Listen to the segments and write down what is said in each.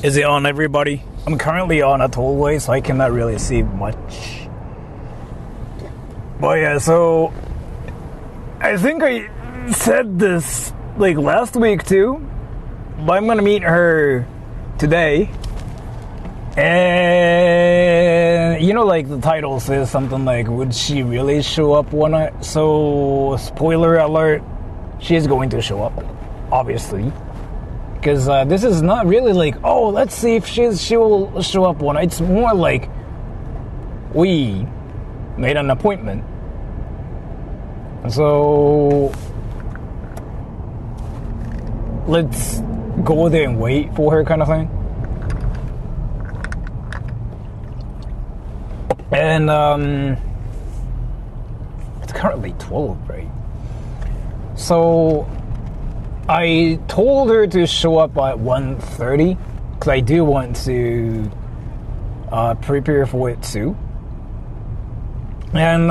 Is it on, everybody? I'm currently on a tollway, so I cannot really see much. But yeah, so I think I said this like last week too, but I'm gonna meet her today. And you know, like the title says something like, would she really show up one night? So spoiler alert, she's going to show up, obviously. Because this is not really like, oh, let's see if she will show up one night. It's more like we made an appointment. So let's go there and wait for her kind of thing. And it's currently 12, right? So I told her to show up at 1:30 because I do want to prepare for it too. And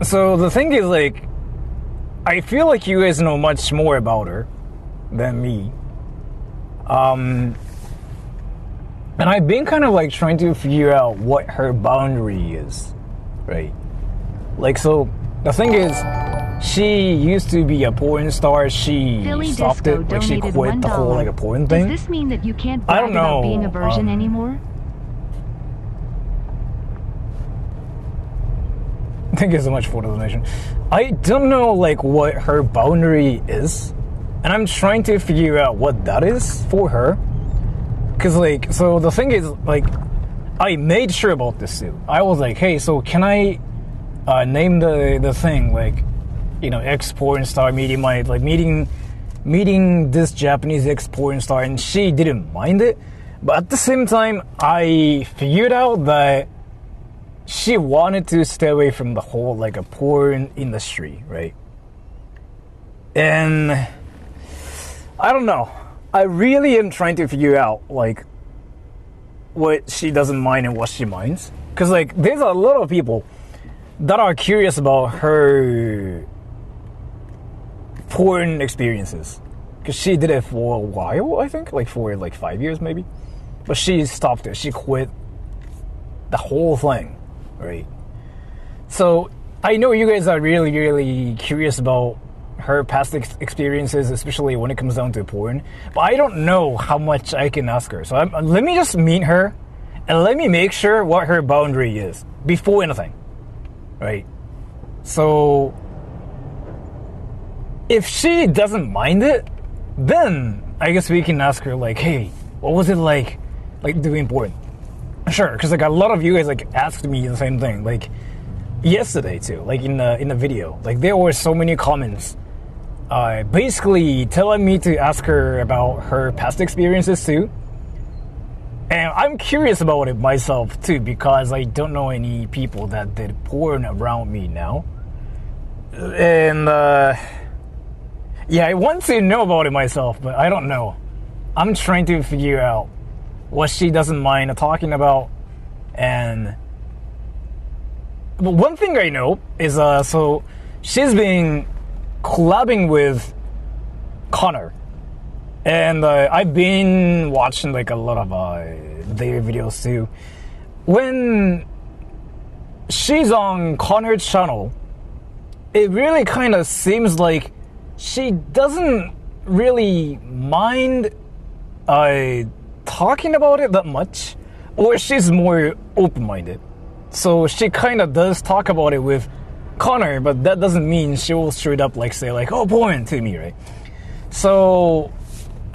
so the thing is, like, I feel like you guys know much more about her than me. And I've been kind of like trying to figure out what her boundary is, right? Like, so the thing is, she used to be a porn star. She stopped it, like she quit the whole like a porn thing. Does this mean that you can't brag about being a virgin anymore? Thank you so much for the donation. I don't know like what her boundary is, and I'm trying to figure out what that is for her. Cause like, so the thing is, like, I made sure about this too. I was like, hey, so can I name the thing like, you know, ex-porn star meeting my like meeting this Japanese ex-porn star, and she didn't mind it. But at the same time, I figured out that she wanted to stay away from the whole like a porn industry, right? And I don't know. I really am trying to figure out like what she doesn't mind and what she minds. Cause like there's a lot of people that are curious about her porn experiences. Cause she did it for a while, I think, like for like 5 years maybe. But she stopped it. She quit the whole thing, right? So I know you guys are really, really curious about her past experiences, especially when it comes down to porn. But I don't know how much I can ask her. So let me just meet her and let me make sure what her boundary is before anything, right? So if she doesn't mind it, then I guess we can ask her like, hey, what was it like doing porn? Sure, because like a lot of you guys like asked me the same thing, like yesterday too, like in the video. Like there were so many comments basically telling me to ask her about her past experiences too. And I'm curious about it myself too, because I don't know any people that did porn around me now. And yeah, I want to know about it myself, but I don't know. I'm trying to figure out what she doesn't mind talking about. And but one thing I know is so she's been collabing with Connor, and I've been watching like a lot of their videos too. When she's on Connor's channel, it really kind of seems like she doesn't really mind talking about it that much, or she's more open-minded. So she kind of does talk about it with Connor, but that doesn't mean she will straight up like say like, oh, porn to me, right? So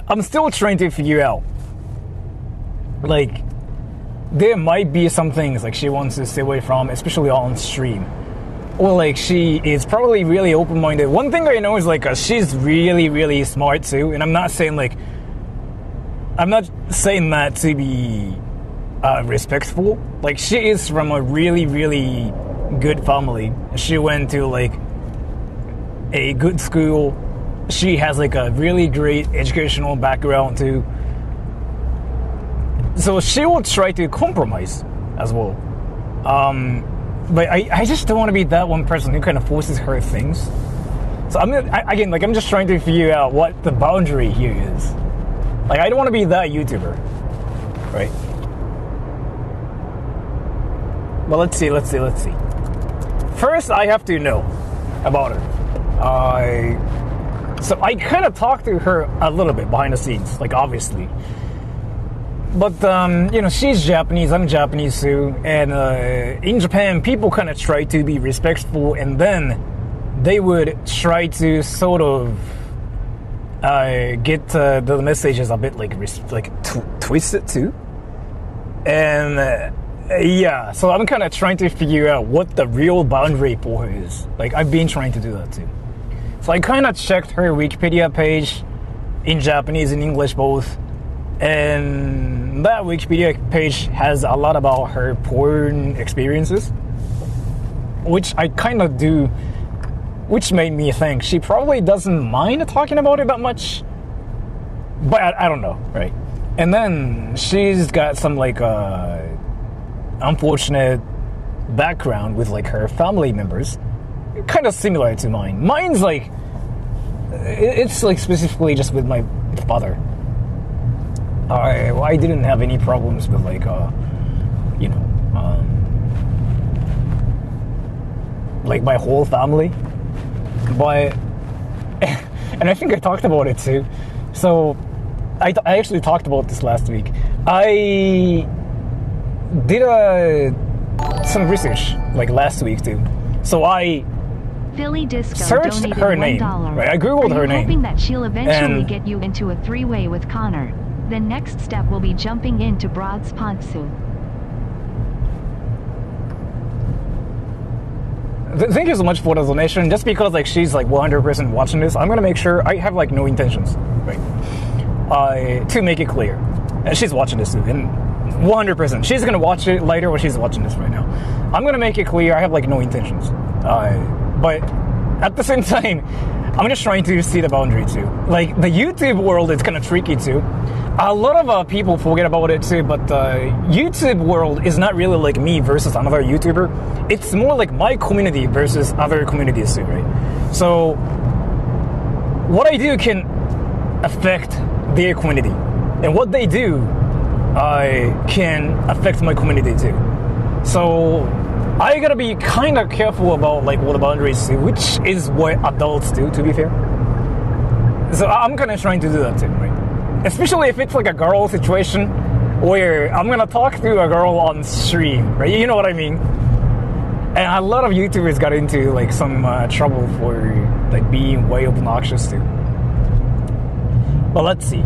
I'm still trying to figure out, like, there might be some things like she wants to stay away from, especially on stream. Or like she is probably really open-minded. One thing I know is like she's really, really smart too, and I'm not saying that to be respectful. Like she is from a really, really good family. She went to like a good school. She has like a really great educational background too. So she will try to compromise as well. But I just don't want to be that one person who kind of forces her things. So I'm just trying to figure out what the boundary here is. Like, I don't want to be that YouTuber, right? But let's see. First, I have to know about her. So I kind of talked to her a little bit behind the scenes, like, obviously. But, she's Japanese, I'm Japanese too, and in Japan, people kind of try to be respectful, and then they would try to sort of get the messages a bit, twisted too. And, yeah, so I'm kind of trying to figure out what the real boundary for her is. Like, I've been trying to do that too. So I kind of checked her Wikipedia page, in Japanese and English both, and that Wikipedia page has a lot about her porn experiences, which I kind of do, which made me think she probably doesn't mind talking about it that much, but I don't know, right? And then she's got some unfortunate background with her family members, kind of similar to mine. Mine's it's specifically just with my father. I didn't have any problems with my whole family, but and I think I talked about it too. So I actually talked about this last week. I did some research last week too. So I Philly Disco searched her name. Right, I googled her name. Hoping that she'll eventually get you into a three-way with Connor. The next step will be jumping into Broad's Pantsu. Thank you so much for the donation. Just because she's 100% watching this, I'm gonna make sure I have no intentions, right? To make it clear, and she's watching this too, and 100%. She's gonna watch it later when she's watching this right now. I'm gonna make it clear I have no intentions. But at the same time, I'm just trying to see the boundary too. The YouTube world is kind of tricky too. A lot of people forget about it too, but YouTube world is not really me versus another YouTuber. It's more my community versus other communities too, right? So what I do can affect their community, and what they do can affect my community too. So I gotta be kind of careful about what the boundaries do, which is what adults do, to be fair. So I'm kind of trying to do that too, right? Especially if it's a girl situation where I'm gonna talk to a girl on stream, right? You know what I mean? And a lot of YouTubers got into some trouble for being way obnoxious too. But let's see.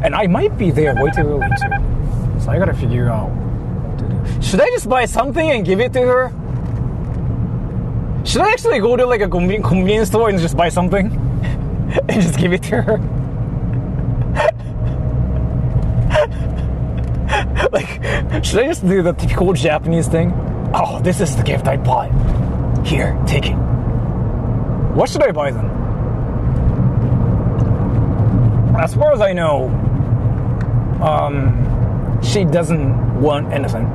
And I might be there way too early too, so I gotta figure out what to do. Should I just buy something and give it to her? Should I actually go to a convenience store and just buy something and just give it to her? Should I just do the typical Japanese thing? Oh, this is the gift I bought. Here, take it. What should I buy then? As far as I know, she doesn't want anything.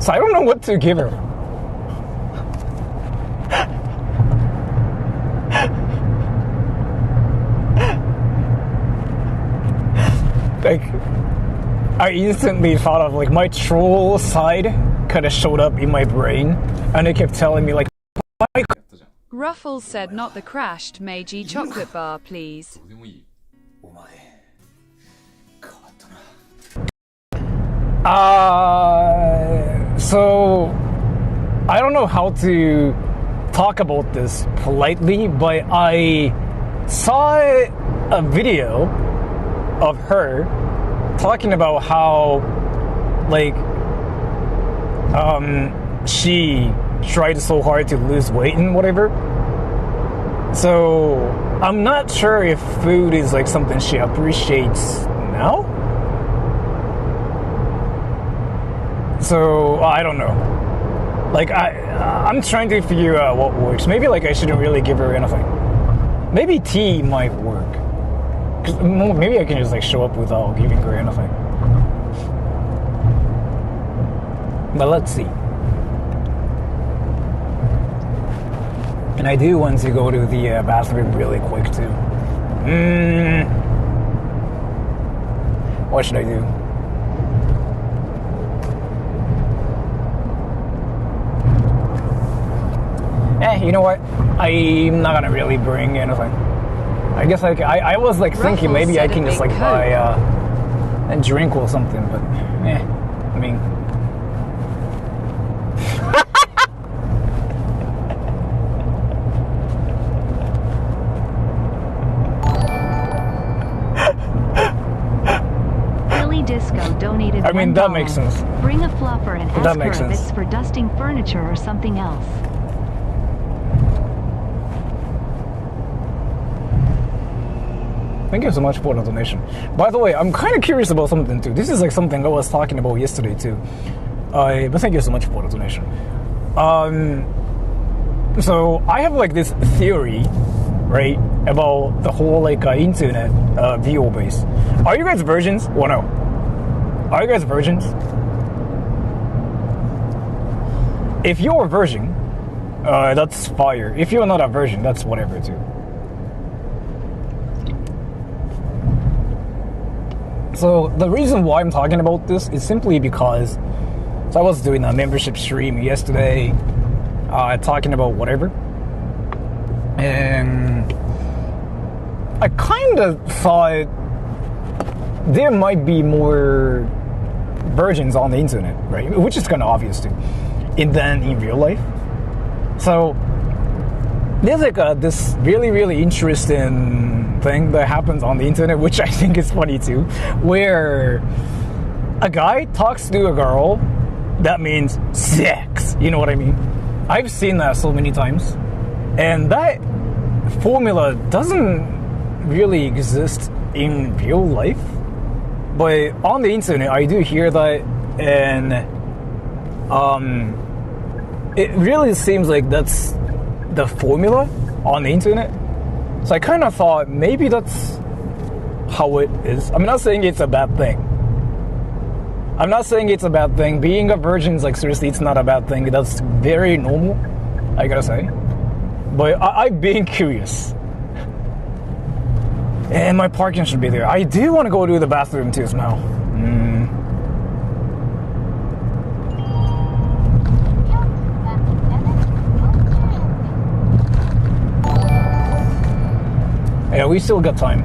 So I don't know what to give her. I instantly thought of my troll side kind of showed up in my brain, and it kept telling me Ruffles said not the crashed Meiji chocolate bar, please. So I don't know how to talk about this politely, but I saw a video of her talking about how she tried so hard to lose weight and whatever. So I'm not sure if food is something she appreciates now. So I don't know. I'm trying to figure out what works. Maybe I shouldn't really give her anything. Maybe tea might work. 'Cause maybe I can just show up without giving her anything. But let's see. And I do want to go to the bathroom really quick too. What should I do? You know what? I'm not gonna really bring anything. I guess I was like thinking maybe I can just like buy a drink or something, but I mean. Disco donated $1. I mean, that makes sense. Bring a fluffer and ask her if it's for dusting furniture or something else. Thank you so much for the donation. By the way, I'm kind of curious about something too. This is like something I was talking about yesterday too. But thank you so much for the donation. So I have like this theory, right, about the whole like internet viewer base. Are you guys virgins or no? Are you guys virgins? If you're a virgin, that's fire. If you're not a virgin, that's whatever too. So the reason why I'm talking about this is simply because I was doing a membership stream yesterday, talking about whatever, and I kind of thought there might be more virgins on the internet, right? Which is kind of obvious too, than in real life. So there's like this really interesting thing that happens on the internet, which I think is funny too, where a guy talks to a girl. That means sex. You know what I mean? I've seen that so many times, and that formula doesn't really exist in real life. But on the internet, I do hear that, and it really seems like that's the formula on the internet. So I kind of thought maybe that's how it is. I'm not saying it's a bad thing. I'm not saying it's a bad thing. Being a virgin is like, seriously, it's not a bad thing. That's very normal, I gotta say. But I'm being curious. And my parking should be there. I do want to go to the bathroom too, Smell. Yeah, we still got time.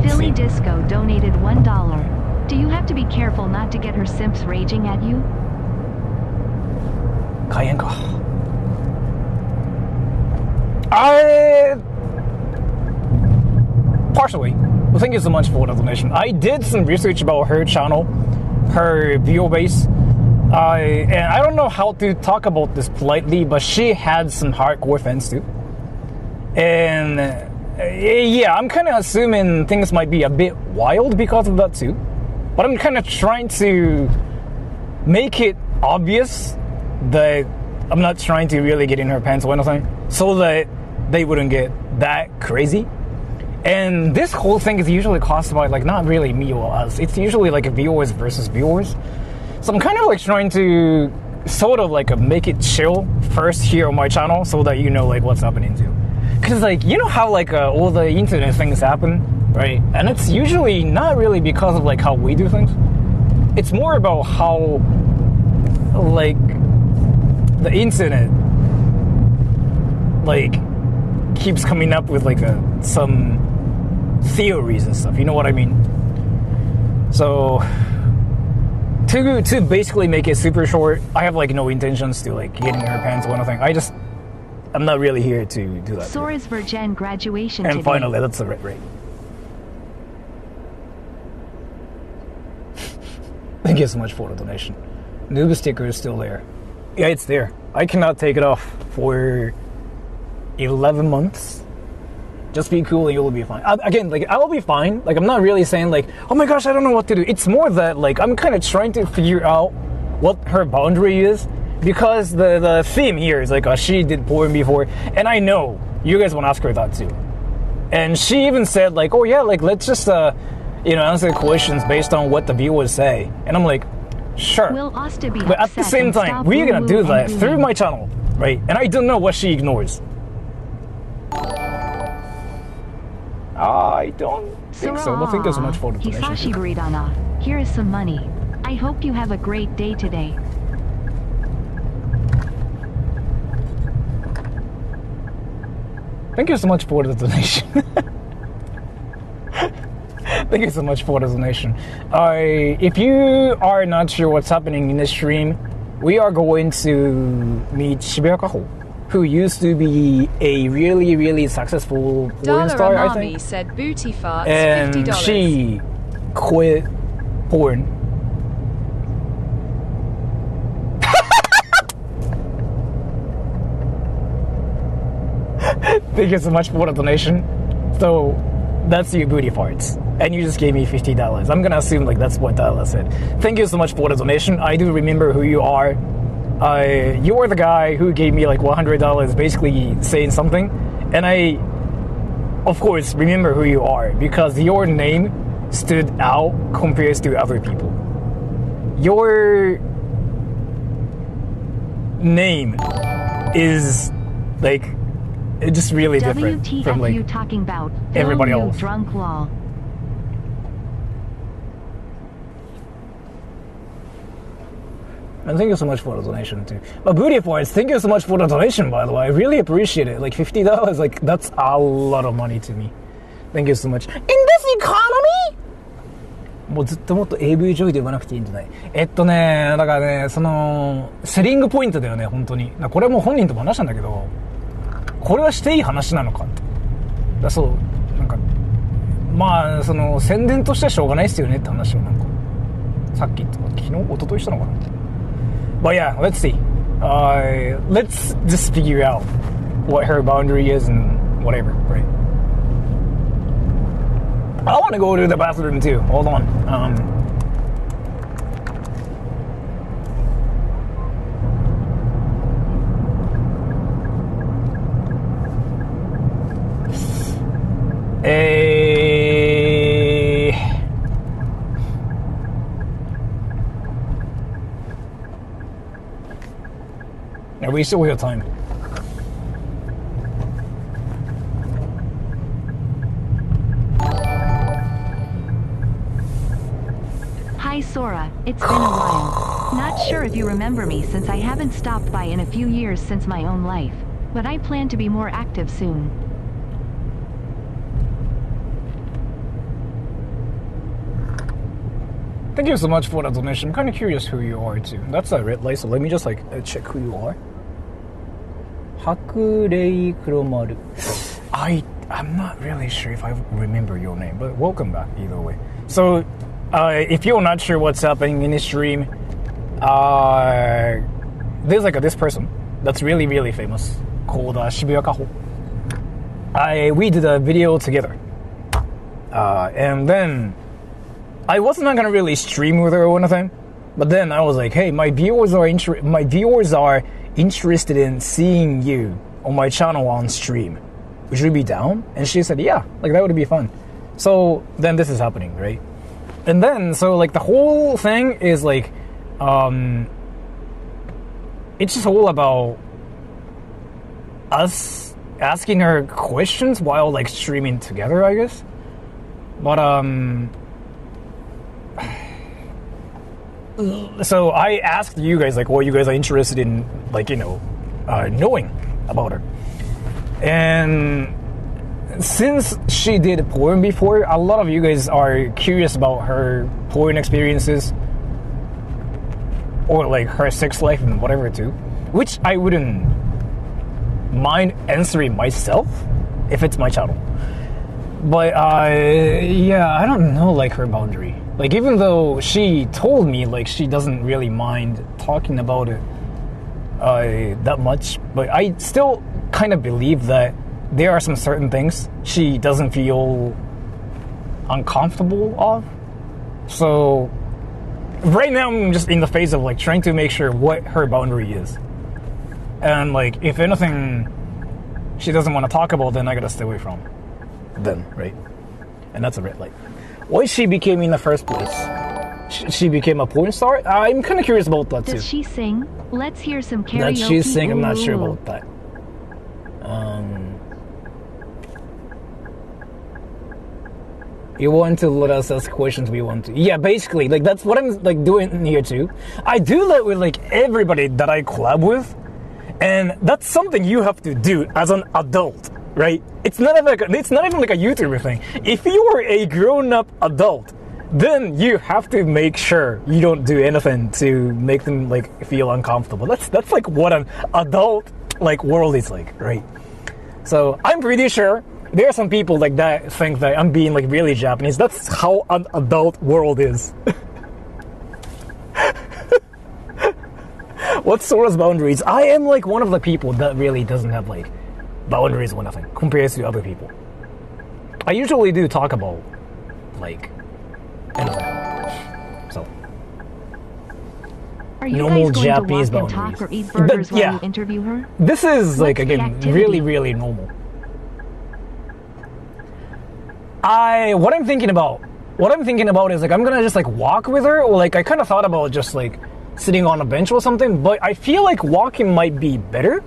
Philly Disco donated $1. Do you have to be careful not to get her simps raging at you? Partially. Well, thank you so much for the donation. I did some research about her channel, her viewer base, and I don't know how to talk about this politely, but she had some hardcore fans too. And yeah, I'm kind of assuming things might be a bit wild because of that too. But I'm kind of trying to make it obvious that I'm not trying to really get in her pants or anything, so that they wouldn't get that crazy. And this whole thing is usually caused by like not really me or us. It's usually like viewers versus viewers. So I'm kind of like trying to sort of like make it chill first here on my channel, so that you know like what's happening too. Cause like you know how like all the internet things happen, right? And it's usually not really because of like how we do things. It's more about how like the internet like keeps coming up with like some theories and stuff. You know what I mean? So to basically make it super short, I have like no intentions to like get in her pants or anything. I'm not really here to do that. Sora's Virgin graduation and today. Finally, that's the right. Thank you so much for the donation. Noob sticker is still there. Yeah, it's there. I cannot take it off for 11 months. Just be cool and you'll be fine. Again, like I will be fine. Like I'm not really saying like, oh my gosh, I don't know what to do. It's more that like I'm kind of trying to figure out what her boundary is. Because the theme here is like she did porn before, and I know you guys want to ask her that too. And she even said like, oh yeah, like let's just answer questions based on what the viewers say. And I'm like, sure. But at the same time, we're gonna do that through my channel, right? And I don't know what she ignores. I don't think so. Well, thank you so much for the donation. Hisashiburi-dana. Here is some money. I hope you have a great day today. Thank you so much for the donation. Thank you so much for the donation. If you are not sure what's happening in the stream, we are going to meet Shibuya Kaho, who used to be a really, really successful porn star, I think. Said booty farts, and $50. She quit porn. Thank you so much for the donation. So that's your booty farts, and you just gave me $50. I'm gonna assume like that's what Dala said. Thank you so much for the donation. I do remember who you are. You were the guy who gave me like $100, basically saying something, and I, of course, remember who you are because your name stood out compared to other people. Your name is like just really different from like you talking about? everybody else. Drunk lol. And thank you so much for the donation too. But booty farts, thank you so much for the donation, by the way. I really appreciate it. Like $50, like that's a lot of money to me. Thank you so much. In this economy? もうずっともっと AV 女優で言わなくていいんじゃない？だからね、そのセリングポイントだよね、本当に。これも本人とも話したんだけど、これはしていい話なのかって。だそうなんかまあその宣伝としてはしょうがないですよねって話をなんかさっき昨日一昨日したのかな。But yeah, let's see. Let's just figure out what her boundary is and whatever, right? I want to go to the bathroom too. Hold on. Yeah, we still have time. Hi Sora, it's been a while. Not sure if you remember me since I haven't stopped by in a few years since my own life, but I plan to be more active soon. Thank you so much for the donation. I'm kind of curious who you are too. That's a red light, so let me just like check who you are. Hakurei Kuromaru. I'm not really sure if I remember your name, but welcome back either way. So, if you're not sure what's happening in this stream, there's like this person that's really, really famous called Shibuya Kaho. We did a video together, and then I wasn't gonna really stream with her or anything, but then I was like, hey, my viewers are interested in seeing you on my channel on stream. Would you be down? And she said, yeah, like that would be fun. So then this is happening, right? And then so like the whole thing is like it's just all about us asking her questions while like streaming together, I guess. But so I asked you guys like what you guys are interested in, like, you know, knowing about her. And since she did porn before, a lot of you guys are curious about her porn experiences or like her sex life and whatever too, which I wouldn't mind answering myself if it's my channel. But yeah, I don't know like her boundary. Like even though she told me like she doesn't really mind talking about it that much, but I still kind of believe that there are some certain things she doesn't feel uncomfortable of. So right now I'm just in the phase of like trying to make sure what her boundary is. And like if anything she doesn't want to talk about, then I gotta stay away from then, right? And that's a red light. Why she became in the first place? She became a porn star? I'm kind of curious about that too. Does she sing? Let's hear some karaoke. That she sing, I'm not sure about that. You want to let us ask questions we want to. Yeah, basically, like that's what I'm like doing here too. I do that with like everybody that I collab with, and that's something you have to do as an adult, right? It's not even like a YouTuber thing. If you are a grown-up adult, then you have to make sure you don't do anything to make them like feel uncomfortable. That's like what an adult like world is like, right? So I'm pretty sure there are some people like that think that I'm being like really Japanese. That's how an adult world is. What's Sora's boundaries? I am like one of the people that really doesn't have like boundaries or nothing compared to other people. I usually do talk about like anything. So Are you normal guys going Japanese to walk and boundaries. talk or eat burgers But, yeah. while you interview her? This is like What's the again activity? really normal. What I'm thinking about is like I'm gonna just like walk with her, or like I kind of thought about just like sitting on a bench or something, but I feel like walking might be better.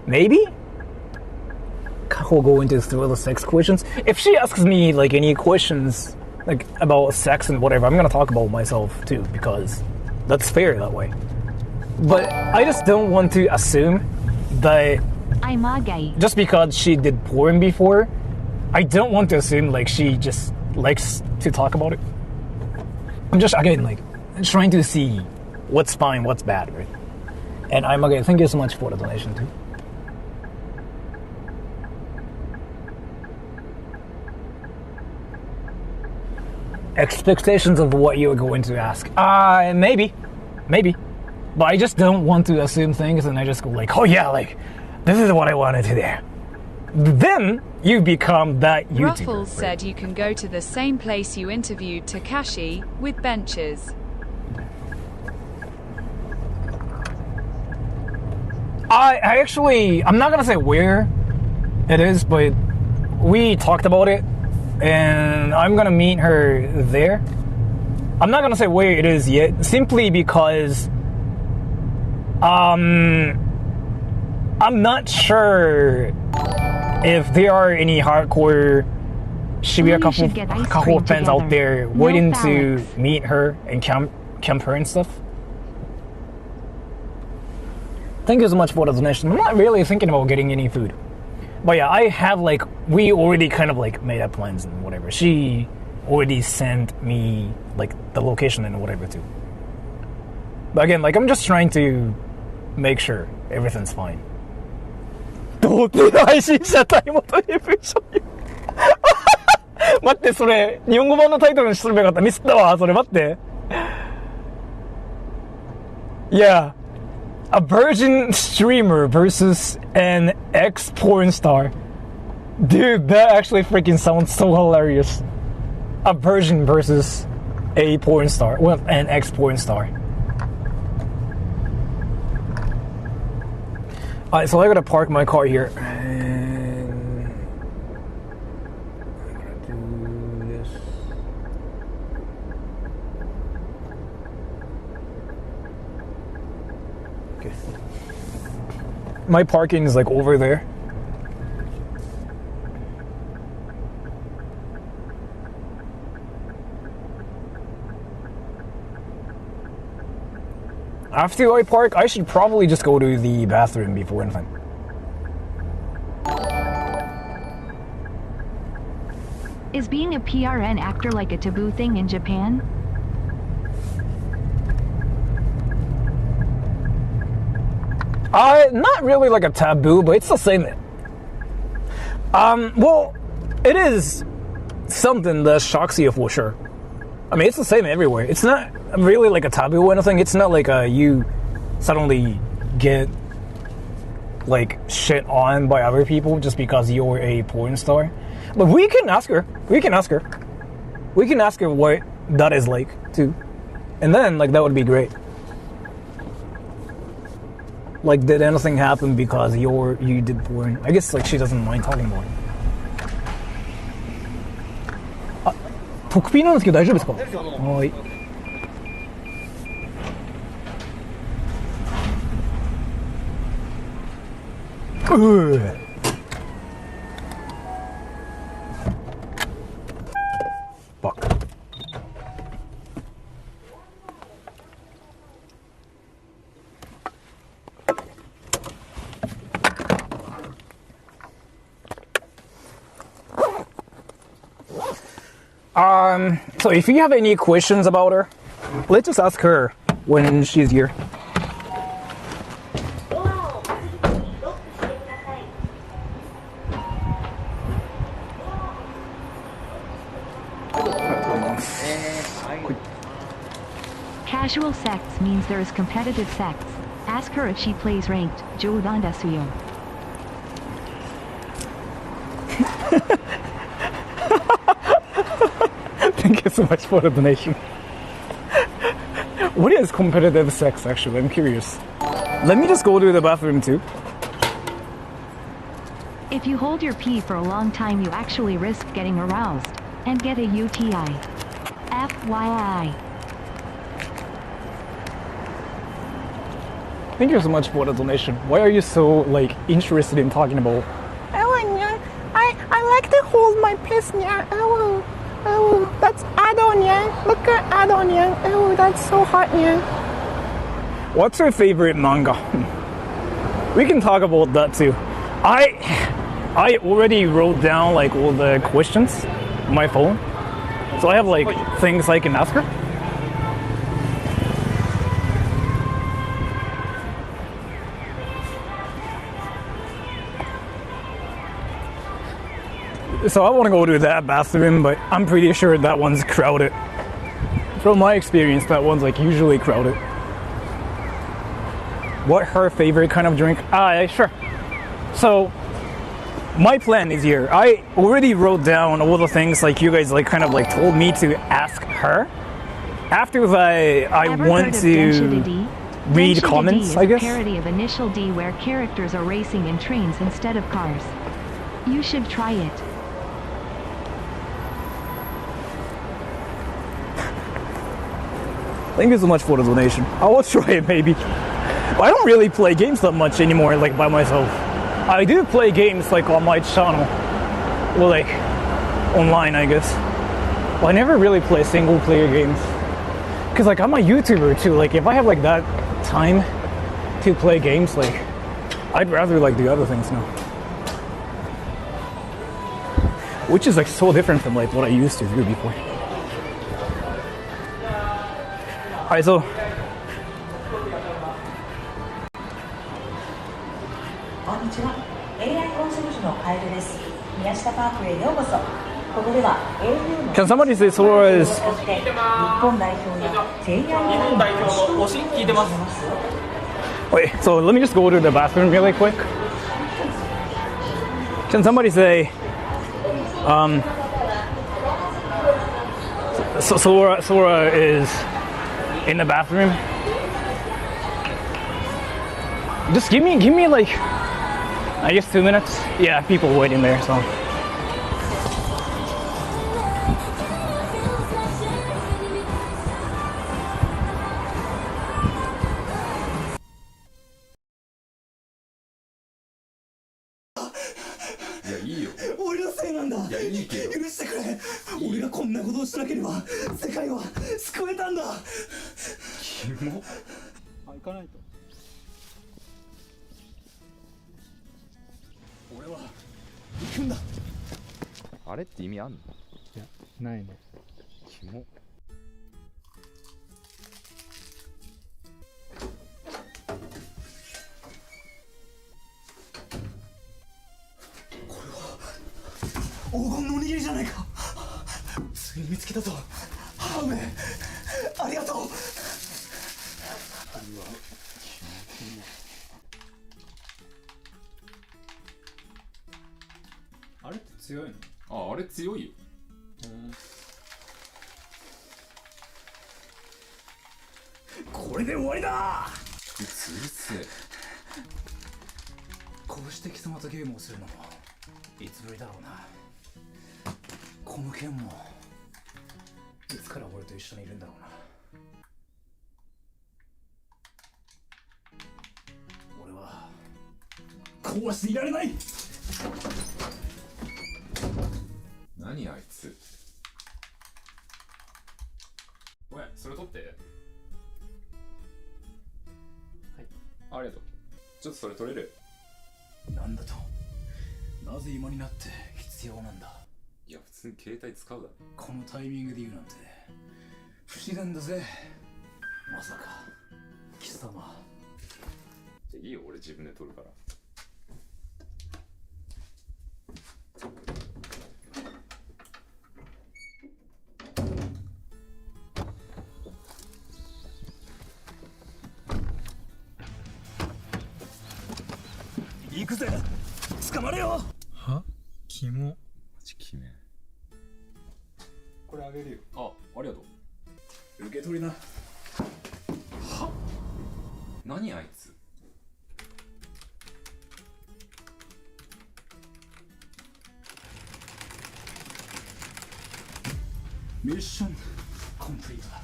Maybe. We'll go into the sex questions. If she asks me like any questions like about sex and whatever, I'm gonna talk about myself too, because that's fair that way. But I just don't want to assume that I'm a gay. just because she did porn before, I don't want to assume like she just likes to talk about it. I'm just again like trying to see what's fine, what's bad, right? And I'm okay. Thank you so much for the donation too. Expectations of what you're going to ask. Maybe. But I just don't want to assume things, and I just go like, oh yeah, like, this is what I wanted to do. Then you become that YouTuber. Ruffles said you can go to the same place you interviewed Takashi with benches. I'm not gonna say where it is, but we talked about it, and I'm gonna meet her there. I'm not gonna say where it is yet, simply because I'm not sure if there are any hardcore Shibuya kaho fans out there waiting to meet her and camp her and stuff. Thank you so much for the donation. I'm not really thinking about getting any food. But yeah, I have like, we already kind of like made up plans and whatever. She already sent me like the location and whatever too. But again, like I'm just trying to make sure everything's fine. 童貞の配信者タイムという文章に待って、それ日本語版のタイトルにすればよかった。ミスったわ、それ待って。Yeah. A virgin streamer versus an ex-porn star. Dude, that actually freaking sounds so hilarious. A virgin versus a porn star. Well, an ex-porn star. Alright, so I gotta park my car here. And I'm gonna do this. Okay. My parking is like over there. After I park, I should probably just go to the bathroom before anything. Is being a PRN actor like a taboo thing in Japan? Not really like a taboo, but it's the same. Well, it is something that shocks you for sure. I mean, it's the same everywhere. It's not really like a taboo or anything. It's not like you suddenly get like shit on by other people just because you're a porn star. But we can ask her. We can ask her what that is like too. And then like that would be great. Like, did anything happen because you did porn? I guess like she doesn't mind talking about it. 特ピーなんですけど大丈夫ですか？はい。So if you have any questions about her, let's just ask her when she's here. Casual sex means there is competitive sex. Ask her if she plays ranked. 冗談ですよ. Thank you so much for the donation. What is competitive sex actually? I'm curious. Let me just go to the bathroom too. If you hold your pee for a long time, you actually risk getting aroused and get a UTI. FYI. Thank you so much for the donation. Why are you so interested in talking about? I like to hold my piss, yeah. Oh, that's Adon, yeah. Look at Adon, yeah. Oh, that's so hot, yeah. What's your favorite manga? We can talk about that too. I already wrote down all the questions on my phone, so I have things I can ask her. So I want to go to that bathroom, but I'm pretty sure that one's crowded. From my experience, that one's usually crowded. What her favorite kind of drink? Yeah, sure. So my plan is here. I already wrote down all the things you guys told me to ask her. After that, I want to read comments, I guess. A parody of Initial D where characters are racing in trains instead of cars. You should try it. Thank you so much for the donation. I will try it maybe. But I don't really play games that much anymore, by myself. I do play games on my channel, or online, I guess. But I never really play single player games. Cause I'm a YouTuber too. If I have that time to play games, I'd rather do other things now. Which is so different from what I used to do before. Alright, so can somebody say Sora is Wait, so let me just go to the bathroom really quick. Can somebody say so Sora is in the bathroom? Just give me I guess 2 minutes. Yeah, people waiting there, so.あれって意味あんの？いや、ないね。キモ。これは黄金のおにぎりじゃないか。ついに見つけたぞ。母上、ありがとう。あれって強いの？あれ強いよ。これで終わりだ。うるせえ。こうして貴様とゲームをするのもいつぶりだろうな。この剣もいつから俺と一緒にいるんだろうな。俺はこうはしていられない。何あいつ。ごめん、それ取って。はい、ありがとう。ちょっとそれ取れる？なんだと？なぜ今になって必要なんだ？いや普通に携帯使うだろ。このタイミングで言うなんて不自然だぜ。まさか貴様。じゃあいいよ、俺自分で撮るから。行くぜ、捕まれよ。は？キモ。マジ決め。これあげるよ。ありがとう。受け取りな。は？何あいつ。ミッションコンプリートだ。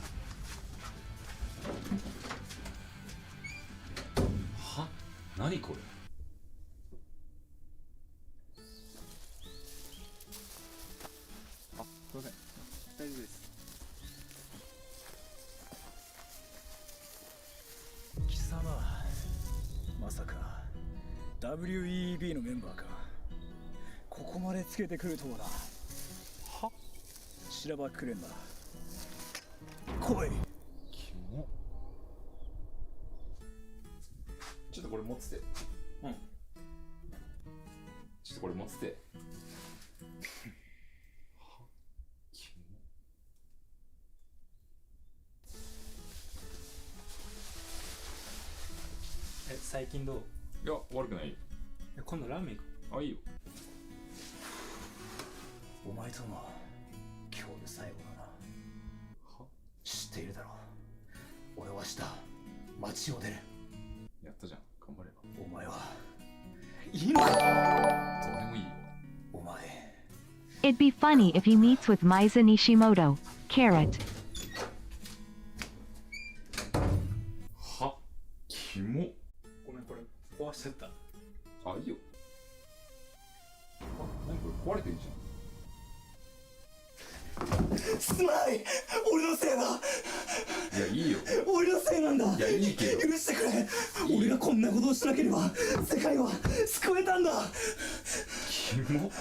は？何これ。すいません。大丈夫です。貴様、まさか WEB のメンバーか。ここまでつけてくるとはな。は？しらばっくれんな。来い。キモ。ちょっとこれ持ってて。うん。ちょっとこれ持ってて。は？キモ。最近どう？いや悪くないよ。今度ラーメン行こあいいよ。お前とも今日で最後だな。は？知っているだろう。俺は明日街を出る。やったじゃん、頑張れば。お前はいいのか。どうでもいいよ。お前 It'd be funny if he meets with Maiza Nishimoto. Carrot. は？キモ。う。ごめん、これ壊しちゃった。あいいよ。何これ壊れてんじすまない。俺のせいだ。ゃん。いやいいよ。俺のせいなんだ。いやいいけど。許してくれ。俺がこんなことをしなければ世界は救えたんだ。キモ。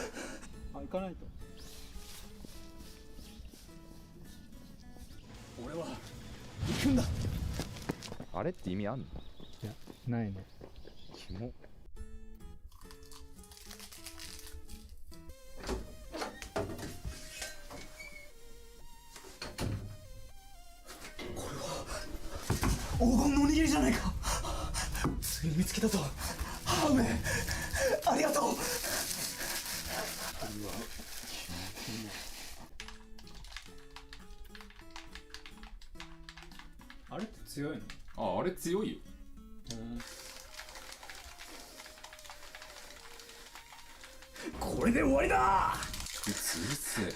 行かないと。俺は行くんだ。あれって意味あんの？いや、ないね。キモ。黄金のおにぎりじゃないか。ついに見つけたぞ。ハーメン、ありがとう。あれって強いの？あれ強いよ。これで終わりだ。うるせえ。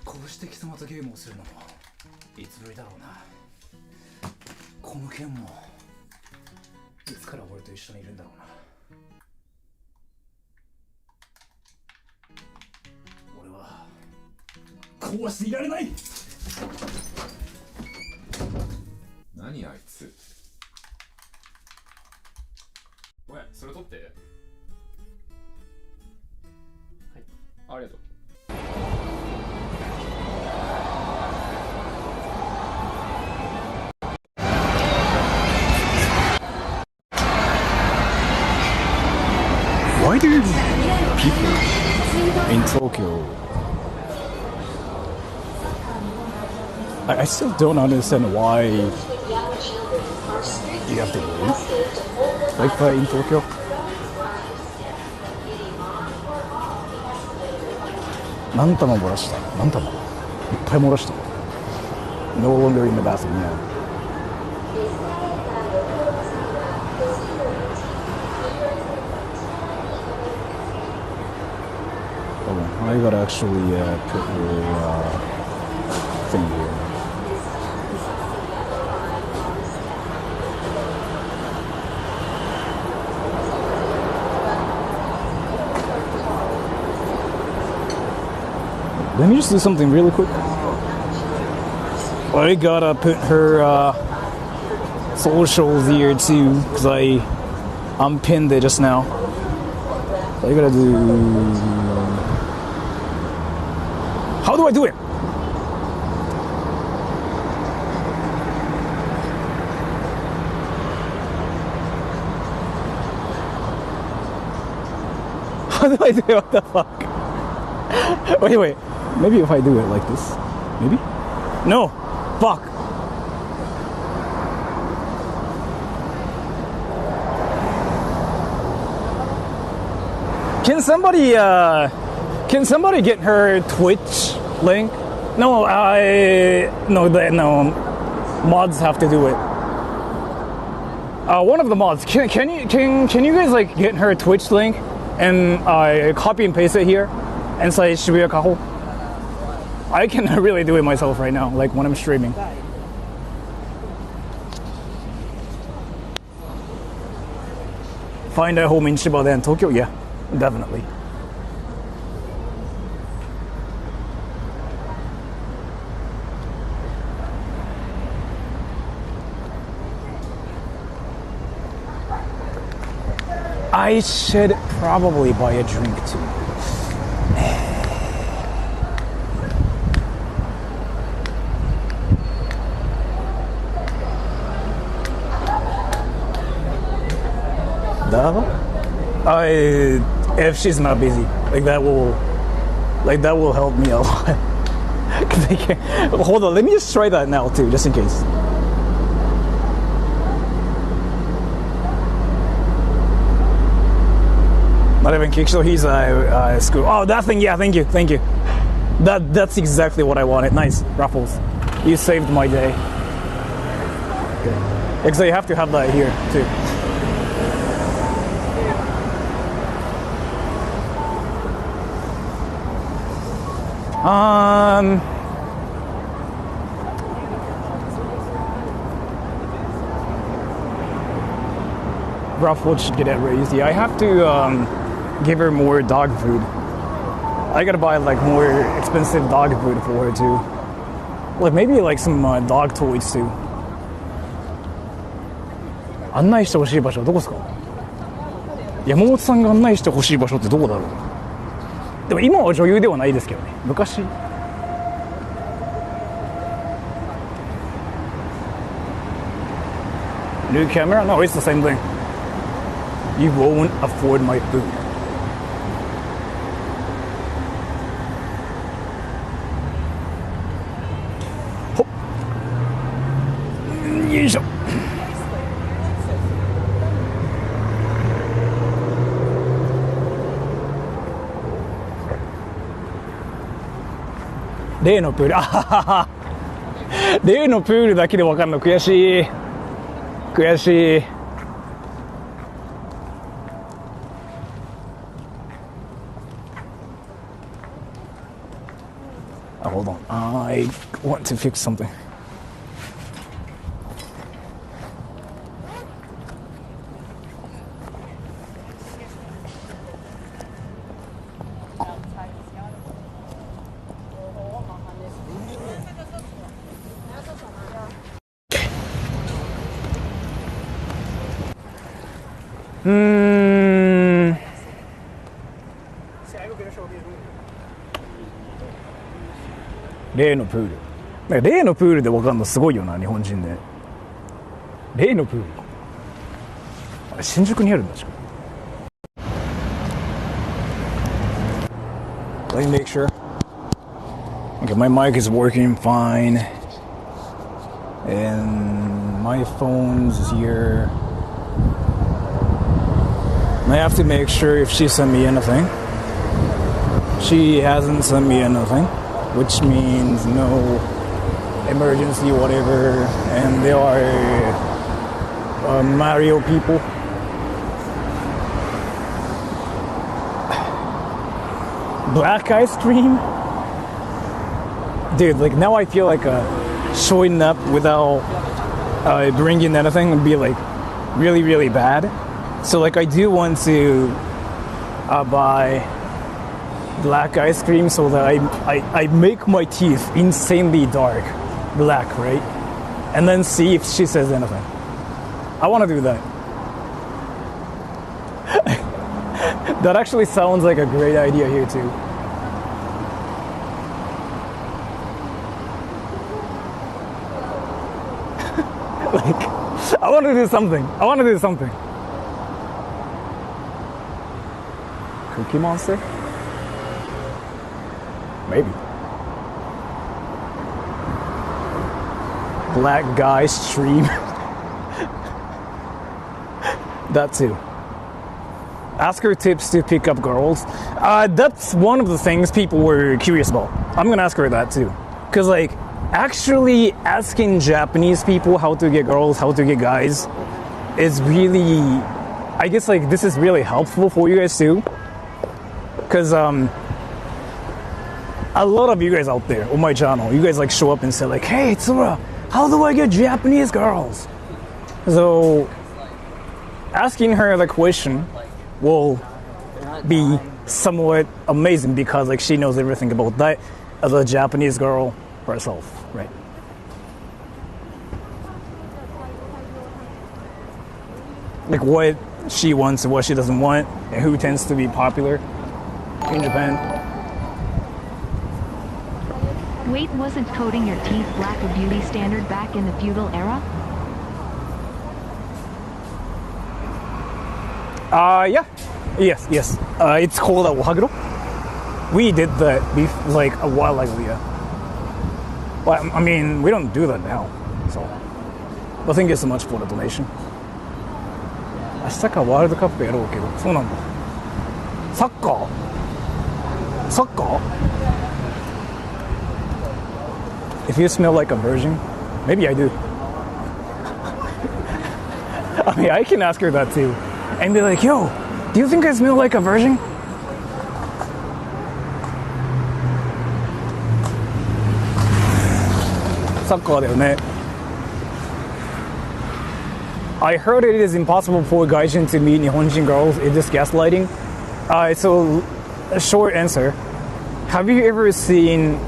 こうして貴様とゲームをするのもいつぶりだろうな。この剣もいつから俺と一緒にいるんだろうな。俺はこうはしていられない。何あいつ。ごめん、それ取って。はい。ありがとう。Why do people in Tokyo? I still don't understand why you have to wait like that in Tokyo. How many times漏らした? 何玉? いっぱい漏らした. No longer in the bathroom now. I gotta actually put your thing here. Let me just do something really quick. I gotta put her socials here too, because I unpinned it just now. So I gotta do do I do it? How do I do it? What the fuck? Wait. Maybe if I do it like this. Maybe? No. Fuck. Can somebody get her Twitch link? No, no. Mods have to do it. One of the mods. Can you guys like get her Twitch link and copy and paste it here inside Shibuya Kaho? I can really do it myself right now, like when I'm streaming. Find a home in Shiba then Tokyo? Yeah, definitely. I should probably buy a drink too. If she's not busy, that will help me a lot. 'Cause I can't. Hold on, let me just try that now too, just in case. Not even kick, so he's school. Oh, that thing, yeah, thank you. That's exactly what I wanted. Nice, Ruffles. You saved my day. Okay. Because you have to have that here too. Ruffles should get it raised. Yeah, I have to give her more dog food. I gotta buy like more expensive dog food for her too. Like maybe like some dog toys too. 案内してほしい場所はどこですか？山本さんが案内してほしい場所ってどこだろう？でも今は女優ではないですけどね。昔。New camera? No, it's the same thing. You won't afford my food. Hop. よいしょ。例のプール、あははは。例のプールだけで分かるの悔しい。悔しい。Hold on. I want to fix something. Hmm. 例のプール。なんか例のプールで分かるのすごいよな、日本人で。例のプール。あれ新宿にあるんだしか。Let me make sure. Okay, my mic is working fine. And my phone's here. I have to make sure if she sent me anything. She hasn't sent me anything, which means no emergency, whatever. And they are Mario people. Black ice cream? Dude, like now I feel like showing up without bringing anything would be like really, really bad. So like I do want to buy black ice cream so that I make my teeth insanely dark black, right? And then see if she says anything. I want to do that. That actually sounds like a great idea here too. Like, I want to do something. Cookie Monster? Maybe. Black guy stream. That too. Ask her tips to pick up girls. That's one of the things people were curious about. I'm gonna ask her that too. Cause like, actually asking Japanese people how to get girls, how to get guys is really, I guess like this is really helpful for you guys too. Cause a lot of you guys out there on my channel, you guys like show up and say like, hey Sora, how do I get Japanese girls? So asking her the question will be somewhat amazing because like she knows everything about that as a Japanese girl herself, right? Like what she wants and what she doesn't want and who tends to be popular in Japan. Wait, wasn't coating your teeth black a beauty standard back in the feudal era? Yeah. Yes. It's called a wahaguro. We did that like a while ago, yeah. But I mean, we don't do that now. So, I think it's so much for the donation. 明日からワールドカップやろうけど、そうなんだ。サッカー If you smell like a virgin, maybe I do. I mean, I can ask her that too. And be like, yo, do you think I smell like a virgin? Soccer だよね. I heard it is impossible for gaijin to meet Nihonjin girls. Is this gaslighting? So, a short answer. Have you ever seen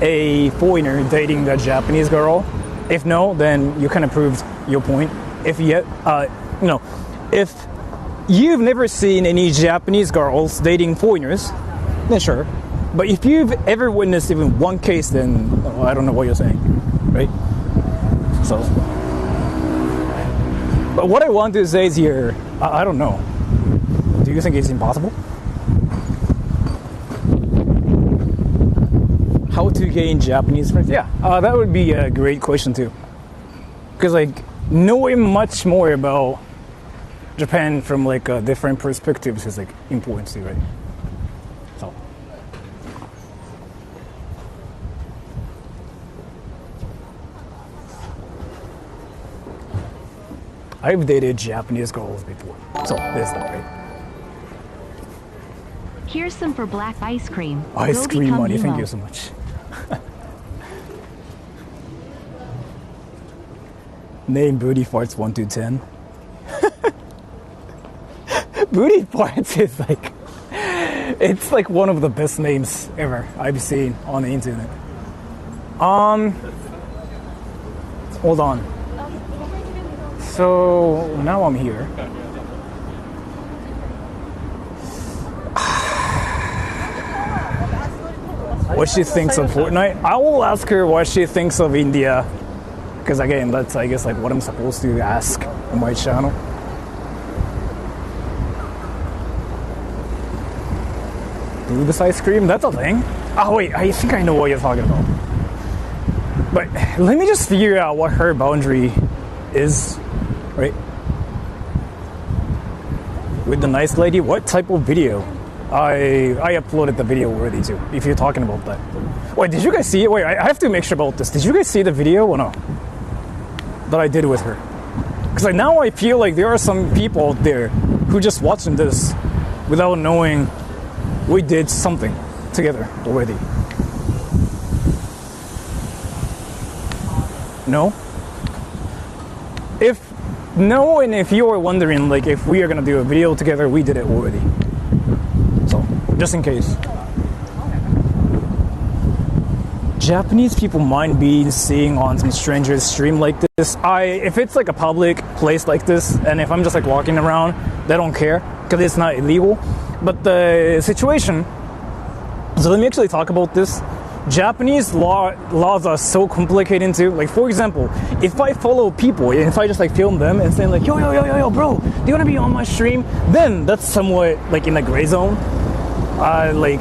a foreigner dating a Japanese girl? If no, then you kind of proved your point. If yet, if you've never seen any Japanese girls dating foreigners, then sure. But if you've ever witnessed even one case, then I don't know what you're saying, right? So, but what I want to say is here, I don't know. Do you think it's impossible? How to gain Japanese friends? Yeah, that would be a great question too. Because like knowing much more about Japan from like different perspectives is like important too, right? So. I've dated Japanese girls before, so there's that, right? Here's some for black ice cream. Ice Go cream become money, thank emo. you so much. Name Booty Farts 1 to 10. Booty Farts is like, it's like one of the best names ever I've seen on the internet. Hold on. So now I'm here. What she thinks of Fortnite? I will ask her what she thinks of India. Because again, that's I guess like what I'm supposed to ask on my channel. Boobs ice cream? That's a thing? Oh wait, I think I know what you're talking about. But let me just figure out what her boundary is, right? With the nice lady, what type of video? I uploaded the video already too, if you're talking about that. Wait, did you guys see it? Wait, I have to make sure about this. Did you guys see the video or no? That I did with her? Because like, now I feel like there are some people out there who just watching this without knowing we did something together already. No? And if you are wondering like if we are gonna do a video together, we did it already. So, just in case. Japanese people mind being seen on some stranger's stream like this. If it's like a public place like this, and if I'm just like walking around, they don't care because it's not illegal. But the situation, so let me actually talk about this. Japanese laws are so complicated too. Like for example, if I follow people and if I just like film them and saying like yo bro, do you wanna be on my stream? Then that's somewhat like in the gray zone. Like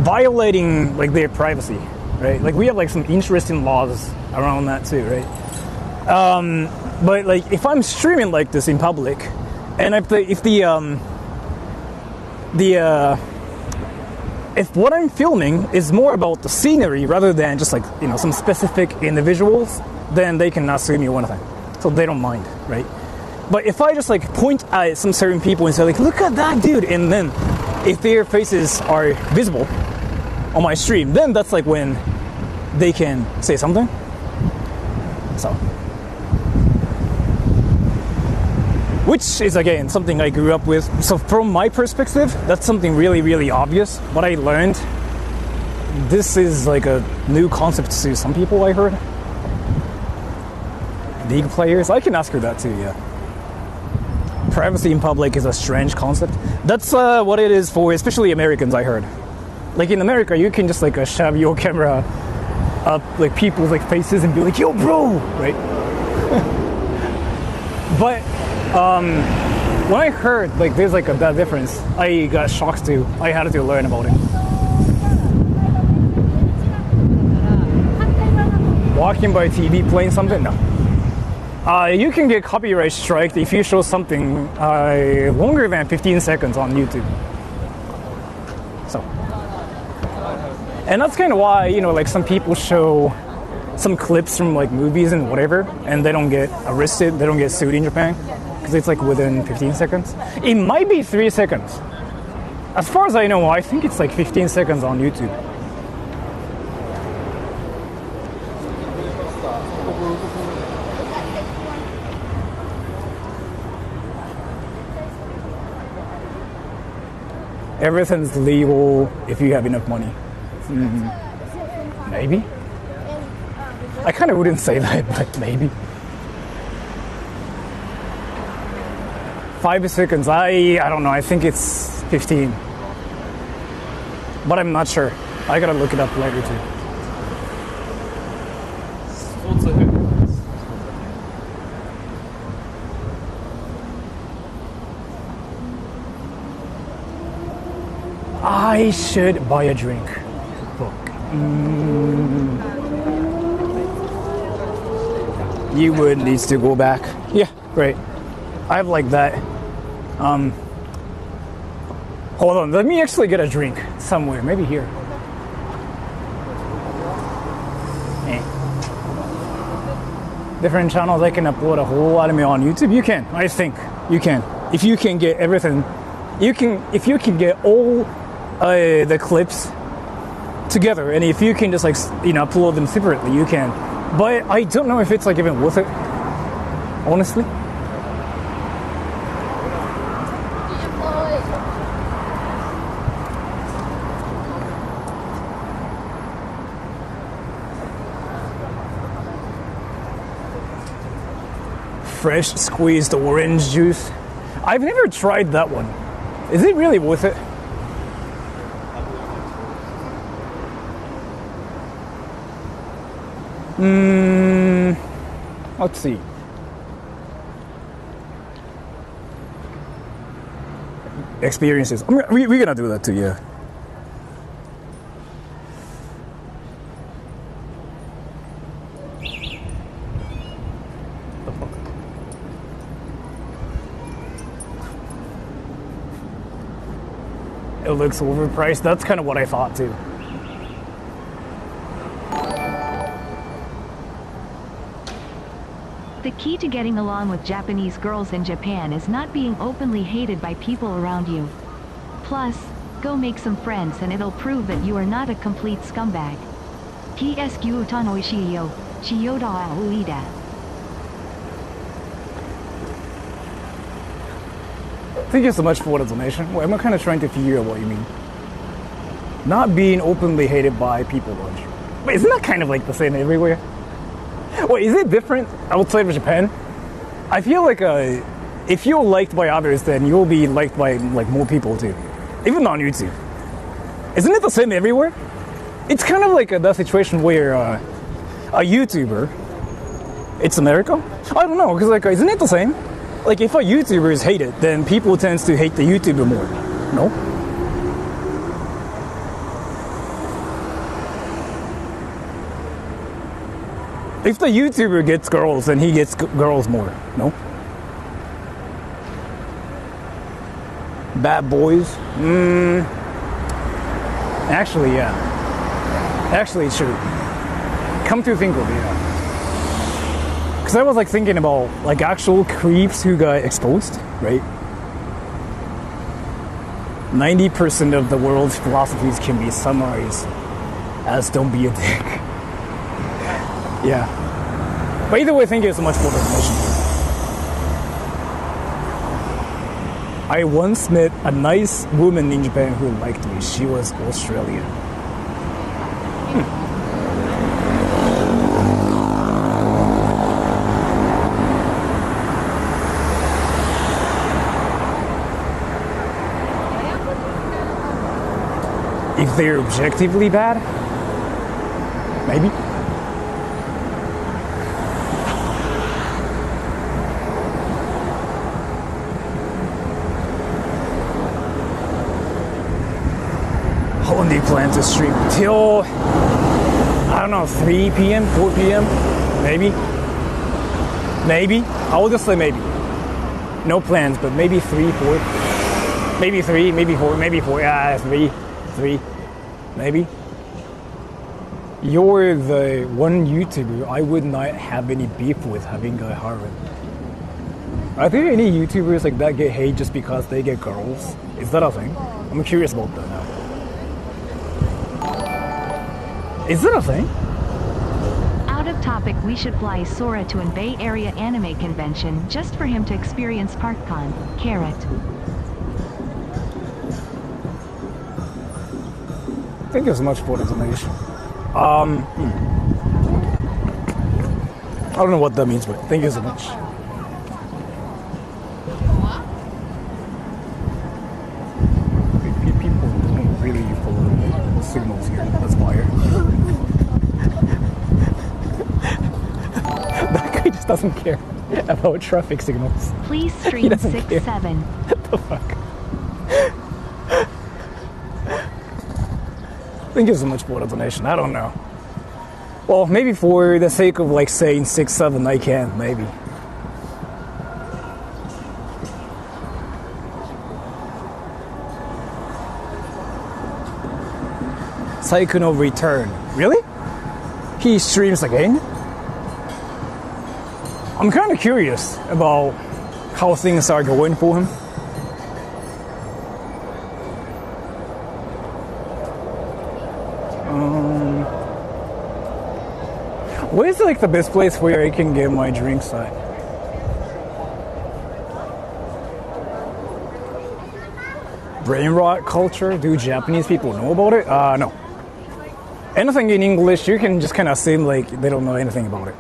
violating like their privacy, right? Like we have like some interesting laws around that too, right? But like if I'm streaming like this in public, and if what I'm filming is more about the scenery rather than just like, you know, some specific individuals, then they cannot sue me or anything. So they don't mind, right? But if I just like point at some certain people and say like, look at that dude, and then if their faces are visible on my stream, then that's like when they can say something. So. Which is, again, something I grew up with. So from my perspective, that's something really, really obvious. What I learned, this is like a new concept to some people, I heard. League players, I can ask her that too, yeah. Privacy in public is a strange concept. That's what it is for, especially Americans, I heard. Like in America, you can just like shove your camera up like people's like faces and be like, yo bro, right? But when I heard like there's like that difference, I got shocked too. I had to learn about it. Walking by TV playing something? No. You can get copyright striked if you show something longer than 15 seconds on YouTube. So, and that's kind of why, you know, like some people show some clips from like movies and whatever, and they don't get arrested, they don't get sued in Japan. Because it's like within 15 seconds. It might be 3 seconds. As far as I know, I think it's like 15 seconds on YouTube. Everything's legal if you have enough money. Maybe? I kind of wouldn't say that, but maybe. 5 seconds, I don't know, I think it's 15. But I'm not sure. I gotta look it up later too. I should buy a drink. You would need to go back. Yeah, great. I have like that. Hold on, let me actually get a drink somewhere, maybe here. Different channels, I can upload a whole anime on YouTube. You can, I think you can. If you can get everything, if you can get all the clips together, and if you can just like, you know, upload them separately, you can. But I don't know if it's like even worth it, honestly. Fresh squeezed orange juice. I've never tried that one. Is it really worth it? Let's see. Experiences. We're gonna do that too, yeah. It looks overpriced. That's kind of what I thought too. The key to getting along with Japanese girls in Japan is not being openly hated by people around you. Plus, go make some friends and it'll prove that you are not a complete scumbag. PSQ Tanoishii yo, Chiyoda Uida. Thank you so much for the donation. Well, I'm kind of trying to figure out what you mean. Not being openly hated by people. But isn't that kind of like the same everywhere? Wait, is it different outside of Japan? I feel like if you're liked by others, then you'll be liked by like more people too, even on YouTube. isn't it the same everywhere? It's kind of like the situation where a YouTuber, it's America? I don't know, because like, isn't it the same? Like, if a YouTuber is hated, then people tend to hate the YouTuber more. No? If the YouTuber gets girls, then he gets girls more. No? Bad boys? Actually, yeah. Actually, it's true. Come to think of it, yeah. Because I was like thinking about like actual creeps who got exposed, right? 90% of the world's philosophies can be summarized as don't be a dick. Yeah. But either way, thank you so much for the information. I once met a nice woman in Japan who liked me. She was Australian. If they're objectively bad, maybe. How long do you plan to stream? Till, I don't know, 3 p.m., 4 p.m., maybe? Maybe? I will just say maybe. No plans, but maybe 3, 4. Maybe 3, maybe 4, maybe 4. Yeah, 3, maybe. You're the one YouTuber I would not have any beef with having a harem. Are there any YouTubers like that get hate just because they get girls? Is that a thing? I'm curious about that now. Is that a thing? Out of topic, we should fly Sora to an Bay Area anime convention just for him to experience ParkCon. Carrot. Thank you so much for the donation. I don't know what that means, but thank you so much. People don't really follow the signals here. That's fire. That guy just doesn't care about traffic signals. Please stream 6-7. What the fuck? Thank you so much for the donation. I don't know. Well, maybe for the sake of like saying 6-7, I can, maybe. Saikuno return. Really? He streams again? I'm kind of curious about how things are going for him. Where's like the best place where I can get my drinks at? Brain rot culture? Do Japanese people know about it? No. Anything in English, you can just kind of seem like they don't know anything about it.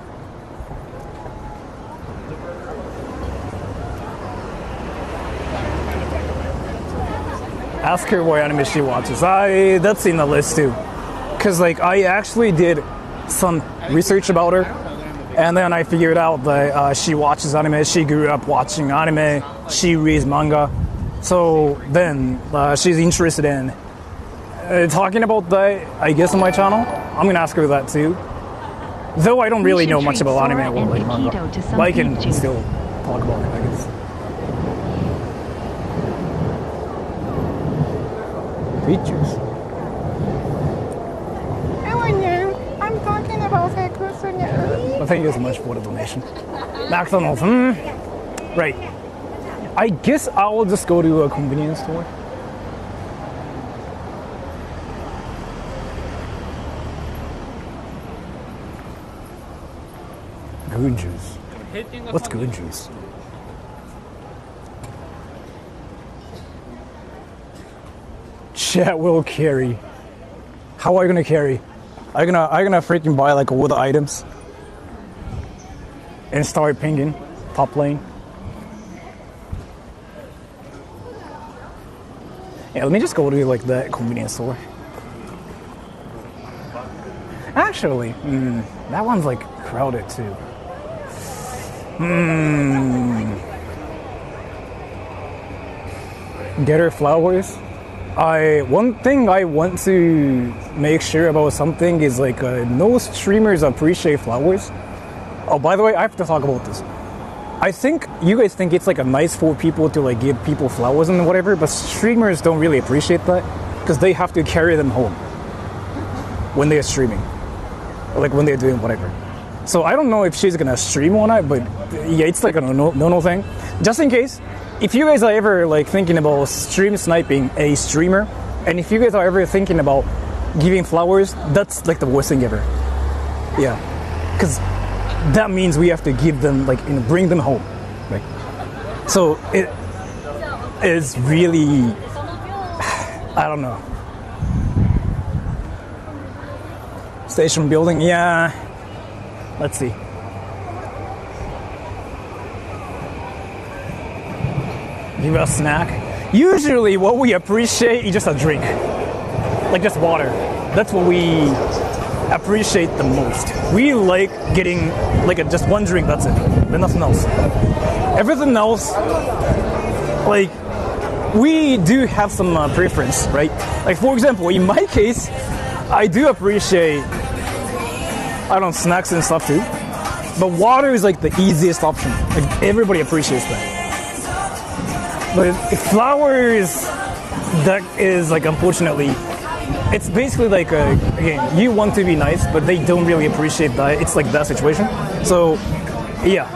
Ask her what anime she watches. That's in the list too. Cause like I actually did some research about her, and then I figured out that she watches anime. She grew up watching anime. She reads manga. So then she's interested in talking about that, I guess, on my channel. I'm gonna ask her that too. Though I don't really know much about anime or like manga, but I can still talk about it, I guess. Beet juice. I'm talking about Sekusunya. Well, thank you so much for the donation. McDonald's, right. I guess I'll just go to a convenience store. Goon juice. What's goon juice? Chat will carry. How are you gonna carry? Are you gonna freaking buy like all the items and start pinging top lane? Yeah, let me just go to like that convenience store. Actually, that one's like crowded too. Get her flowers. One thing I want to make sure about something is like no streamers appreciate flowers. Oh, by the way, I have to talk about this. I think you guys think it's like a nice for people to like give people flowers and whatever, but streamers don't really appreciate that because they have to carry them home when they're streaming, like when they're doing whatever. So I don't know if she's gonna stream or not, but yeah, it's like a no thing. Just in case, if you guys are ever like thinking about stream sniping a streamer, and if you guys are ever thinking about giving flowers, that's like the worst thing ever. Yeah, because that means we have to give them like bring them home, right? So it is really, I don't know. Station building, yeah. Let's see. Give us a snack. Usually what we appreciate is just a drink. Like just water. That's what we appreciate the most. We like getting like just one drink, that's it. Then nothing else. Everything else, like we do have some preference, right? Like for example, in my case, I do appreciate, I don't know, snacks and stuff too. But water is like the easiest option. Like everybody appreciates that. But flowers, that is like unfortunately, it's basically like again, you want to be nice, but they don't really appreciate that. It's like that situation. So yeah,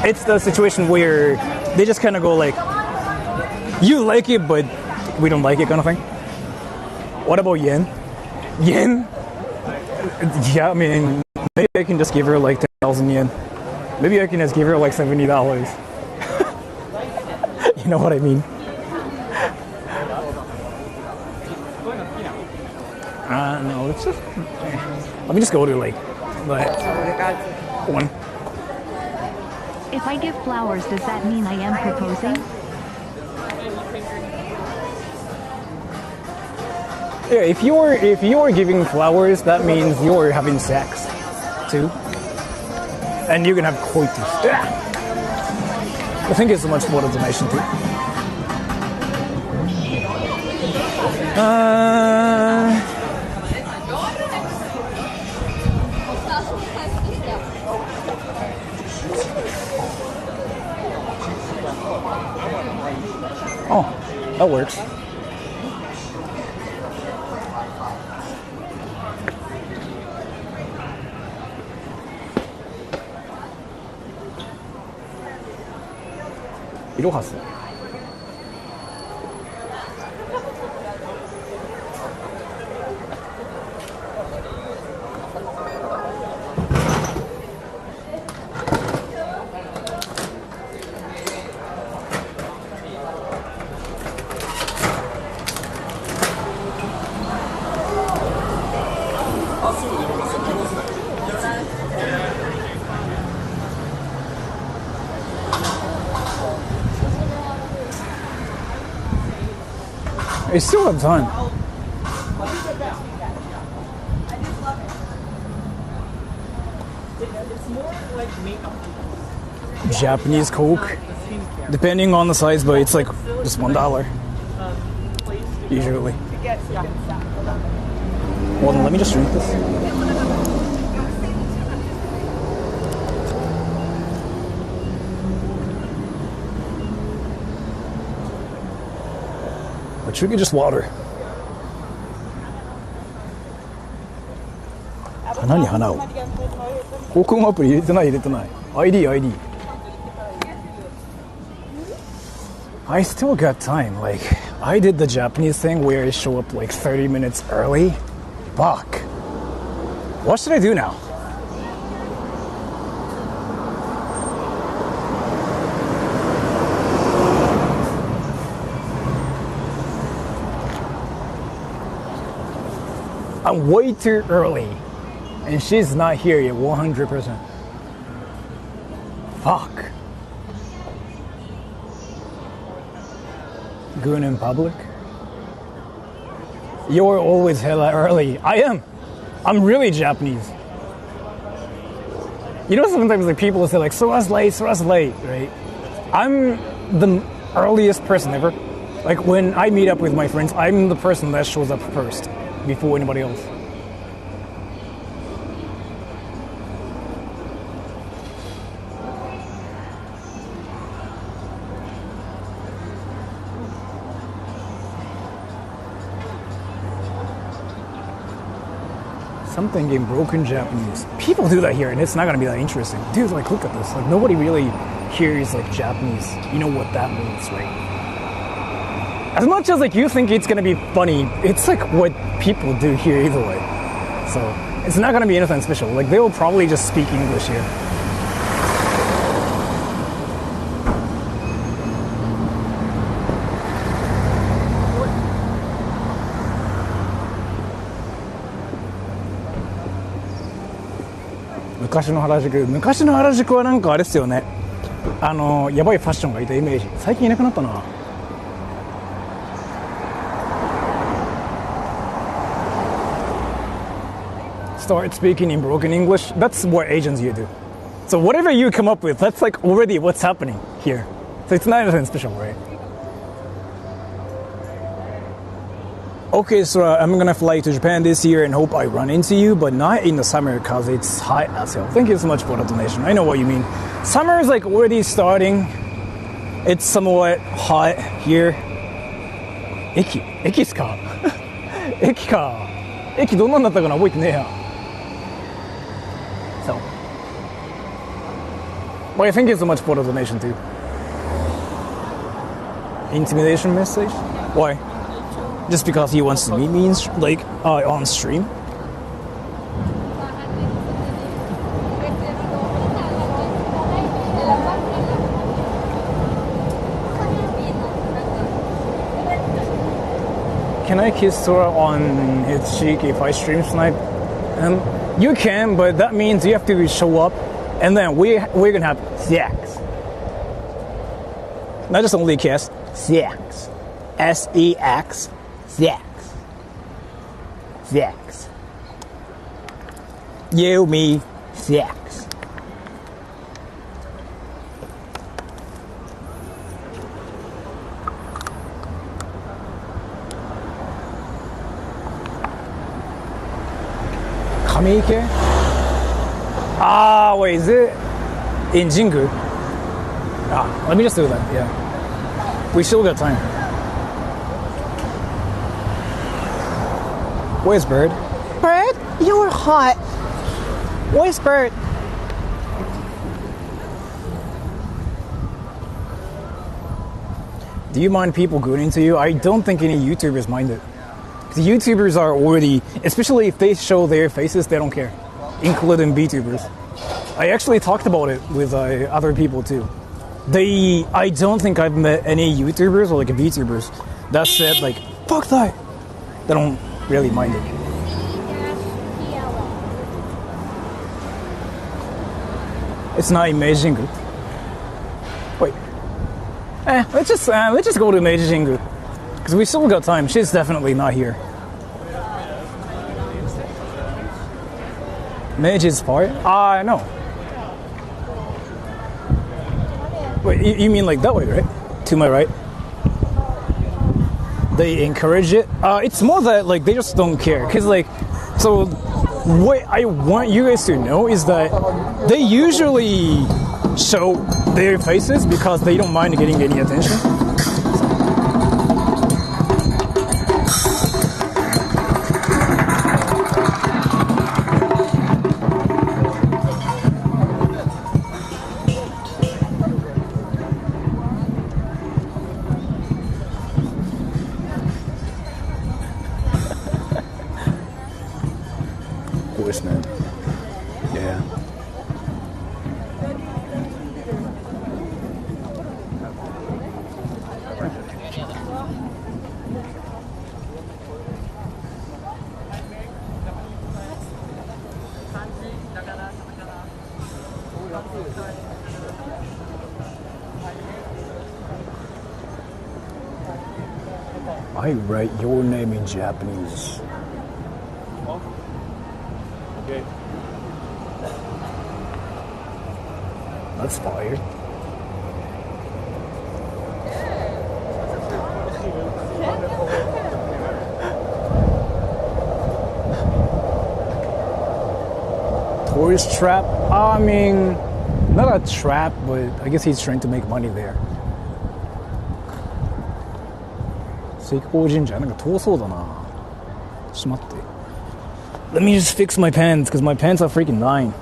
it's the situation where they just kind of go like, you like it, but we don't like it kind of thing. What about yen? Yen? Yeah, I mean, maybe I can just give her like 10,000 yen. Maybe I can just give her like $70. You know what I mean? No, let's just, let me just go to like one. If I give flowers, does that mean I am proposing? Yeah, if you're giving flowers, that means you're having sex too, and you can have coitus. I think it's much more information too. Oh, that works. Iろはす。I still have time. Japanese Coke, depending on the size, but it's like just $1 usually. Well, then let me just drink this. But should get just water. 花に花を。航空アプリ入れてない。ID。I still got time. Like, I did the Japanese thing where I show up like 30 minutes early. Fuck. What should I do now? I'm way too early, and she's not here yet, 100%. Fuck. Going in public? You're always hella early. I am. I'm really Japanese. You know, sometimes like people say like Sora's late, right? I'm the earliest person ever. Like when I meet up with my friends, I'm the person that shows up first before anybody else. Something in broken Japanese. People do that here, and it's not gonna be that interesting. Dude, like, look at this. Like, nobody really hears like Japanese. You know what that means, right? As much as like you think it's gonna be funny, it's like what people do here either way. So it's not gonna be anything special. Like, they will probably just speak English here.昔の原宿はなんかあれっすよね。やばいファッションがいたイメージ。最近いなくなったな。Start speaking in broken English. That's what Asians you do. So whatever you come up with, that's like already what's happening here. So it's not anything special, right? Okay, so I'm gonna fly to Japan this year and hope I run into you, but not in the summer because it's hot as hell. Thank you so much for the donation. I know what you mean. Summer is like already starting. It's somewhat hot here. 駅っすか駅か。駅どんなんだったかな覚えてねえや。So. Well, thank you so much for the donation too. Intimidation message? Why? Just because he wants to meet me on stream? Can I kiss Sora on his cheek if I stream tonight? You can, but that means you have to show up, and then we're gonna have sex. Not just only kiss, sex. S-E-X. Sex. You, me, sex. Kamike? Ah, wait, is it in Jingu? Let me just do that, yeah. We still got time. Where's Bird? Bird, you're hot. Where's Bird? Do you mind people going into you? I don't think any YouTubers mind it. Because YouTubers are already, especially if they show their faces, they don't care. Including VTubers. I actually talked about it with other people too. I don't think I've met any YouTubers or like VTubers that said like, fuck that. They don't really mind it. It's not amazing. Wait. Let's just go to Meiji Jingu. Because we still got time. She's definitely not here. Meiji's part? No. Wait, you mean like that way, right? To my right? They encourage it? It's more that like they just don't care. Because like, so what I want you guys to know is that they usually show their faces because they don't mind getting any attention. Man. Yeah. I write your name in Japanese. Okay. That's fire. Tourist trap? I mean, not a trap, but I guess he's trying to make money there. 石膏神社なんか遠そうだな。ちょっと待って。Let me just fix my pants, because my pants are freaking dying.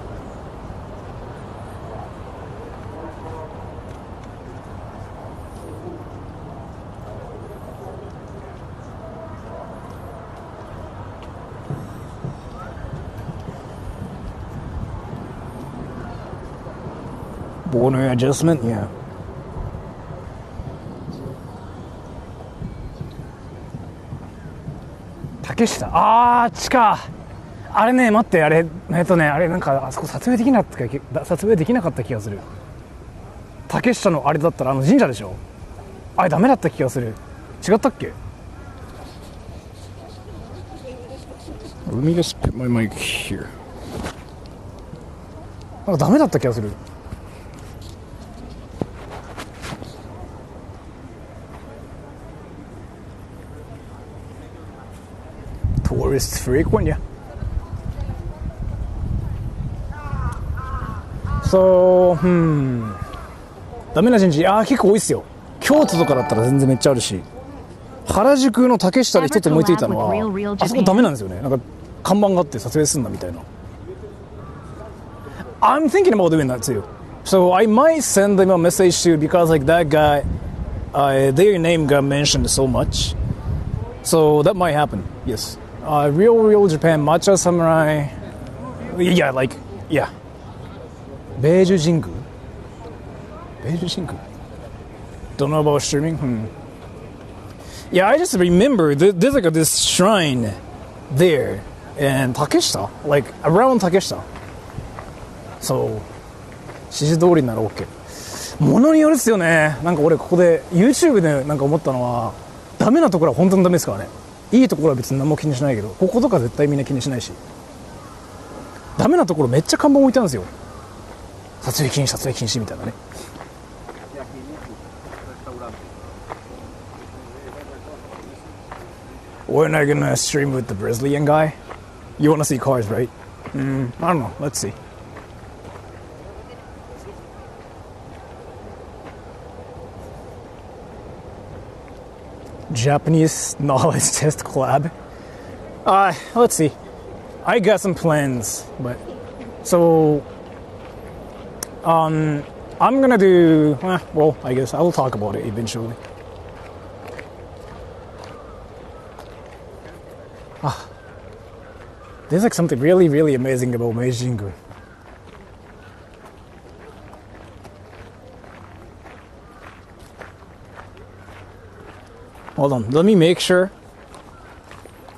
Border adjustment, yeah. 竹下、あー、地下。あれね、待って、あれなんかあそこ撮影できなかった気がする。竹下のあれだったら神社でしょ。あれダメだった気がする。違ったっけ？ Let me just put my mic here. なんかダメだった気がする。Tourists frequent, yeah. So, ダメな神社、結構多いっすよ。京都とかだったら全然めっちゃあるし、原宿の竹下で一つ思いついたのは、あそこダメなんですよね。なんか看板があって撮影すんだみたいな。I'm thinking about doing that too. So I might send them a message too, because like that guy, their name got mentioned so much. So that might happen. Yes. Real Japan, matcha samurai. Yeah, like, yeah. ベージュ神宮 Don't know about streaming? Yeah, I just remember there's like this shrine there in Takeshita, like around Takeshita. So, 指示通りなら OK。ものによるっすよね。なんか俺ここで YouTube でなんか思ったのは、ダメなところは本当にダメですからね。いいところは別に何も気にしないけど、こことか絶対みんな気にしないし。ダメなところめっちゃ看板置いてあるんですよ。撮影禁止みたいなね。We're not gonna stream with the Brazilian guy. You wanna see cars, right? I don't know. Let's see. Japanese knowledge test collab. Let's see. I got some plans, but so I'm gonna do. Well, I guess I will talk about it eventually. There's like something really, really amazing about Meiji Jingu. Hold on, let me make sure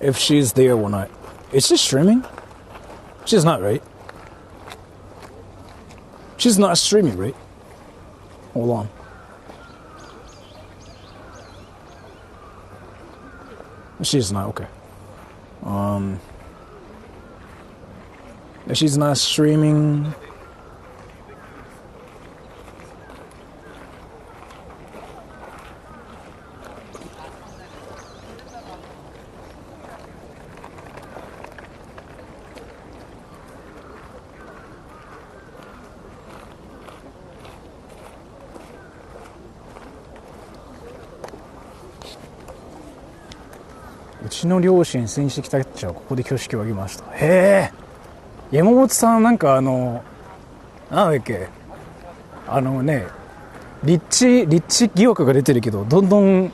if she's there or not. Is she streaming? She's not, right? She's not streaming, right? Hold on. She's not, okay. She's not streaming.うちの両親戦士キャッチャーはここで挙式を挙げました。へえ。山本さんなんかなんだっけ立地疑惑が出てるけどどんどん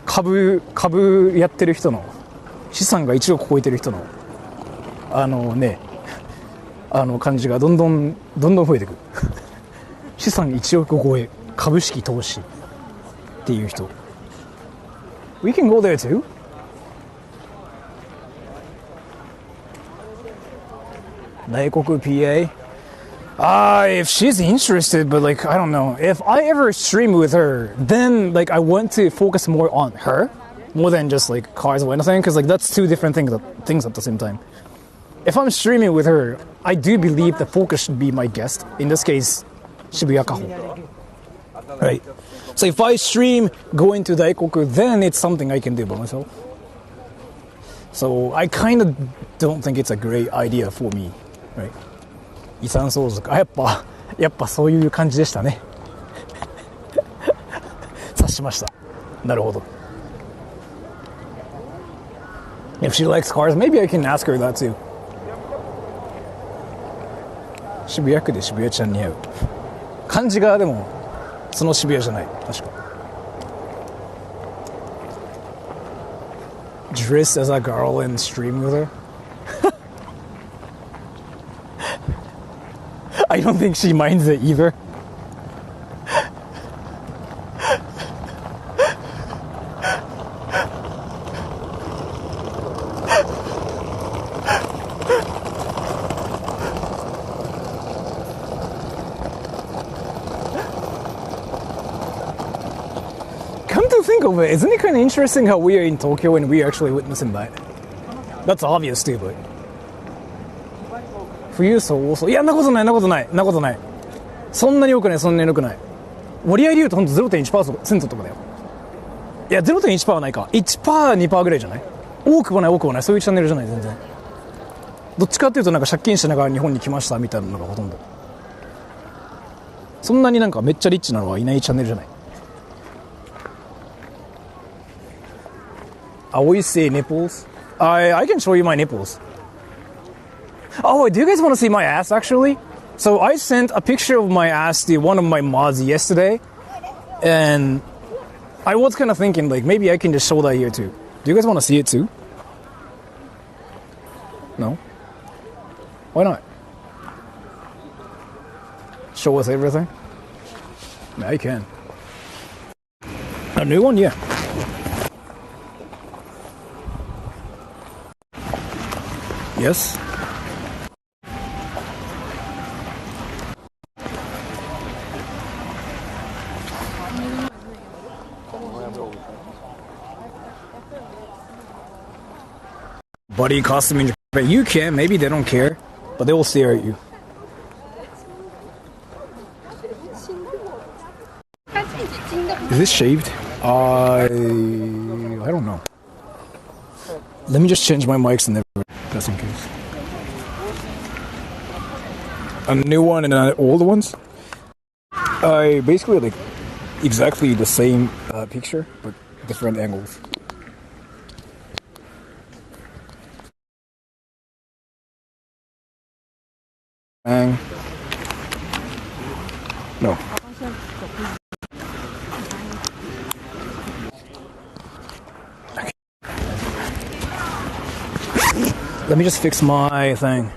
株やってる人の資産が1億超えてる人の感じがどんどん増えてくる資産1億超え株式投資っていう人。We can go there too. Daikoku PA. If she's interested, but like I don't know. If I ever stream with her, then like I want to focus more on her, more than just like cars or anything, because like that's two different things at the same time. If I'm streaming with her, I do believe the focus should be my guest. In this case, Shibuya Kaho. Right. So if I stream going to Daikoku, then it's something I can do by myself. So I kind of don't think it's a great idea for me. Right. 遺産相続。やっぱそういう感じでしたね。察しました。なるほど。If she likes cars, maybe I can ask her that too. 渋谷区で渋谷ちゃんに会う。漢字がでもその渋谷じゃない。確か。Dress as a girl and stream with her. I don't think she minds it either. Come to think of it, isn't it kind of interesting how we are in Tokyo and we are actually witnessing that? That's obvious too, but... 富裕層多そう。いや、なことない。そんなに多くない。割合で言うとほんと 0.1% とかだよ。いや、0.1% はないか。1%、2% ぐらいじゃない？多くはない。そういうチャンネルじゃない、全然。どっちかっていうとなんか借金しながら日本に来ましたみたいなのがほとんど。そんなになんかめっちゃリッチなのはいないチャンネルじゃない。I always say nipples. I can show you my nipples. Oh, do you guys want to see my ass actually? So I sent a picture of my ass to one of my mods yesterday, and I was kind of thinking like maybe I can just show that here too. Do you guys want to see it too? No? Why not? Show us everything? Yeah, I can. A new one? Yeah. Yes? Buddy costume in Japan. You can, maybe they don't care, but they will stare at you. Is this shaved? I don't know. Let me just change my mics and everything, just in case. A new one and old ones? I basically like exactly the same picture, but different angles. No. Okay. Let me just fix my thing.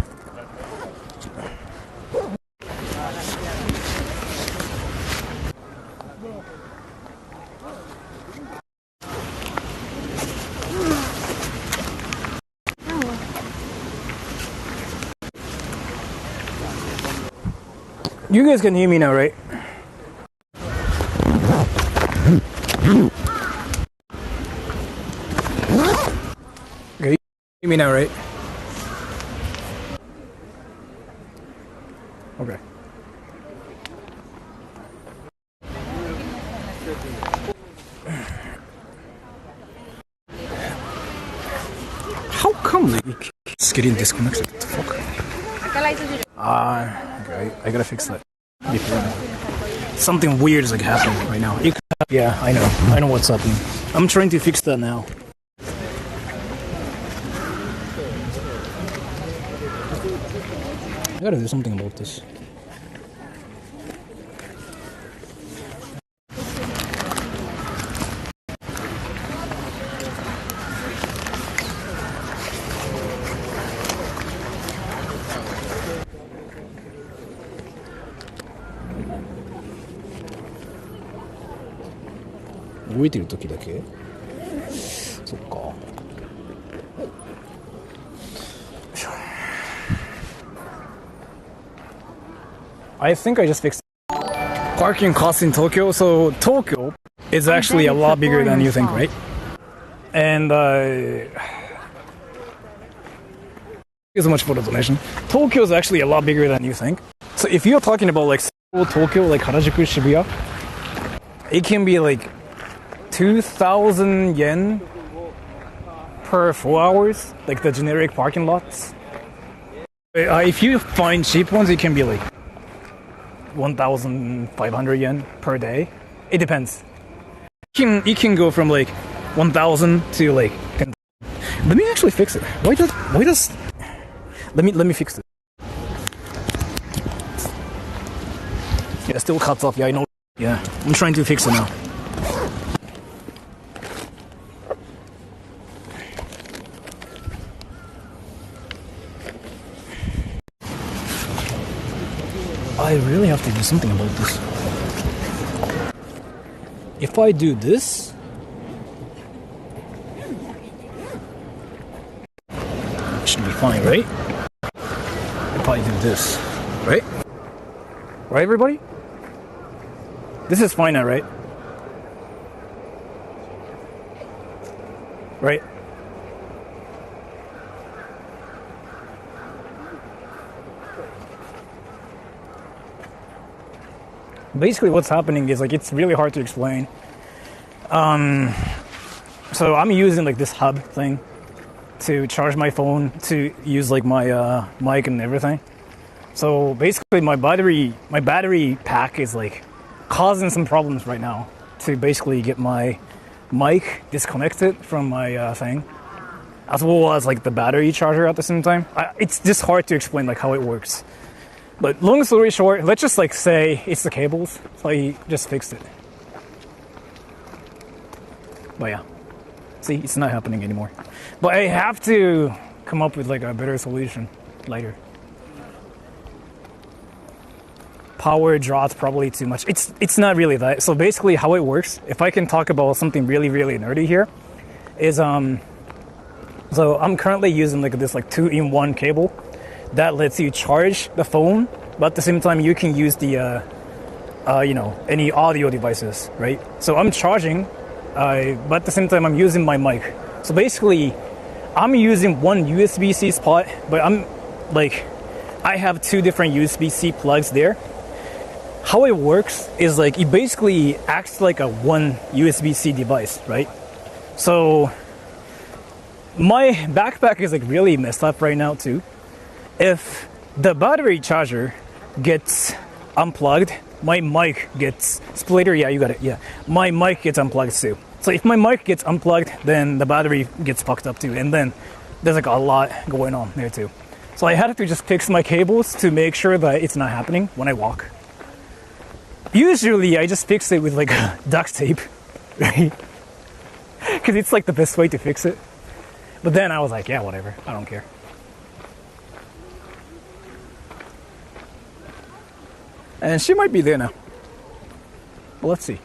You guys can hear me now, right? Okay, you can hear me now, right? Okay. How come it's getting disconnected? What the fuck? Okay, I gotta fix that. Something weird is like happening right now. Yeah, I know what's happening. I'm trying to fix that now. I gotta do something about this. I think I just fixed parking costs in Tokyo. So Tokyo is actually a lot bigger than you think, right? And as much for the donation. Tokyo is actually a lot bigger than you think. So if you're talking about like Seoul, Tokyo, like Harajuku, Shibuya, it can be like 2,000 yen per 4 hours, like the generic parking lots. If you find cheap ones, it can be like 1,500 yen per day. It depends. It can go from like 1,000 to like 10,000. Let me actually fix it. Why does? Let me fix it. Yeah, it still cuts off. Yeah, I know. Yeah, I'm trying to fix it now. I really have to do something about this. If I do this, it should be fine, right? If I do this, right? Right, everybody? This is fine now, right? Right? Basically what's happening is like it's really hard to explain. So I'm using like this hub thing to charge my phone, to use like my mic and everything. So basically my battery pack is like causing some problems right now to basically get my mic disconnected from my thing, as well as like the battery charger at the same time. It's just hard to explain like how it works. But long story short, let's just like say it's the cables, so I just fixed it. But yeah, see, it's not happening anymore. But I have to come up with like a better solution later. Power draws probably too much. It's not really that. So basically how it works, if I can talk about something really nerdy here, is so I'm currently using like this like 2-in-1 cable that lets you charge the phone, but at the same time you can use the any audio devices, right? So I'm charging, but at the same time I'm using my mic. So basically I'm using one USB-C spot, but I have 2 different USB-C plugs there. How it works is like it basically acts like a one USB-C device, right? So my backpack is like really messed up right now too. If the battery charger gets unplugged, my mic gets splitter. Yeah, you got it. Yeah, my mic gets unplugged too. So if my mic gets unplugged, then the battery gets fucked up too, and then there's like a lot going on there too. So I had to just fix my cables to make sure that it's not happening when I walk. Usually I just fix it with like duct tape, right? Because it's like the best way to fix it. But then I was like, yeah, whatever, I don't care. And she might be there now. Well, let's see.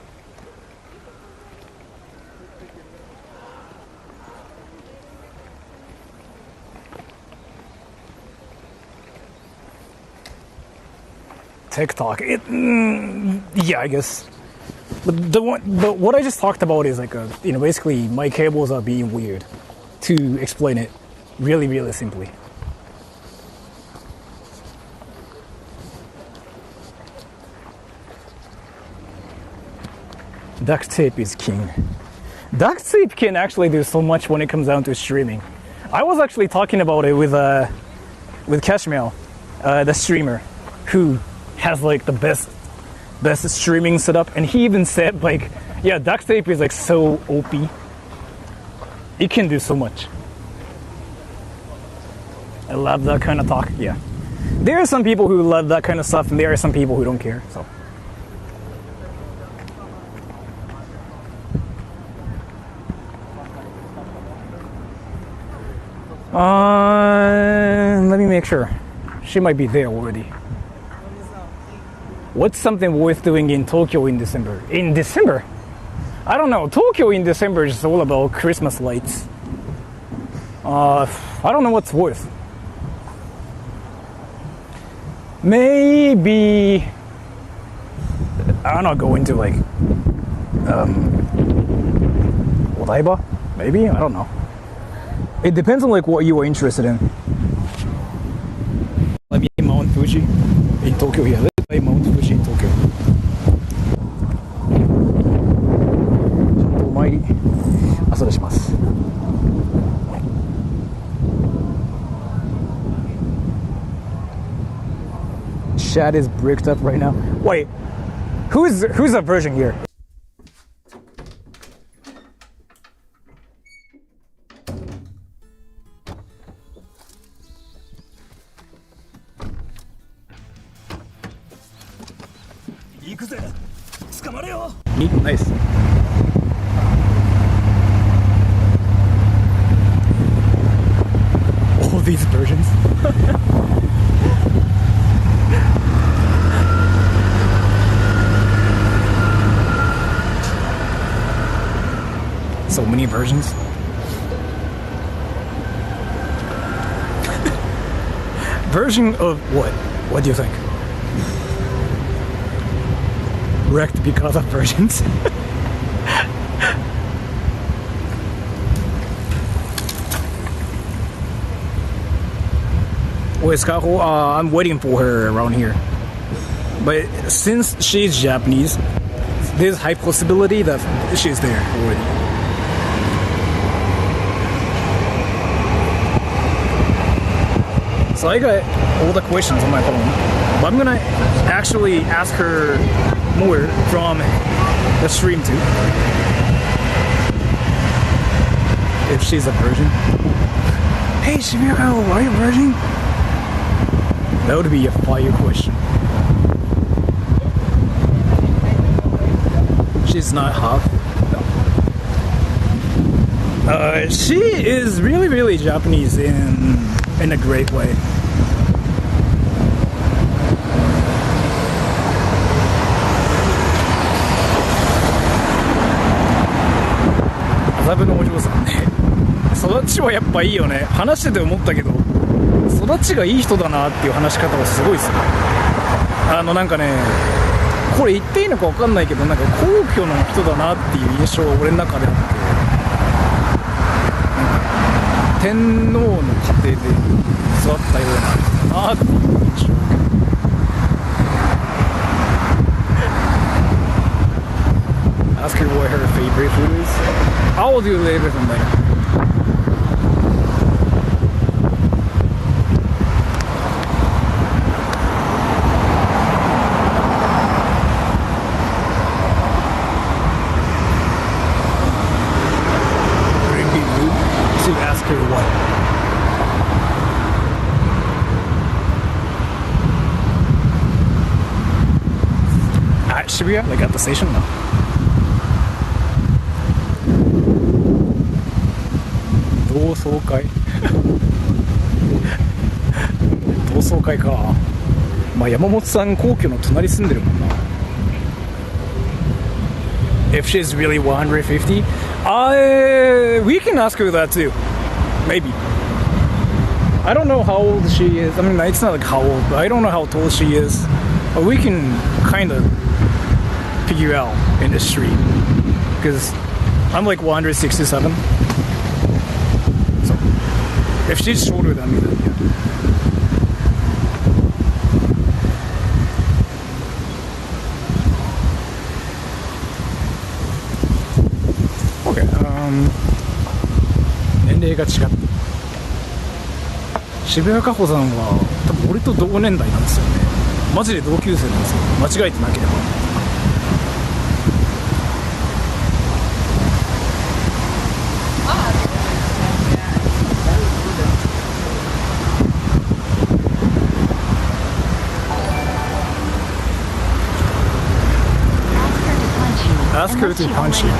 TikTok. Yeah, I guess. But what I just talked about is like basically my cables are being weird. To explain it really simply. Duct tape is king. Duct tape can actually do so much when it comes down to streaming. I was actually talking about it with Cashmere, the streamer, who has like the best streaming setup, and he even said like, yeah, duct tape is like so OP. It can do so much. I love that kind of talk. Yeah, there are some people who love that kind of stuff, and there are some people who don't care. So. Let me make sure. She might be there already. What's something worth doing in Tokyo in December? In December? I don't know. Tokyo in December is all about Christmas lights. I don't know what's worth. Maybe I don't know. Go into like Odaiba? Maybe, I don't know. It depends on like what you are interested in. Tokyo. Yeah, let's buy Mount Fuji in Tokyo. お参り後でします。Chat is bricked up right now. Wait, who's a virgin here? Neat, nice. All these versions. So many versions. Version of what? What do you think? Wrecked because of versions. Where's Kaho? I'm waiting for her around here. But since she's Japanese, there's high possibility that she's there already. So I got all the questions on my phone, but I'm gonna actually ask her more from the stream too. If she's a virgin. Hey Shibuya, are you a virgin? That would be a fire question. She's not half. She is really, really Japanese in a great way.麻布のお嬢さんね、育ちはやっぱいいよね。話してて思ったけど、育ちがいい人だなっていう話し方はすごいですね。なんかね、これ言っていいのか分かんないけど、なんか皇居の人だなっていう印象が俺の中であって、天皇の家庭で育ったようななっていう印象。Ask her what her favorite food is. I will do later from there. Would it be rude to ask her what? At Shibuya? Like at the station? No. Those 同窓会同窓会か。まあ山本さん皇居の隣住んでるもんな。If she's really 150, we can ask her that too. Maybe. I don't know how old she is. I mean, it's not like how old, but I don't know how tall she is. But we can kind of figure out in the street. Because I'm like 167. So, if she's shorter than me, then yeah. Okay, 年齢が違った。渋谷かほさんは多分俺と同年代なんですよね。マジで同級生なんですよ。間違えてなければ。Ask her to punch you.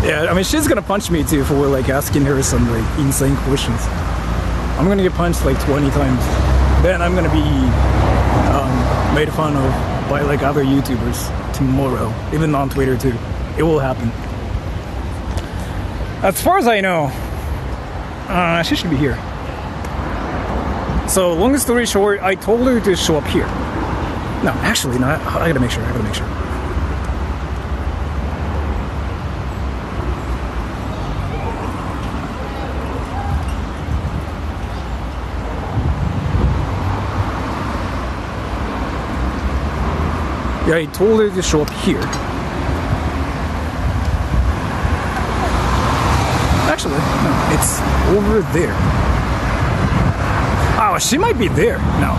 Yeah, I mean she's gonna punch me too for like asking her some like insane questions. I'm gonna get punched like 20 times. Then I'm gonna be made fun of by like other YouTubers tomorrow, even on Twitter too. It will happen. As far as I know, she should be here. So long story short, I told her to show up here. No, actually, no. I gotta make sure. Yeah, I told her to show up here. Actually, no, it's over there. Oh, she might be there now.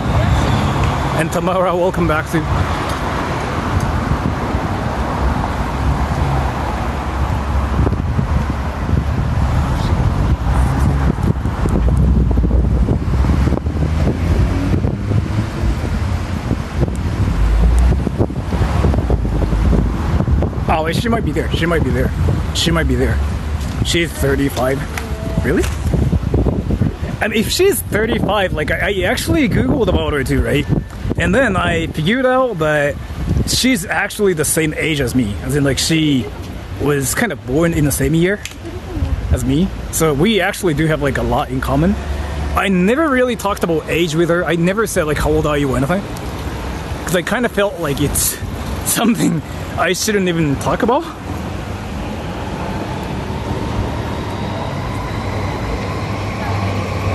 And tomorrow we'll come back to. Oh, she might be there. She might be there. She might be there. She's 35. Really? I mean, if she's 35, like, I actually Googled about her too, right? And then I figured out that she's actually the same age as me. As in, like, she was kind of born in the same year as me. So we actually do have, like, a lot in common. I never really talked about age with her. I never said, like, how old are you or anything. Because I kind of felt like it's something I shouldn't even talk about.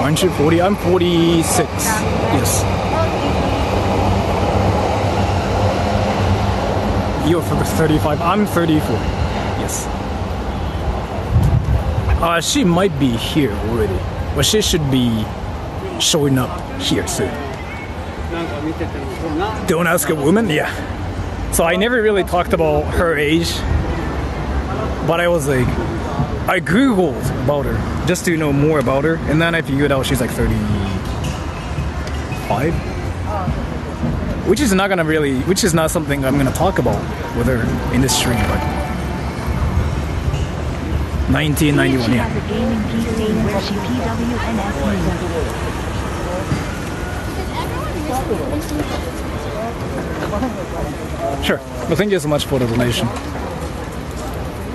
Aren't you 40? I'm 46. Yes. You're 35. I'm 34. Yes. She might be here already, but she should be showing up here soon. Don't ask a woman? Yeah. So I never really talked about her age, but I was like, I Googled about her just to know more about her, and then I figured out she's like 35, which is not something I'm gonna talk about with her in this stream. But 1991, She yeah. has a gaming PC where she PWNS. Sure. Well, thank you so much for the donation.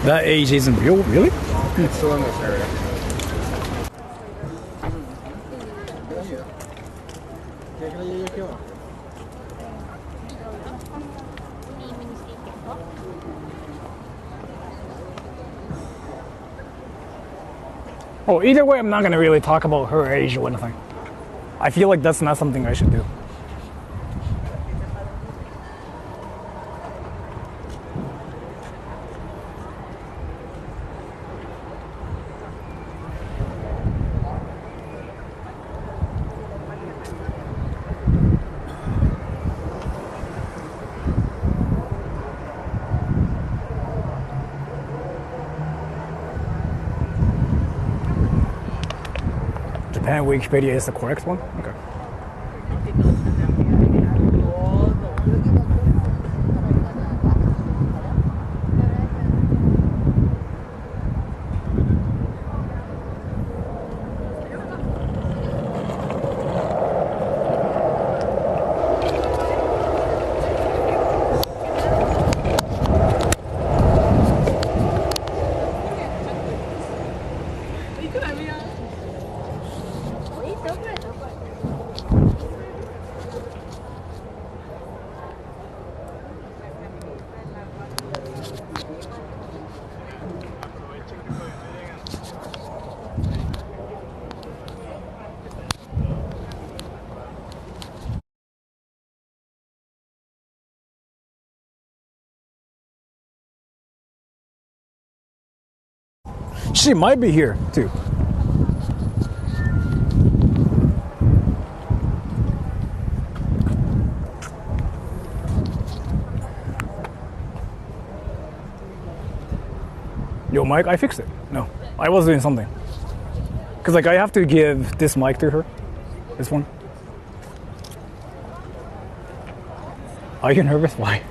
That age isn't real, really? It's still in this area. Oh, either way, I'm not gonna really talk about her age or anything. I feel like that's not something I should do. Japan Wikipedia is the correct one? Okay. She might be here too. Yo, Mike, I fixed it. No, I was doing something. Cause like I have to give this mic to her. This one. Are you nervous? Why?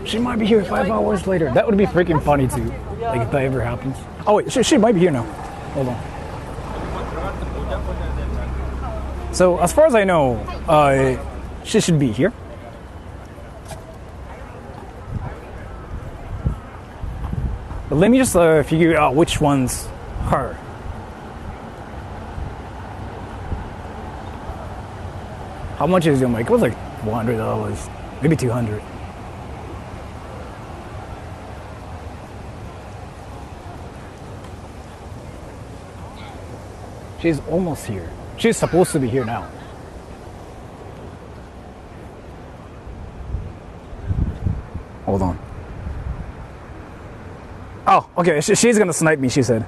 She might be here 5 hours later. That would be freaking funny too. Like if that ever happens. Oh wait, she might be here now. Hold on. So as far as I know, she should be here. But let me just figure out which one's her. How much is your mic? It was like $100, maybe $200. She's almost here. She's supposed to be here now. Hold on. Oh, okay. She's gonna snipe me, she said.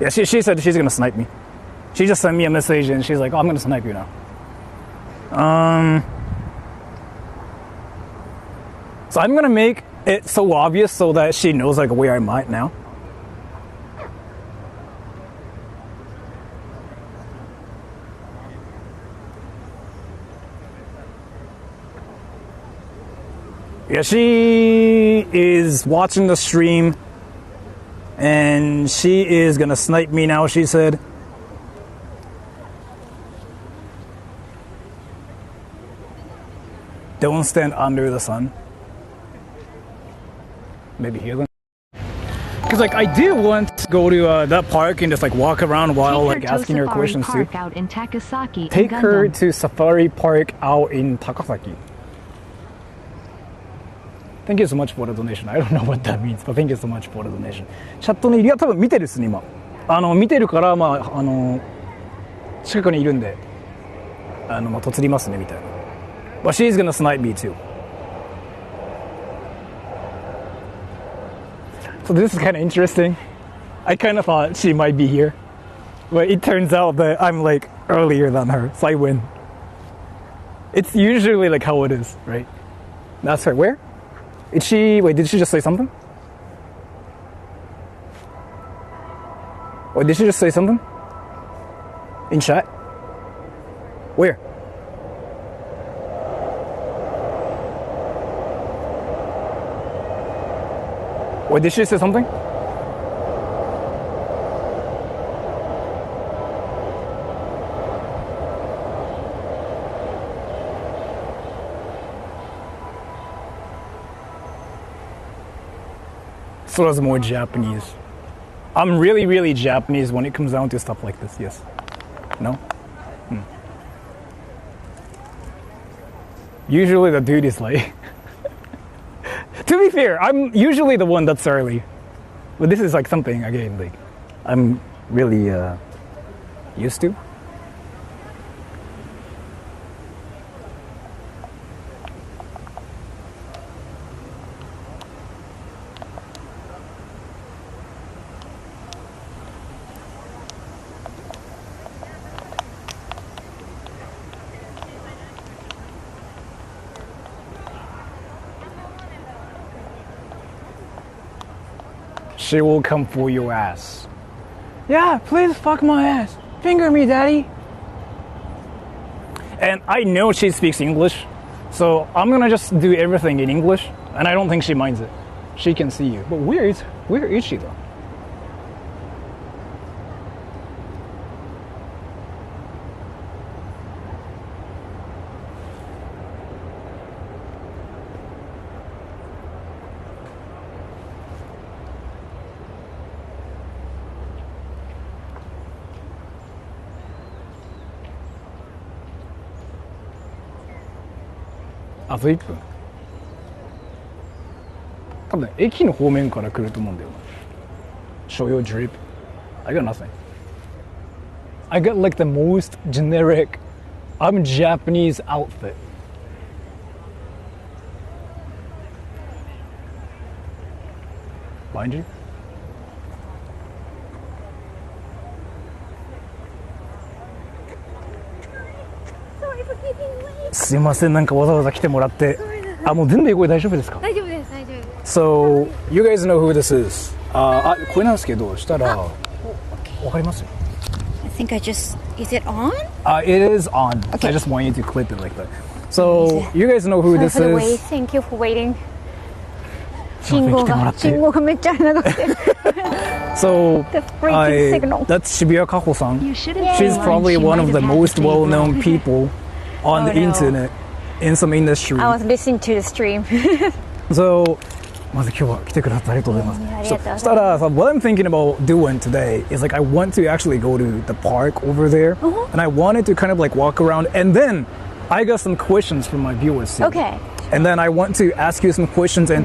Yeah, she said she's gonna snipe me. She just sent me a message and she's like, oh, I'm gonna snipe you now. So I'm gonna make it so obvious so that she knows like where I'm at now. Yeah, she is watching the stream and she is gonna snipe me now, she said. Don't stand under the sun. Maybe here then. Because like I do want to go to that park and just like walk around while like asking her questions too. Out in Takasaki Take her to Safari Park out in Takasaki. Thank you so much for the donation. I don't know what that means, but thank you so much for the donation. チャットにいや多分見てるっすね今。見てるからまあ近くにいるんでまあとつりますねみたいな。But she's gonna snipe me too. So this is kind of interesting. I kind of thought she might be here, but it turns out that I'm like earlier than her, so I win. It's usually like how it is, right? That's her. Where? Is she? Wait, did she just say something? Wait, did she just say something? In chat? Where? Wait, did she say something? Sora's more Japanese. I'm really, really Japanese when it comes down to stuff like this, yes. No? Usually the dude is like... To be fair, I'm usually the one that's early. But this is like something, again, like I'm really used to. She will come for your ass. Yeah, please fuck my ass. Finger me, daddy. And I know she speaks English, so I'm gonna just do everything in English, and I don't think she minds it. She can see you. But where is she though?あと1分。多分駅の方面から来ると思うんだよな。Show your drip. I got nothing. I got like the most generic I'm Japanese outfit. Mind you?すいません、なんかわざわざ来てもらって。あ、もう全部英語で大丈夫ですか？大丈夫です、大丈夫です。So, you guys know who this is. これなんですけど、したらわかりますよ。I think I just, is it on? It is on. Okay. I just want you to clip it like that. So, you guys know who this Sorry for the wait. is. Thank you for waiting. 信号がめっちゃ長くて。So, The freaking signal. That's Shibuya kaho-san. You should have She's seen probably she one might of the have had most to say well-known no. people on the no. internet in some industry. I was listening to the stream. So, まず今日は来てくださってありがとうございます。ありがとうございます。そしたら、so what I'm thinking about doing today is like I want to actually go to the park over there, and I wanted to kind of like walk around, and then I got some questions from my viewers too. Okay. And then I want to ask you some questions, and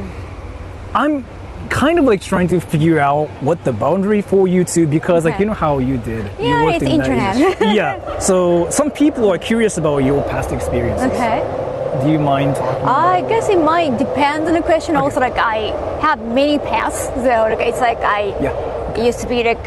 I'm kind of like trying to figure out what the boundary for you two, because like Okay. you know how you did. You Yeah, worked it's in that internet. industry. Yeah. So some people are curious about your past experiences. Okay. Do you mind talking? I guess it might depend on the question. Also, like I have many paths, so like, it's like I Yeah. used to be like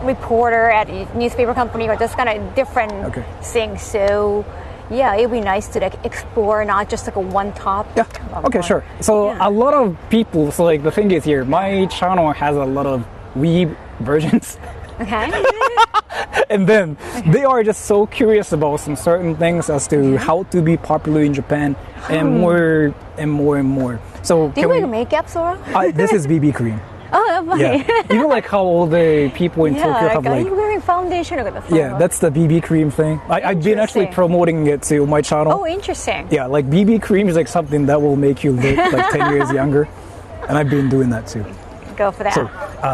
reporter at a newspaper company or just kind of different Okay. things. So yeah, it'd be nice to like explore not just like a one top. Yeah. Okay, sure. So Yeah. a lot of people. So like the thing is here, my channel has a lot of weeb versions. Okay. And then they are just so curious about some certain things as to how to be popular in Japan, and more and more and more. So Do you wear makeup, Sora? this is BB cream. Oh, that's funny. Yeah, you know, like how all the people in Tokyo Yeah, have are like. you wearing foundation? Yeah, that's the BB cream thing. I've been actually Interesting. promoting it to my channel. Oh, interesting. Yeah, like BB cream is like something that will make you look like 10 years younger, and I've been doing that too. Go for that. So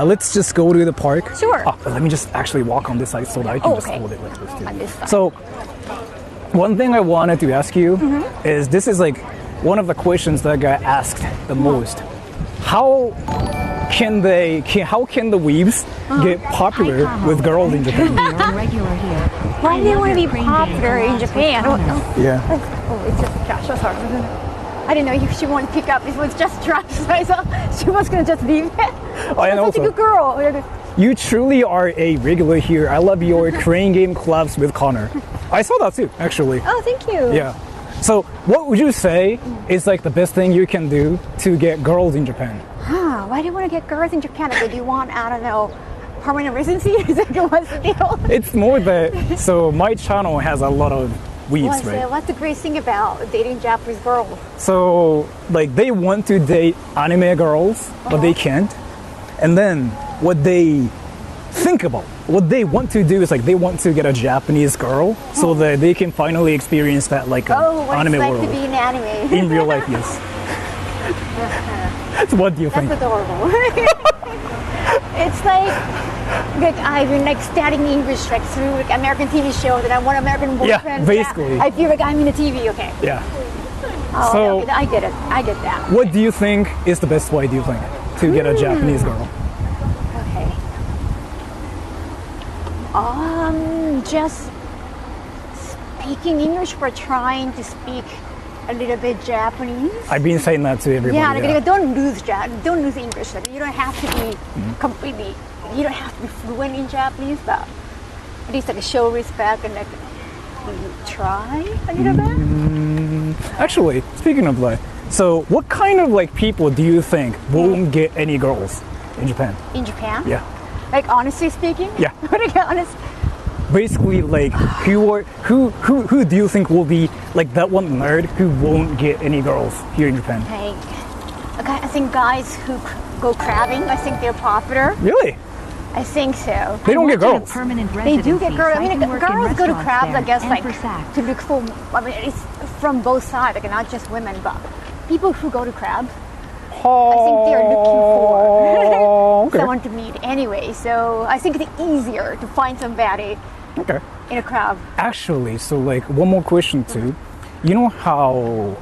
let's just go to the park. Sure. Let me just actually walk on this side so that I can just okay. hold it like this too. On this side. So one thing I wanted to ask you Mm-hmm. is, this is like one of the questions that got asked the most. How can the weebs get popular with girls in Japan? Regular here. Why do they want to be popular in Japan? Oh, Yeah. oh, it's just trash. Oh, sorry. I didn't know if she wanted to pick up. It was just trash. So I thought she was going to just leave it. And Such a also, good girl. you truly are a regular here. I love your crane game collabs with Connor. I saw that too, actually. Oh, thank you. Yeah. So what would you say is like the best thing you can do to get girls in Japan? Why do you want to get girls in Japan? Like, do you want, I don't know, permanent residency? Is that what's the deal? It's more that, so my channel has a lot of weebs, right? What's the great thing about dating Japanese girls? So like they want to date anime girls, but they can't. And then what they think about, what they want to do is like they want to get a Japanese girl so that they can finally experience that like What anime it's like world to be in anime. in real life. Yes. So what do you think? That's adorable. It's like I've been like studying English like through like American TV shows, and I want American Yeah, boyfriends. basically. I feel like I'm in the TV. Okay. Yeah. Oh, So- okay, I get it. I get that. What do you think is the best way, do you think, to get a Japanese girl? Okay. Just speaking English or trying to speak a little bit Japanese. I've been saying that to everybody. Yeah, like, don't lose English. Like, you don't have to be completely. You don't have to be fluent in Japanese, but at least like show respect and like try a little bit. Actually, speaking of that, so what kind of like people do you think won't get any girls in Japan? In Japan. Yeah. Like honestly speaking. Yeah. Like honest. Basically, like who do you think will be like that one nerd who won't get any girls here in Japan? Okay, I think guys who go crabbing, I think they're popular. Really? I think so. They don't get Want you to girls. permanent They do get residency, girls. I so mean, can work in girls go to restaurants crabs, I there guess, and like for SAC. to look for. I mean, it's from both sides, like not just women, but people who go to crabs. I think they're looking for Okay. someone to meet anyway. So I think it's easier to find somebody Okay. in a crowd. Actually, so like one more question too. You know how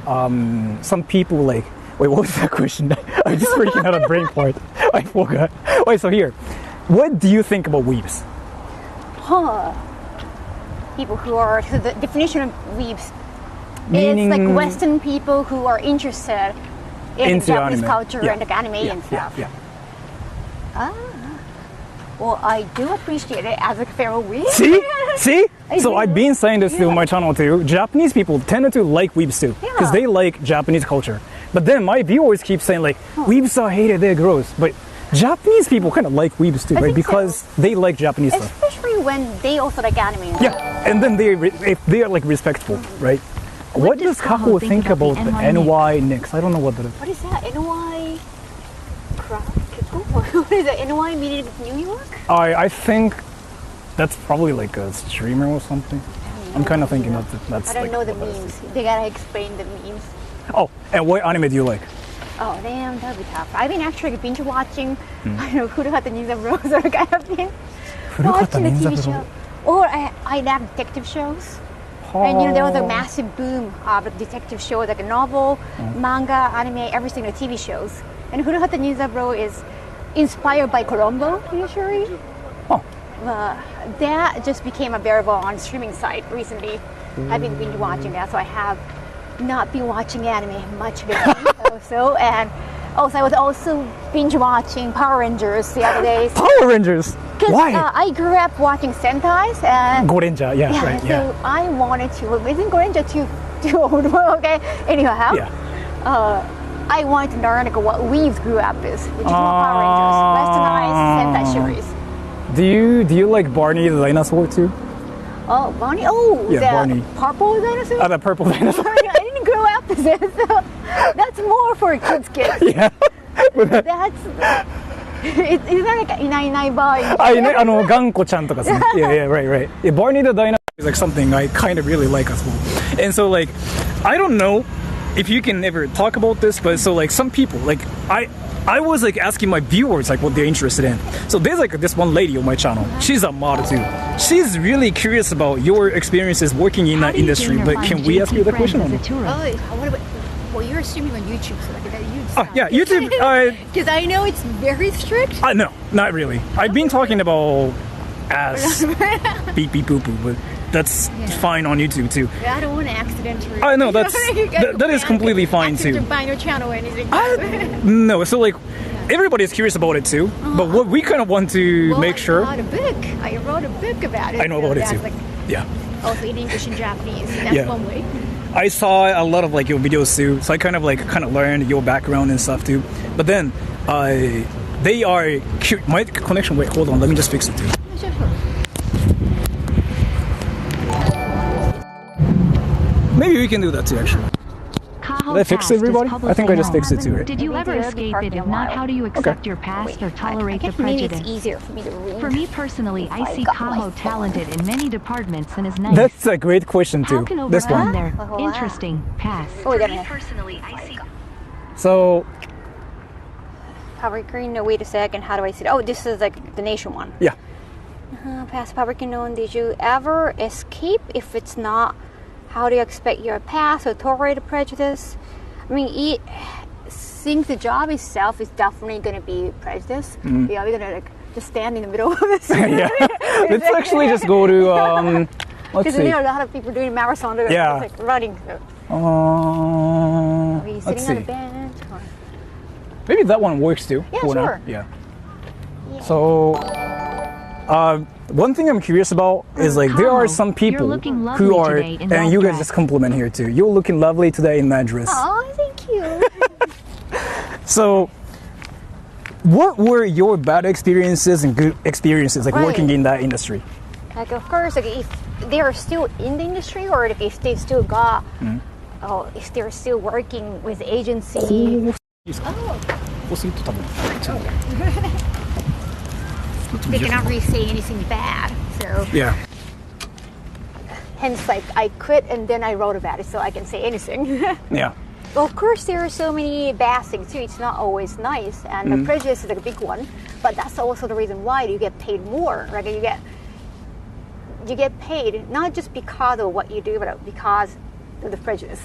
some people like, wait, what was that question? I'm just freaking out of brain fart. I forgot. Wait, so here, what do you think about weebs? People who are, so the definition of weebs Meaning- is like Western people who are interested in Into Japanese anime. culture Yeah. and like anime Yeah, and stuff. Yeah, Well, I do appreciate it as a fellow weeb. See? See? I So do. I've been saying this to my channel too. Japanese people tend to like weebs too. Because Yeah. they like Japanese culture. But then my viewers keep saying like, weebs are hated, they're gross. But Japanese people kind of like weebs too, I right? think so. Because they like Japanese stuff. Especially when they also like anime. Yeah, and then if they are like respectful, right? What does Kaho think about the NY Knicks? I don't know what that is. What is that? NY craft? What is it? NY meaning New York? I think that's probably like a streamer or something. I'm kind of thinking that's I don't like know the what that is. memes. They gotta explain the memes. Oh, and what anime do you like? Oh damn, that'd be tough. I've been actually binge watching. Hmm. I don't know, Furuhata Ninja Bros. Like I have been Furuhata watching the Ninja TV Bros. show. Or I love detective shows. And you know, there was a massive boom of detective shows, like a novel, Hmm. manga, anime, everything, the TV shows. And Furuhata Nizaburo is inspired by Colombo usually. Oh. That just became available on streaming site recently. I've been binge watching that, so I have not been watching anime much lately. also, and also I was also binge watching Power Rangers the other day. Power Rangers. Why? I grew up watching Sentais and Gorenja, yeah, right, so yeah. I wanted to. Isn't Gorenja too old? Okay. Anyhow, Yeah. I wanted to learn like what we've grew up with, which is Power Rangers, westernized Sentai series. Do you like Barney the dinosaur too? Oh, Barney! Oh, Yeah, the Barney. purple dinosaur. The purple dinosaur. I didn't grow up with it, so that's more for kids. Yeah. That's is that like Inai Bar? Ganko-chan とか yeah, right. Yeah, Barney the dinosaur is like something I kind of really like as well. And so like, I don't know if you can ever talk about this, but so like some people, like I was like asking my viewers like what they're interested in. So there's like this one lady on my channel. She's a model too. She's really curious about your experiences working in that industry. But can we ask you the question? Oh, what about? Well, you're streaming on YouTube, so like that YouTube. Yeah, YouTube. Because I know it's very strict. No, not really. I've been talking about ass, beep beep boop boop, but that's fine on YouTube too. I don't want to accidentally. I know that is completely fine too. Find your channel or anything. No, so like everybody is curious about it too. But what we kind of want to make sure. I wrote a book about it. I know about it too. Like, yeah. also in English and Japanese. That's one way. I saw a lot of like your videos too, so I kind of learned your background and stuff too. But then they are my connection. Wait, hold on. Let me just fix it too. Sure. Maybe we can do that too, actually. Did I fix it, everybody? I think I just fixed it too, right? Did you ever escape it? If not, how do you accept your past or tolerate the prejudice? It's easier for me to read. For me personally, I see Kaho talented in many departments and is nice. That's a great question too. How can This overcome one. their interesting past? Oh, For me personally, I see. So Power Green, no, wait a second. How do I see it? Oh, this is like the nation one. yeah. Past Power Green, did you ever escape? If it's not, how do you expect your past or tolerate the prejudice? I mean, think the job itself is definitely going to be prejudice. Yeah, we're going to like just stand in the middle of this. Yeah. Let's actually just go to let's Because see. there are a lot of people doing marathon. They're Yeah. just, like running. Are you Let's sitting on see. a bench? Or? Maybe that one works too. Yeah, for now. sure. Yeah. So, one thing I'm curious about is like there are some people looking lovely who are, today in that and you guys dress. just compliment here too. You're looking lovely today in that dress. Oh, thank you. So, what were your bad experiences and good experiences like Right. working in that industry? Like, of course, like if they are still in the industry, or like if they still got, if they're still working with agency. They cannot really say anything bad, so Yeah. hence like I quit and then I wrote about it, so I can say anything. Yeah. Well, of course, there are so many bad things too. It's not always nice, and the prejudice is like a big one. But that's also the reason why you get paid more. Right? You get paid not just because of what you do, but because of the prejudice.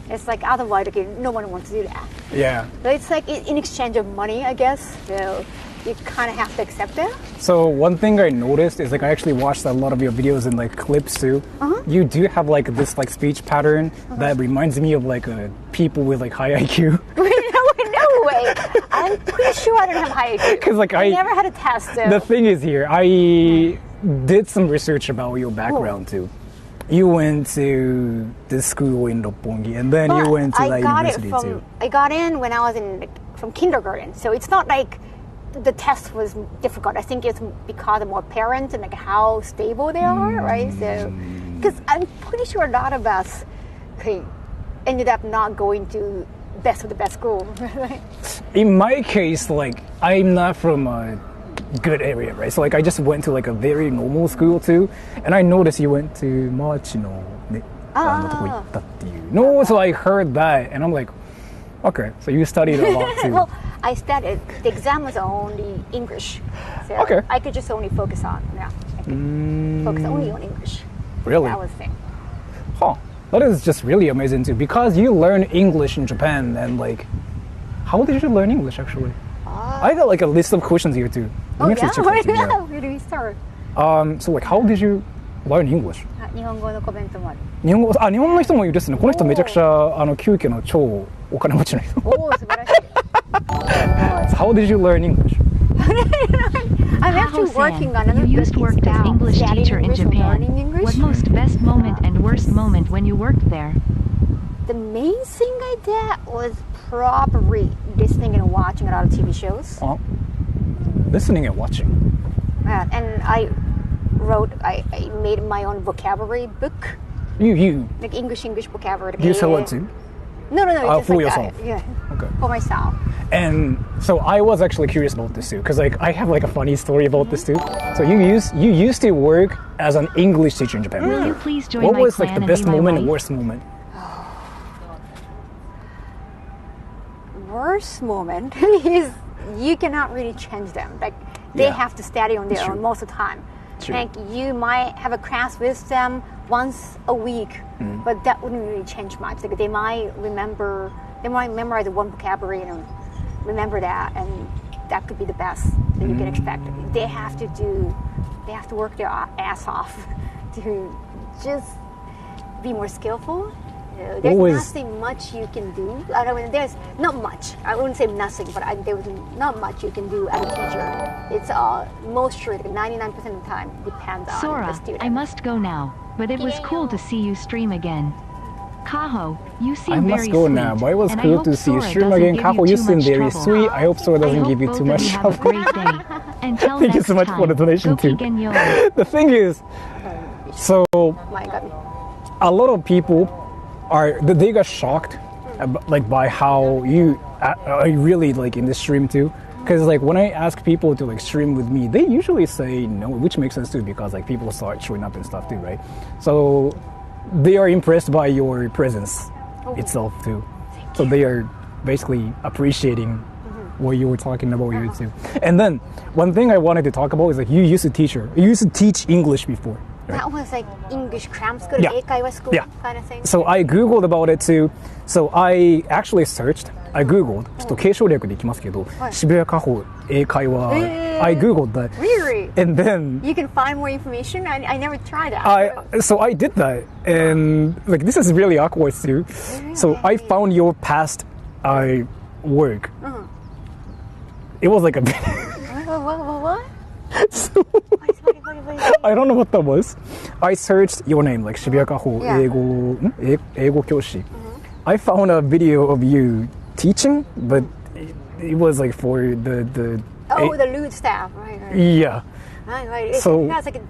It's like otherwise, like, no one wants to do that. Yeah. But it's like in exchange of money, I guess. So you kind of have to accept that. So one thing I noticed is like I actually watched a lot of your videos and like clips too. You do have like this like speech pattern that reminds me of like people with like high IQ. No way. I'm pretty sure I don't have high IQ. Because like I never had a test. So. The thing is here, I did some research about your background too. You went to this school in Roppongi, and then you went to that university too. I got in when I was from kindergarten, so it's not like the test was difficult. I think it's because of more parents and like how stable they are, right? So, because I'm pretty sure a lot of us ended up not going to best of the best school. Right? In my case, like I'm not from a good area, right? So like I just went to like a very normal school too, and I noticed you went to Machi noね、のとこ行ったっていう。No, so I heard that, and I'm like, okay, so you studied a lot too. Well, I studied. The exam was only English, so Okay. I could just only focus on focus only on English. Really? That was the thing. Huh. That is just really amazing too, because you learn English in Japan, and like, how did you learn English actually? I got like a list of questions here too. Oh, Let me actually check that too, yeah. Where do we start? So like how did you learn English? 日本語のコメントもある。日本の人もいるですね。この人めちゃくちゃ急遽の超お金持ちの人。おお、素晴らしい。How did you learn English? I'm actually working on another You used book. worked as It's English about teacher in studying English and learning Japan. English. What most best moment and worst moment when you worked there? The main thing I did was probably listening and watching a lot of TV shows. Listening and watching. And I made my own vocabulary book. You Like English vocabulary. do you sell it too? No. Just for like yourself? That. Yeah. Okay. For myself. And so I was actually curious about this too, because like I have like a funny story about this too. So you used to work as an English teacher in Japan. Will you please join What my was like clan the and best be my moment and wife? worst moment? Worst moment is you cannot really change them. Like they Yeah. have to study on their True. own most of the time. True. Like you might have a class with them once a week, but that wouldn't really change much. Like they might memorize one vocabulary and remember that, and that could be the best that you can expect. They have to work their ass off to just be more skillful. There's nothing much you can do. I mean, there's not much. I wouldn't say nothing, but there's not much you can do as a teacher. It's mostly, like 99% of the time, depends on the Sora, student. I must go now, but it was cool to see you stream again. Kaho, you seem I very must go sweet, now, but it was and I cool hope to see you Sora stream doesn't again. give Kaho, you too seem much very trouble. sweet. I hope Sora doesn't I give you hope too both much of you have a trouble. great day. Until Thank you next so much for the time, donation too. Gokigenyo. The thing is, so My God. a lot of people they got shocked like by how you are really like in the stream too, because like when I ask people to like stream with me, they usually say no, which makes sense too, because like people start showing up and stuff too, right? So they are impressed by your presence itself too, so they are basically appreciating what you were talking about here too. And then one thing I wanted to talk about is like you used to teach English before. Right. That was like English cram school, Yeah. Eikaiwa school Yeah. kind of thing. So I googled about it too. So I actually searched. I googled. ちょっと継承略でいきますけど、渋谷カホ英会話。I googled that. Really? And then You can find more information? I never tried that. so I did that, and like this is really awkward too. So I found your past work. It was like a bit. What? So, I don't know what that was. I searched your name, like 渋谷カホ Yeah. 英語教師. I found a video of you teaching, but it was like for the the lewd staff, right? yeah. Right. So- It's like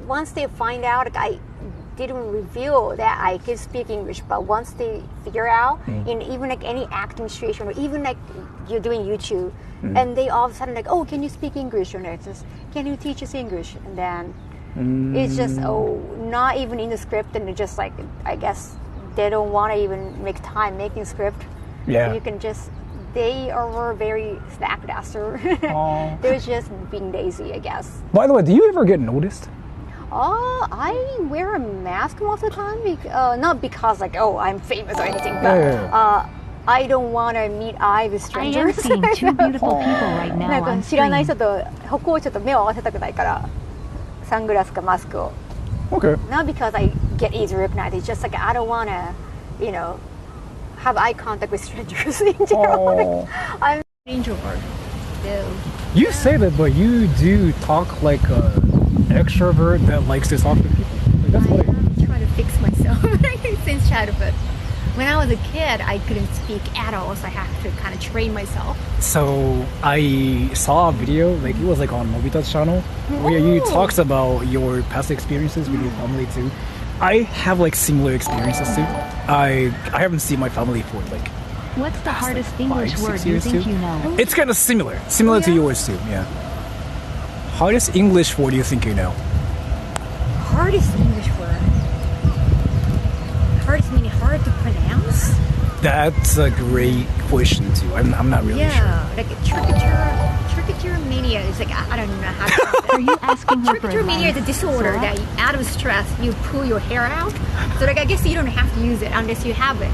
once they find out, like, I didn't reveal that I could speak English, but once they figure out, in even like any acting situation, or even like you're doing YouTube, and they all of a sudden like, oh, can you speak English? Or it's just, can you teach us English? And then it's just not even in the script, and it's just like, I guess they don't want to even make time making script. Yeah. You can just. They are very lackluster. They're just being lazy, I guess. By the way, do you ever get noticed? I wear a mask most of the time. Not because like, oh, I'm famous or anything, but I don't want to meet eye with I am strangers. seeing two beautiful people right な now んか on 知らない stream. 人とここをちょっと目を合わせたくないからサングラスかマスクを。 Okay. Not because I get easily recognized. It's just like I don't want to, have eye contact with strangers in general. I'm an introvert. So. You say that, but you do talk like an extrovert that likes to talk to people. Like, that's funny. I'm trying to fix myself since childhood. When I was a kid, I couldn't speak at all, so I have to kind of train myself. So I saw a video, like it was like on Nobita's channel, where you talks about your past experiences with your family too. I have like similar experiences too. I haven't seen my family for like What's the past, hardest like, English 5-6 word you years think too. you know? It's kind of similar to yours too. Yeah. Hardest English word you think you know? Hardest English word. Hardest meaning hard to pronounce? That's a great question too. I'm not really sure. Like tricature mania is like, I don't know how to Are you asking her for Tricature mania is a advice? disorder Sora? that out of stress you pull your hair out. So like I guess you don't have to use it unless you have it.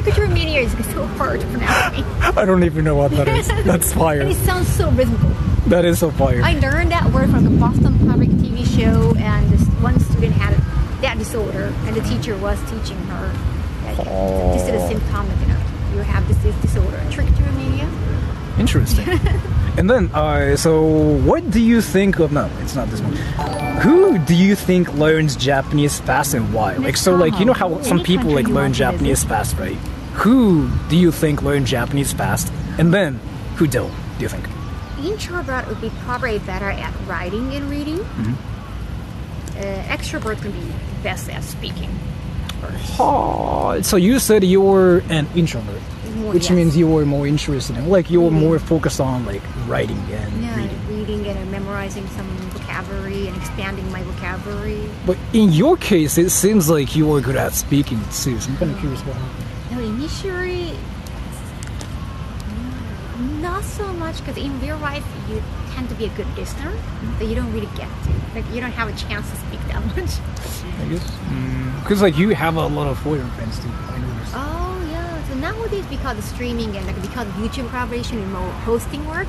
trick-or-treat media is so hard to pronounce. I don't even know what that is. That's And fire. it sounds so rhythmical. That is so fire. I learned that word from the Boston Public TV show, and this one student had that disorder, and the teacher was teaching her that this is a symptom that you have this disorder, trichotillomania. Interesting. And then, so what do you think of? No, it's not this one. Who do you think learns Japanese fast and why? Like, so, like, you know how some people like learn Japanese fast, right? Who do you think learn Japanese fast, and then who don't? Do you think? Introvert would be probably better at writing and reading. Extrovert can be best at speaking. Oh, so you said you're an introvert, which yes. means you were more interested in, like, you were more focused on like writing and Yeah, reading. and memorizing some vocabulary and expanding my vocabulary. But in your case, it seems like you were good at speaking too. So I'm kind of curious what happened. No, initially, not so much, because in real life you tend to be a good listener, but you don't really get to. Like, you don't have a chance to speak that much. I guess because like you have a lot of foreign friends too. I noticed. Oh yeah. So nowadays, because of streaming and like because of YouTube collaboration and more hosting work,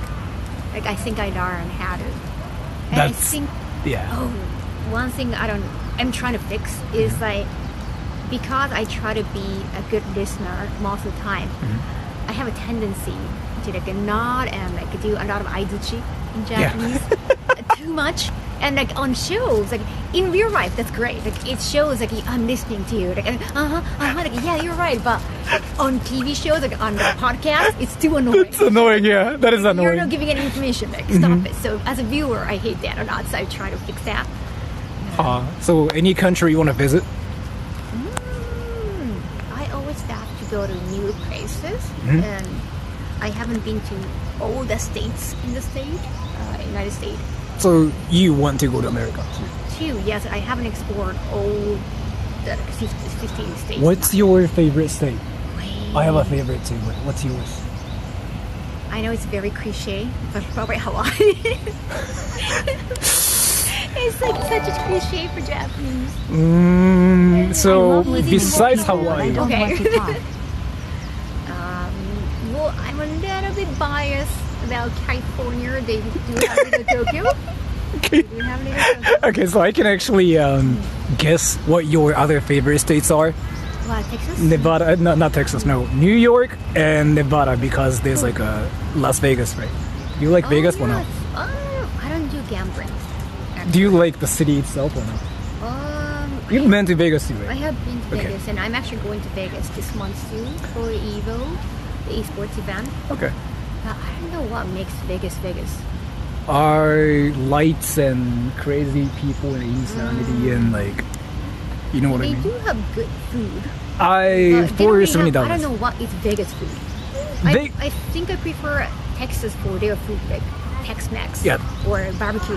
like I think I learned how to. And I That's- think Yeah. one thing I'm trying to fix is like, because I try to be a good listener most of the time, I have a tendency to like nod and like do a lot of aizuchi in Japanese too much. And like on shows, like in real life, that's great. Like it shows like I'm listening to you. Like like yeah, you're right. But on TV shows, like on the podcast, it's too annoying. It's annoying. Yeah, that is You're annoying. not giving any information. Like stop it. So as a viewer, I hate that a lot. So I try to fix that. So any country you want to visit? I always have to go to new places, and I haven't been to all the states in the United States. So you want to go to America too? Too, yes, I haven't explored all the 15 states. What's your favorite state? I have a favorite too, but what's yours? I know it's very cliche, but probably Hawaii. It's like such a cliche for Japanese. So Love living besides in Tokyo, but I Hawaii, don't want to talk. Well, I'm a little bit biased about California. They do have Little Tokyo. They do have Little Tokyo. okay, so I can actually guess what your other favorite states are. What, Texas? Nevada, no, not Texas, no, New York and Nevada, because there's like a Las Vegas, right? Do you like Vegas or no? yes. I don't do gambling. Do you like the city itself or no? You've been to Vegas too, I right? have been to Okay. Vegas, and I'm actually going to Vegas this month too for EVO, the esports event. Okay. But I don't know what makes Vegas Vegas. Are lights and crazy people and insanity and like, you know what I They mean? do have good food. I But they don't really have- $470. I don't know what is Vegas food. They- I think I prefer Texas for their food, like Tex-Mex Yeah. or barbecue.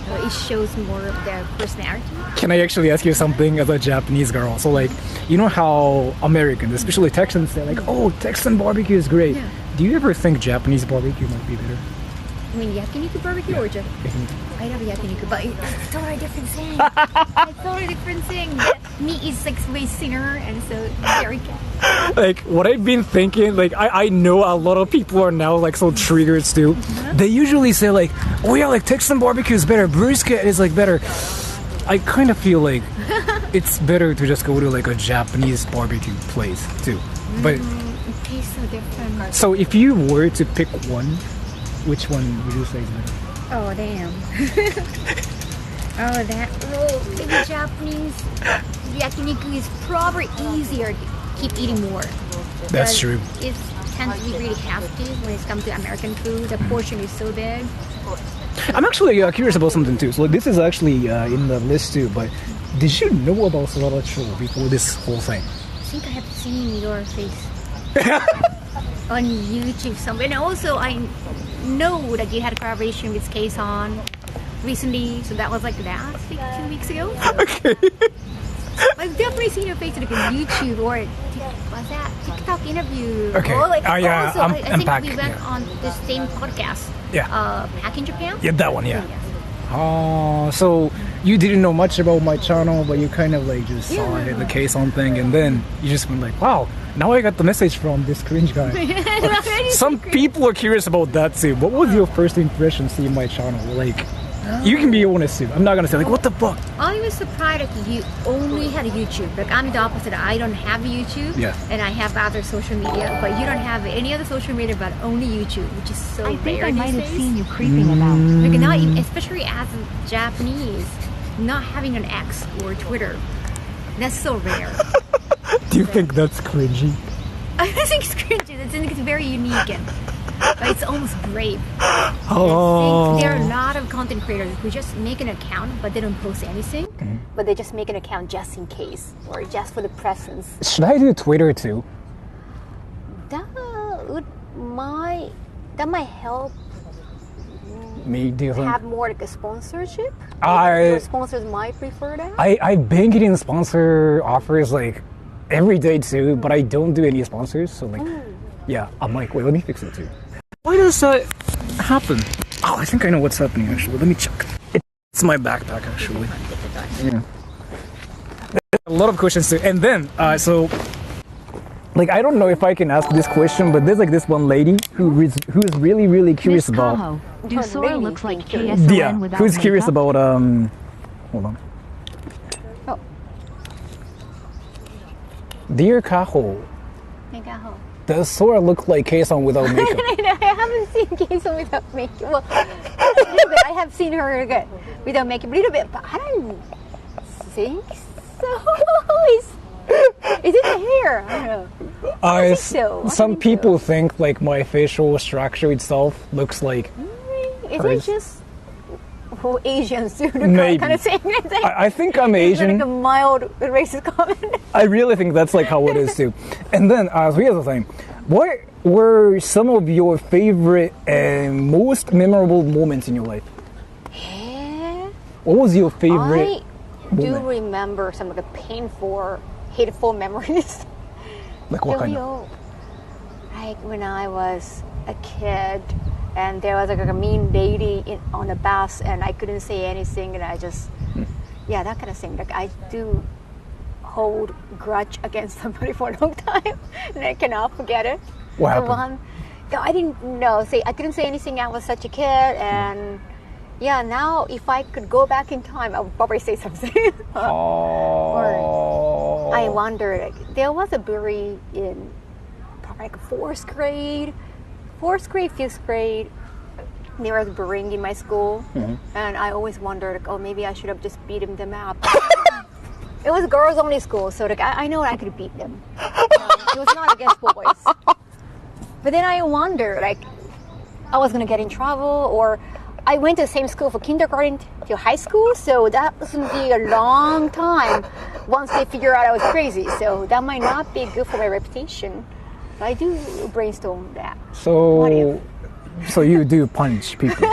It shows more of their personality. Can I actually ask you something as a Japanese girl? So like, you know how Americans, especially Texans, say like, oh, Texan barbecue is great. Yeah. Do you ever think Japanese barbecue might be better? I mean, yakiniku barbecue or just... Yakiniku. I love yakiniku, but it's totally different thing. It's totally different thing. The meat is like way thinner, and so very good. Like what I've been thinking, like I know a lot of people are now like so triggered too. They usually say like, oh yeah, like Texan barbecue is better, brisket is like better. I kind of feel like it's better to just go to like a Japanese barbecue place too. But It tastes so different. so if you were to pick one, which one would you say is better? Oh, damn. In Japanese, yakiniku is probably easier to keep eating more. That's But true. It tends to be really hefty when it comes to American food. The portion is so big. I'm actually curious about something too. So this is actually in the list too. But did you know about Sora before this whole thing? I think I have seen your face on YouTube somewhere. And also, I know that you had a collaboration with Kason recently. So that was like last week, 2 weeks ago. Okay. I've definitely seen your face like on YouTube or was that TikTok interview? Okay. Or like, Oh, yeah, also, I think Unpack, we went yeah. on the same podcast. Yeah. Back in Japan. Yeah, that one. Yeah. So you didn't know much about my channel, but you kind of like just saw it, the Kaho thing, and then you just went like, wow, now I got the message from this cringe guy. Some people are curious about that too. What was your first impression seeing my channel? Like, you can be honest too. I'm not gonna say like, what the fuck? I was surprised that you only had a YouTube. Like I'm the opposite. I don't have a YouTube, and I have other social media, but you don't have any other social media but only YouTube, which is so I think rare I might these have days. seen you creeping about. Like not even, especially as a Japanese, not having an X or Twitter, that's so rare. Do you think that's cringy? I think it's cringy. I think it's very unique and but it's almost brave. I think there are a lot of content creators who just make an account but they don't post anything. But they just make an account just in case or just for the presence. Should I do Twitter too? That might help Me, do you think? have more like a sponsorship. I- Your sponsors might prefer that. I've been getting sponsor offers like every day too, but I don't do any sponsors. So like, yeah, I'm like, wait, let me fix it too. Why does that happen? Oh, I think I know what's happening actually. Let me check. It's my backpack actually. Yeah. A lot of questions too, and then so. Like, I don't know if I can ask this question, but there's like this one lady who's really, really curious Miss about. Kaho, do Oh, Sora lady, looks like thank you. KSON Yeah, without who's curious makeup? about hold on. Oh. Dear Kaho, does Sora look like Kaho without makeup? I haven't seen Kaho without makeup. Well, a little bit. I have seen her without makeup a little bit, but I don't think so. Is it the hair? I don't know. I think so. I Some think people so. think like my facial structure itself looks like. Is hers. it just Asians do the Maybe. kind of thing? I think I'm Asian. Like a mild racist comment. I really think that's like how it is too. And then so here's the thing. What were some of your favorite and most memorable moments in your life? Yeah. What was your favorite I do moment? remember some of the painful, hateful memories. Like what kind of? Like when I was a kid and there was like a mean lady on the bus and I couldn't say anything and I just, yeah, that kind of thing. Like I do hold grudge against somebody for a long time and I cannot forget it. What The happened? one, no, I didn't know. I couldn't say anything. I was such a kid and yeah, now if I could go back in time, I would probably say something. Or I wonder, like, there was a bully in probably like fourth grade, fifth grade. There was bullying in my school, and I always wondered, like, oh, maybe I should have just beaten them up. It was girls only school, so like I know I could beat them. It was not against boys. But then I wondered, like, I was gonna get in trouble, or I went to the same school for kindergarten to high school, so that was gonna be a long time once they figure out I was crazy. So that might not be good for my reputation. But I do brainstorm that. What if? So you do punch people?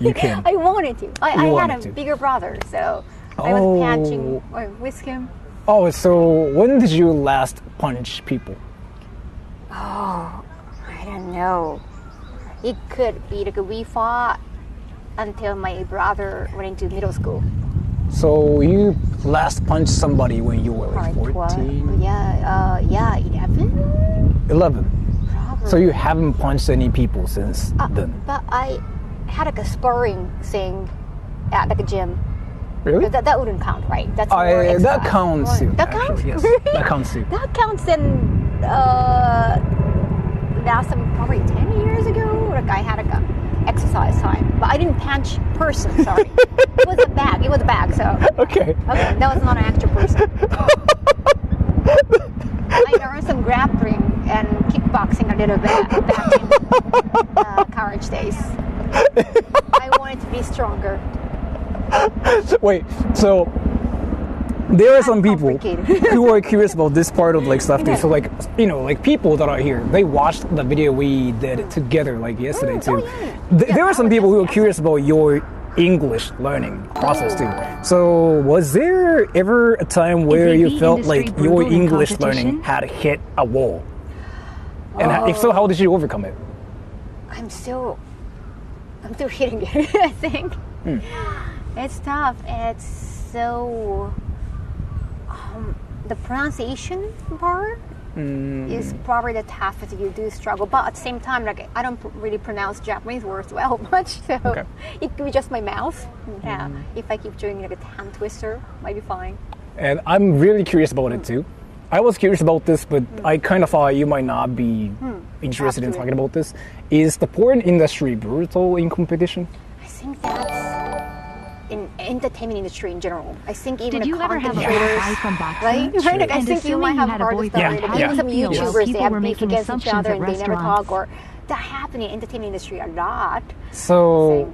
You can. I wanted to. I had wanted a to. bigger brother, so I was punching with him. Oh, so when did you last punch people? Oh, I don't know. It could be like we fought until my brother went into middle school. So you last punched somebody when you were like 14? Yeah, 11? 11. Probably. So you haven't punched any people since then? But I had like a sparring thing at like a gym. Really? That wouldn't count, right? That's more extra. That counts too. That counts? Actually, yes. That counts too. That counts in now some probably 10 years ago. Like I had like a exercise time, but I didn't punch person. Sorry, it was a bag. It was a bag. So Okay. that was not an actual person. I learned some grappling and kickboxing a little bit back in college days. I wanted to be stronger. Wait, so there are some people complicated. who are curious about this part of like stuff too. So like, you know, like people that are here, they watched the video we did together like yesterday too. There are some people who are curious about your English learning process too. So was there ever a time where you AV felt like industry your brutal in English competition? learning had hit a wall? And if so, how did you overcome it? I'm still hitting it. I think. It's tough. It's so the pronunciation part is probably the toughest. You do struggle, but at the same time, like I don't really pronounce Japanese words well much, so it could be just my mouth. Yeah, if I keep doing like a tongue twister, might be fine. And I'm really curious about it too. I was curious about this, but I kind of thought you might not be interested in talking about this. Is the porn industry brutal in competition? I think that's in entertainment industry in general. I think even Did you ever have a creators, guy from boxing? right? Like, I think you might have heard the story. Yeah, Like, yeah. even some Yes. YouTubers, they People have were beef making against each assumptions other at and they never restaurants. talk. Or that happens in entertainment industry a lot. So,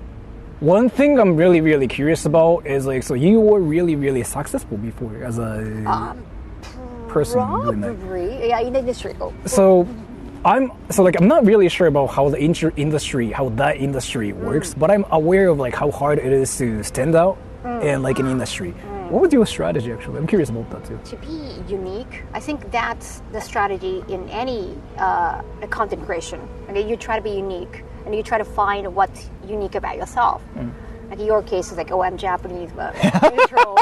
one thing I'm really, really curious about is like, so you were really, really successful before as a person doing that. Probably, yeah, in the industry. So, I'm not really sure about how the that industry works, but I'm aware of like how hard it is to stand out in like an industry. What would your strategy actually? I'm curious about that too. To be unique, I think that's the strategy in any content creation. Okay, you try to be unique and you try to find what's unique about yourself. Like in your case, it's like, oh, I'm Japanese, but neutral.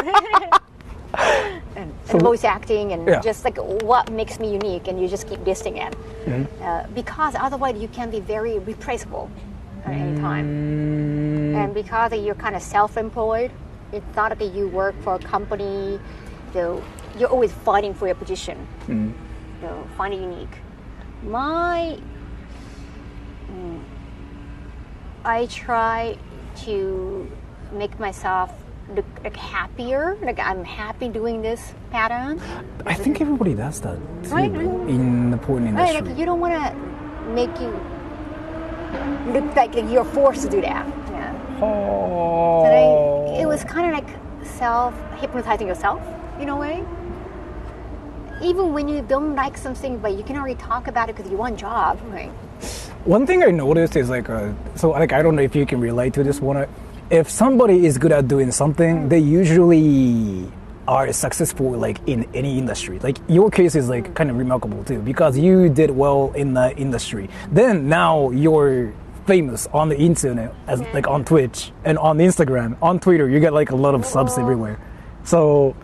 and voice acting and just like what makes me unique, and you just keep listing it. Because otherwise you can be very replaceable at any time. And because you're kind of self-employed, it's not like you work for a company, so you're always fighting for your position. So find it unique. I try to make myself look like happier, like I'm happy doing this pattern. I think everybody does that too, Right. in the porn industry. Right, like you don't want to make you look like you're forced to do that. Yeah. So it was kind of like self-hypnotizing yourself in a way. Even when you don't like something, but you can already talk about it because you want a job, right? One thing I noticed is like, so like I don't know if you can relate to this one. If somebody is good at doing something, they usually are successful like in any industry. Like your case is like kind of remarkable too, because you did well in the industry. Then now you're famous on the internet, as like on Twitch and on Instagram, on Twitter. You get like a lot of subs everywhere. So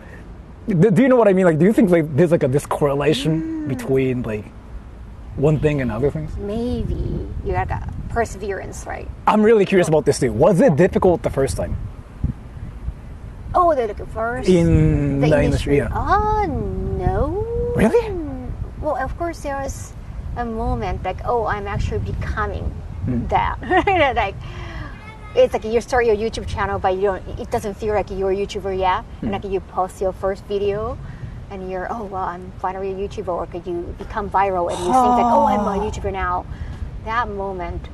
do you know what I mean? Like, do you think like there's like this correlation between like one thing and other things? Maybe you got a perseverance, right? I'm really curious about this too. Was it difficult the first time? Oh, the first In the industry, yeah. Oh, no. Really? Well, of course, there was a moment like, oh, I'm actually becoming that. Like, it's like you start your YouTube channel, but it doesn't feel like you're a YouTuber yet. And like you post your first video, and you're, oh, well, I'm finally a YouTuber, or like you become viral, and you think like, oh, I'm a YouTuber now. That moment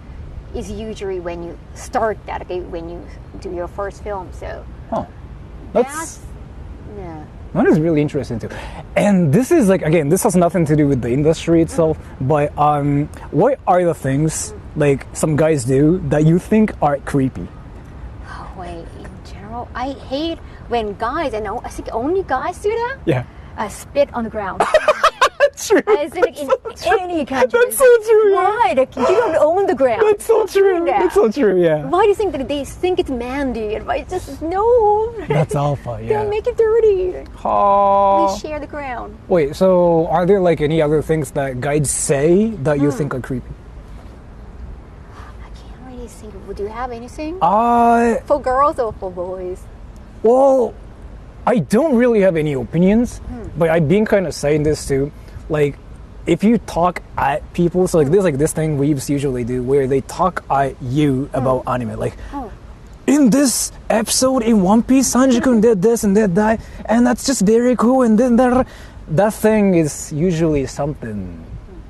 is usually when you start that, okay, when you do your first film. So That's yeah. that is really interesting too. And this is like, again, this has nothing to do with the industry itself, but what are the things like some guys do that you think are creepy? Oh, wait, in general, I hate when guys, and I think only guys do that. Yeah. Spit on the ground. That's true. I think in any country. That's so true. Yeah. Why? Like, you don't own the ground. That's so true. Yeah. That's so true. Yeah. Why do you think that they think it's manly? And it's just no. That's alpha. Yeah. Don't make it dirty. Oh. We share the ground. Wait. So, are there like any other things that guys say that you think are creepy? I can't really think. Do you have anything For girls or for boys? Well, I don't really have any opinions, but I've been kind of saying this too. Like, if you talk at people, so like there's like this thing weaves usually do where they talk at you about anime. Like, in this episode in One Piece, Sanji-kun did this and did that, and that's just very cool. And then that thing is usually something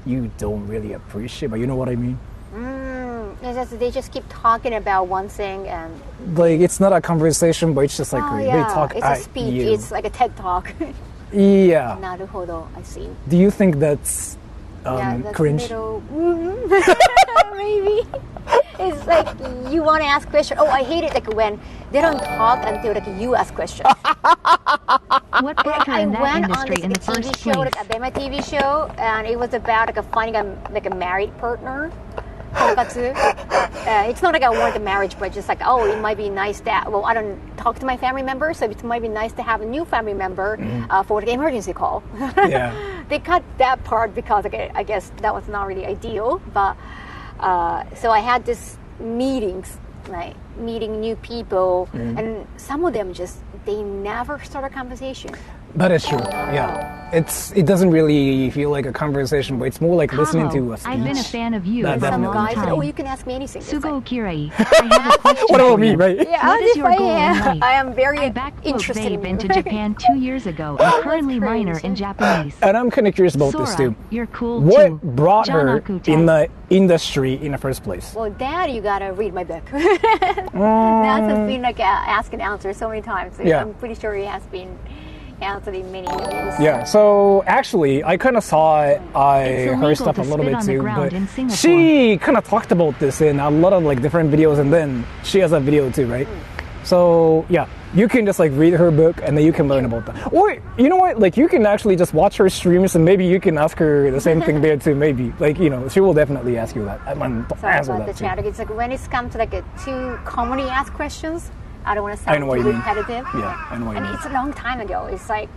you don't really appreciate, but you know what I mean? They just keep talking about one thing, and Like, it's not a conversation, but it's just like they talk it's at a speech. you. It's like a TED talk. Yeah. Naruhodo, I see. Do you think that's That's cringe? a little, maybe. It's like you want to ask questions. Oh, I hate it like when they don't talk until like you ask questions. What actor I in that went on industry this in the TV first show, place? like a Bema TV show, and it was about like finding a married partner. 婚活. It's not like I want the marriage, but just like, oh, it might be nice that, well, I don't talk to my family members, so it might be nice to have a new family member for the emergency call. Yeah. They cut that part because I guess that was not really ideal, but so I had this meetings, like meeting new people, and some of them just, they never start a conversation. That is true. Yeah. It doesn't really feel like a conversation, but it's more like listening to a speech. I've been a fan of you That for a Some long guys time. said, oh, you can ask me anything. It's Sugo like, Kirai, I have a question What about for me, you. right? yeah, What is your goal in life? I am very I backed interested Babe in into Japan 2 years ago and currently minor crazy. in Japanese. And I'm kind of curious about this Sora, too. you're cool What too. brought her Janaku in type. the industry in the first place? Well, Dad, you gotta read my book. Dad has been like ask and answer so many times. So Yeah. I'm pretty sure he has been answering many interviews. Yeah, so actually, I kind of saw It's her illegal stuff to a little spit bit on the too, ground but in Singapore. she kind of talked about this in a lot of like different videos, and then she has a video too, right? So yeah, you can just like read her book, and then you can learn about that. Or you know what? Like you can actually just watch her streams, and maybe you can ask her the same thing there too. Maybe like she will definitely ask you that. Sorry Answer about the that too. chat. It's like when it's come to like two commonly asked questions, I don't want to sound know what too you mean. repetitive. Yeah, I know what you And mean. it's a long time ago. It's like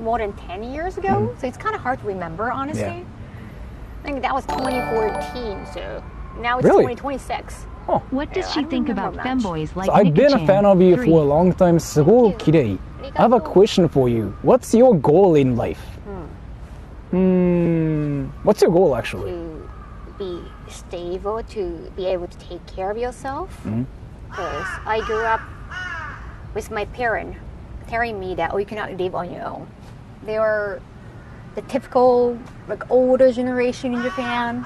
more than 10 years ago. So it's kind of hard to remember, honestly. Yeah. I think that was 2014. So now it's Really? 2026. What does Yeah, she I don't think remember about much. femboys like So I've been a Nika-chan? fan of you 3. for a long time. すごい綺麗. I have a question for you. What's your goal in life? What's your goal actually? To be stable, to be able to take care of yourself. Because I grew up with my parents telling me that, oh, you cannot live on your own. They were the typical like older generation in Japan.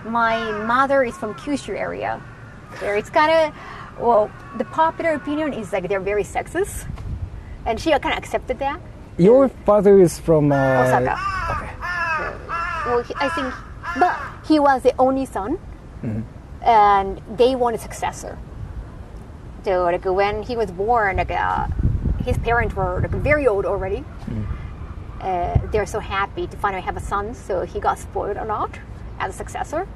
My mother is from Kyushu area. There it's kind of, well, the popular opinion is like they're very sexist. And she kind of accepted that. Your father is from Osaka. Okay. Well, I think, but he was the only son, and they want a successor. So, like when he was born, like his parents were like very old already. They're so happy to finally have a son, so he got spoiled a lot as a successor.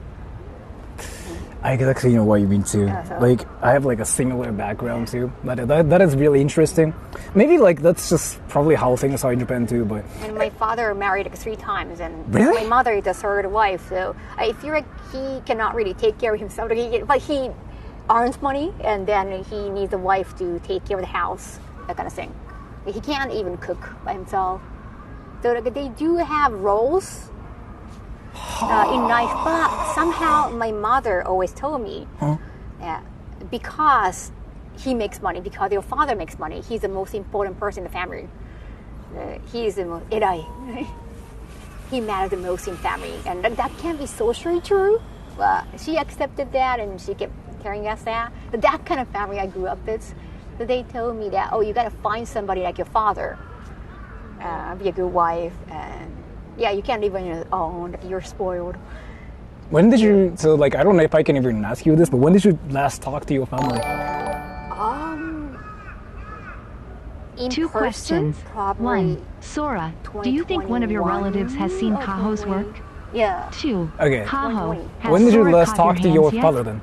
I actually know what you mean too. so- Like I have like a similar background too. That is really interesting. Maybe like that's just probably how things are in Japan too. But And my father married like 3 times, and Really? my mother is the third wife. So I feel like he cannot really take care of himself. Like, but he earns money, and then he needs a wife to take care of the house, that kind of thing. He can't even cook by himself. So like, they do have roles in life, but somehow my mother always told me that because he makes money, because your father makes money, he's the most important person in the family. He's the most erai. He matters the most in family, and that can be socially true. But she accepted that, and she kept telling us that. But that kind of family I grew up with, so they told me that, oh, you got to find somebody like your father, be a good wife, and yeah, you can't live on your own. You're spoiled. when did you? So like I don't know if I can even ask you this, but when did you last talk to your family? In 2 person, questions. Probably 1. Sora, do you think one of your relatives has seen 2021 or Kaho's 2020. work? Yeah. 2. Okay. Kaho, has When did you Sora last caught talk to your hands yet? father then?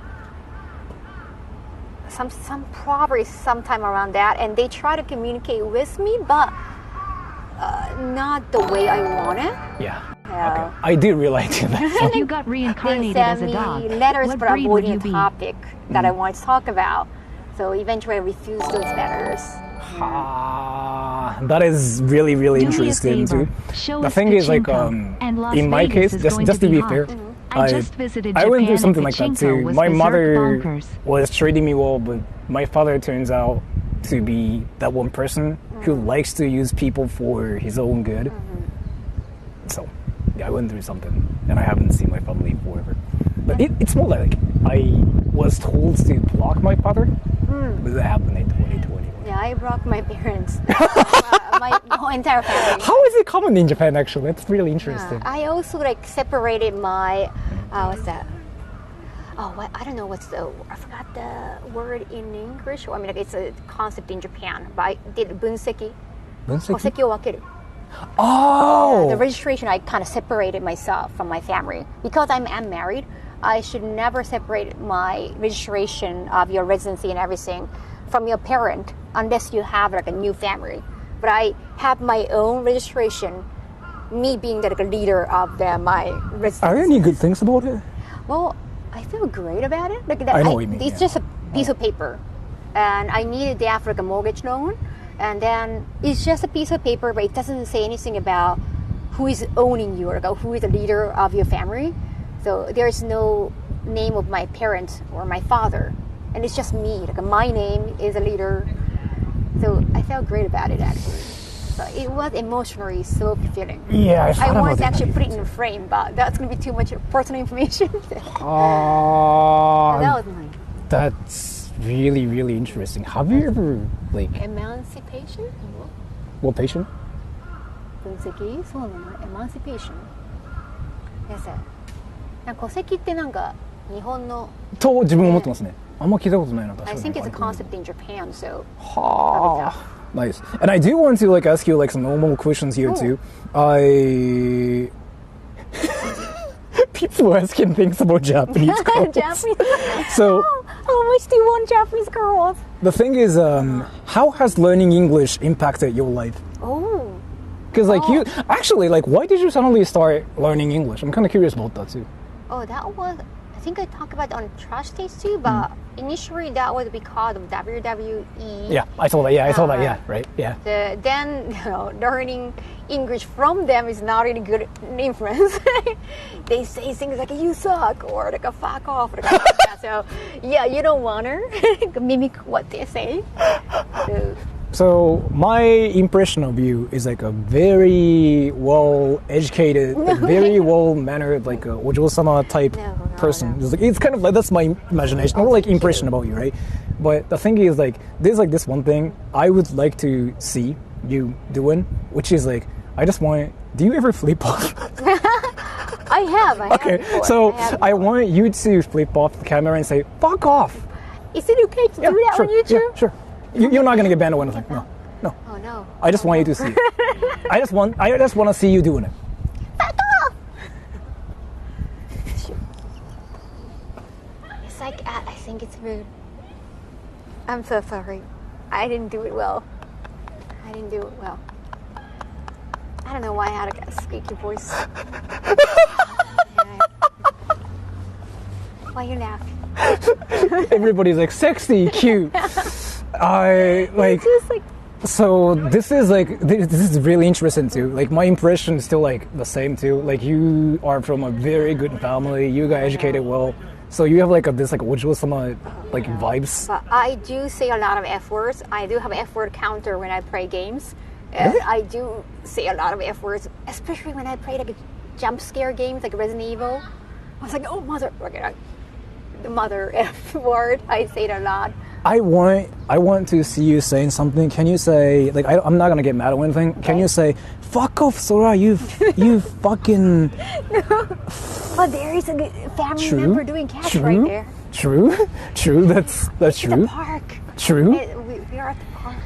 Some probably sometime around that, and they try to communicate with me, but not the way I want it. Yeah. Yeah. Okay. I did realize that. If you got They reincarnated as send a dog, me letters what for breed would avoiding you a be? topic that I want to talk about. So eventually I refused those letters. That is really, really Do me a interesting favor. too. Show The us thing is, like, Pachinko, and Las in my Vegas case, is just going to to be hot. fair, I just visited I went Japan through and something like that Pachinko too. was My berserk mother bonkers. was treating me well, but my father turns out to be that one person who likes to use people for his own good. So, yeah, I went through something, and I haven't seen my family forever. But it's more like I was told to block my father, but that happened in 2020. Yeah, I blocked my parents, my whole entire family. How is it common in Japan? Actually, that's really interesting. I also like separated my what's that? Oh, what, I don't know what's the, I forgot the word in English. I mean, like, it's a concept in Japan. But I did bunseki. 分析? 戸籍を分ける. Oh! The registration, I kind of separated myself from my family. Because I'm married, I should never separate my registration of your residency and everything from your parent unless you have like a new family. But I have my own registration, me being like a leader of my residency. Are there any good things about it? Well, I feel great about it. Like I know what you mean. It's just a piece of paper, and I needed that for like a mortgage loan. And then it's just a piece of paper, but it doesn't say anything about who is owning you or like who is the leader of your family. So there's no name of my parents or my father, and it's just me. Like my name is a leader. So I felt great about it actually. So it was emotionally so fulfilling. Yeah, I wanted to actually put it in a frame, but that's going to be too much personal information. That was mine. That's really, really interesting. Have you ever, like... Emancipation? What patient? 分析そうなの Emancipation. Yes. なんか戸籍ってなんか日本のと自分は思ってますね。あんま聞いたことないな。 I think it's a concept in Japan, so. Nice. And I do want to like ask you like some normal questions here too. People asking things about Japanese girls. Japanese. So how much do you want Japanese girls? the thing is, how has learning English impacted your life? Oh. Because like you actually like, why did you suddenly start learning English? I'm kind of curious about that too. Oh, that was. I think I talked about it on Trash Taste too, but initially that was because of WWE. Yeah, I saw that. Yeah, I saw that. Yeah, right. Yeah. Then learning English from them is not really good influence. They say things like "you suck" or like a "fuck off." Or like that. So yeah, you don't want to mimic what they say. So my impression of you is like a very well-educated, like very well-mannered, like a ojo-sama type person. It's kind of like, that's my imagination, or like impression about you, right? But the thing is like, there's like this one thing I would like to see you doing, which is like, I just want, do you ever flip off? I have. Okay, so I want you to flip off the camera and say, fuck off. Is it okay to do that sure, on YouTube? Yeah, sure. You're not gonna get banned or anything. No. Oh no. I just want you to see it. I just want to see you doing it. It's like I think it's rude. I'm so sorry. I didn't do it well. I don't know why I had a squeaky voice. Why you laughing? Everybody's like sexy, cute. I like. So this is like this is really interesting too. Like my impression is still like the same too. Like you are from a very good family. You got educated well. So you have like this like ojo-sama like vibes. But I do say a lot of F words. I do have an F word counter when I play games. Really? I do say a lot of F words, especially when I play like jump scare games like Resident Evil. I was like, oh mother, okay, the mother F word. I say it a lot. I want to see you saying something. Can you say like I'm not gonna get mad or anything. Okay. Can you say fuck off, Sora? You fucking. No. But there is a family member doing cats right there. True. That's it's true. At the park. True. We are at the park.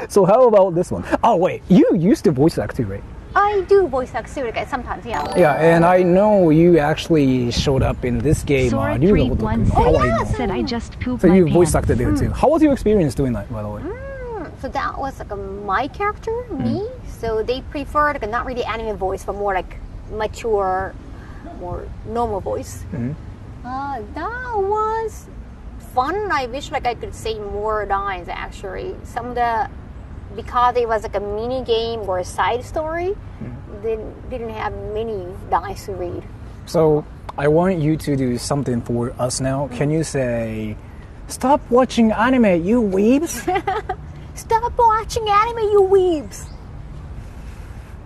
So how about this one? Oh wait, you used to voice act too, right? I do voice act too, sometimes, yeah. Yeah, and I know you actually showed up in this game. Sora 316 said I just pooped so my you pants. voice acted there too. How was your experience doing that, by the way? So that was like my character, me. So they preferred like a not really anime voice, but more like mature, more normal voice. That was fun. I wish like I could say more lines actually. Some of the, because it was like a mini game or a side story, they didn't have many lines to read. So I want you to do something for us now. Can you say, "Stop watching anime, you weebs"? Stop watching anime, you weebs.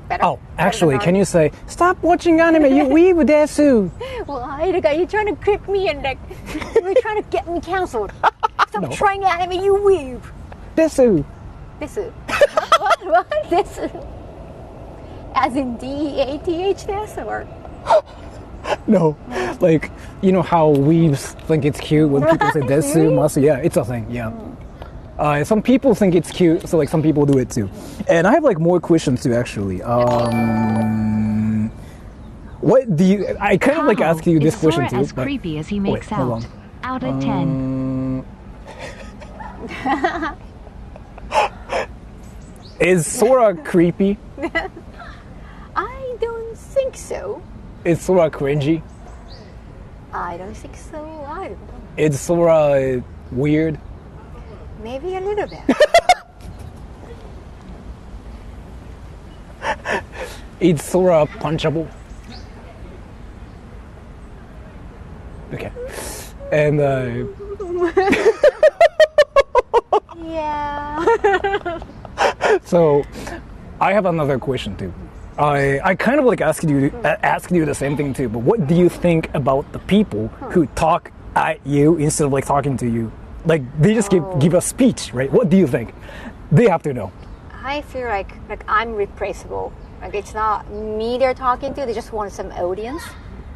Better. Oh, actually, can you say, "Stop watching anime, you weeb desu"? Why? Like, are you trying to trick me and like you're trying to get me canceled? Stop trying anime, you weeb. Desu. Desu. What? Desu. As in D-E-A-T-H desu or? No, like, you know how weebs think it's cute when people say desu, masu? Yeah, it's a thing, yeah. Some people think it's cute, so like some people do it too. And I have like more questions too, actually. What do you? I kind of like Kaho, asking you this is question Sora too. as but- creepy as he wait, makes hold out? on. Out of 10. Is Sora creepy? I don't think so. Is Sora cringy? I don't think so. I don't know. Is Sora weird? Maybe a little bit. Is Sora punchable? Okay. And Yeah. so I have another question too. I kind of like asked you the same thing too, but what do you think about the people who talk at you instead of like talking to you? Like they just give a speech, right? What do you think? They have to know. I feel like I'm replaceable. Like it's not me they're talking to. They just want some audience.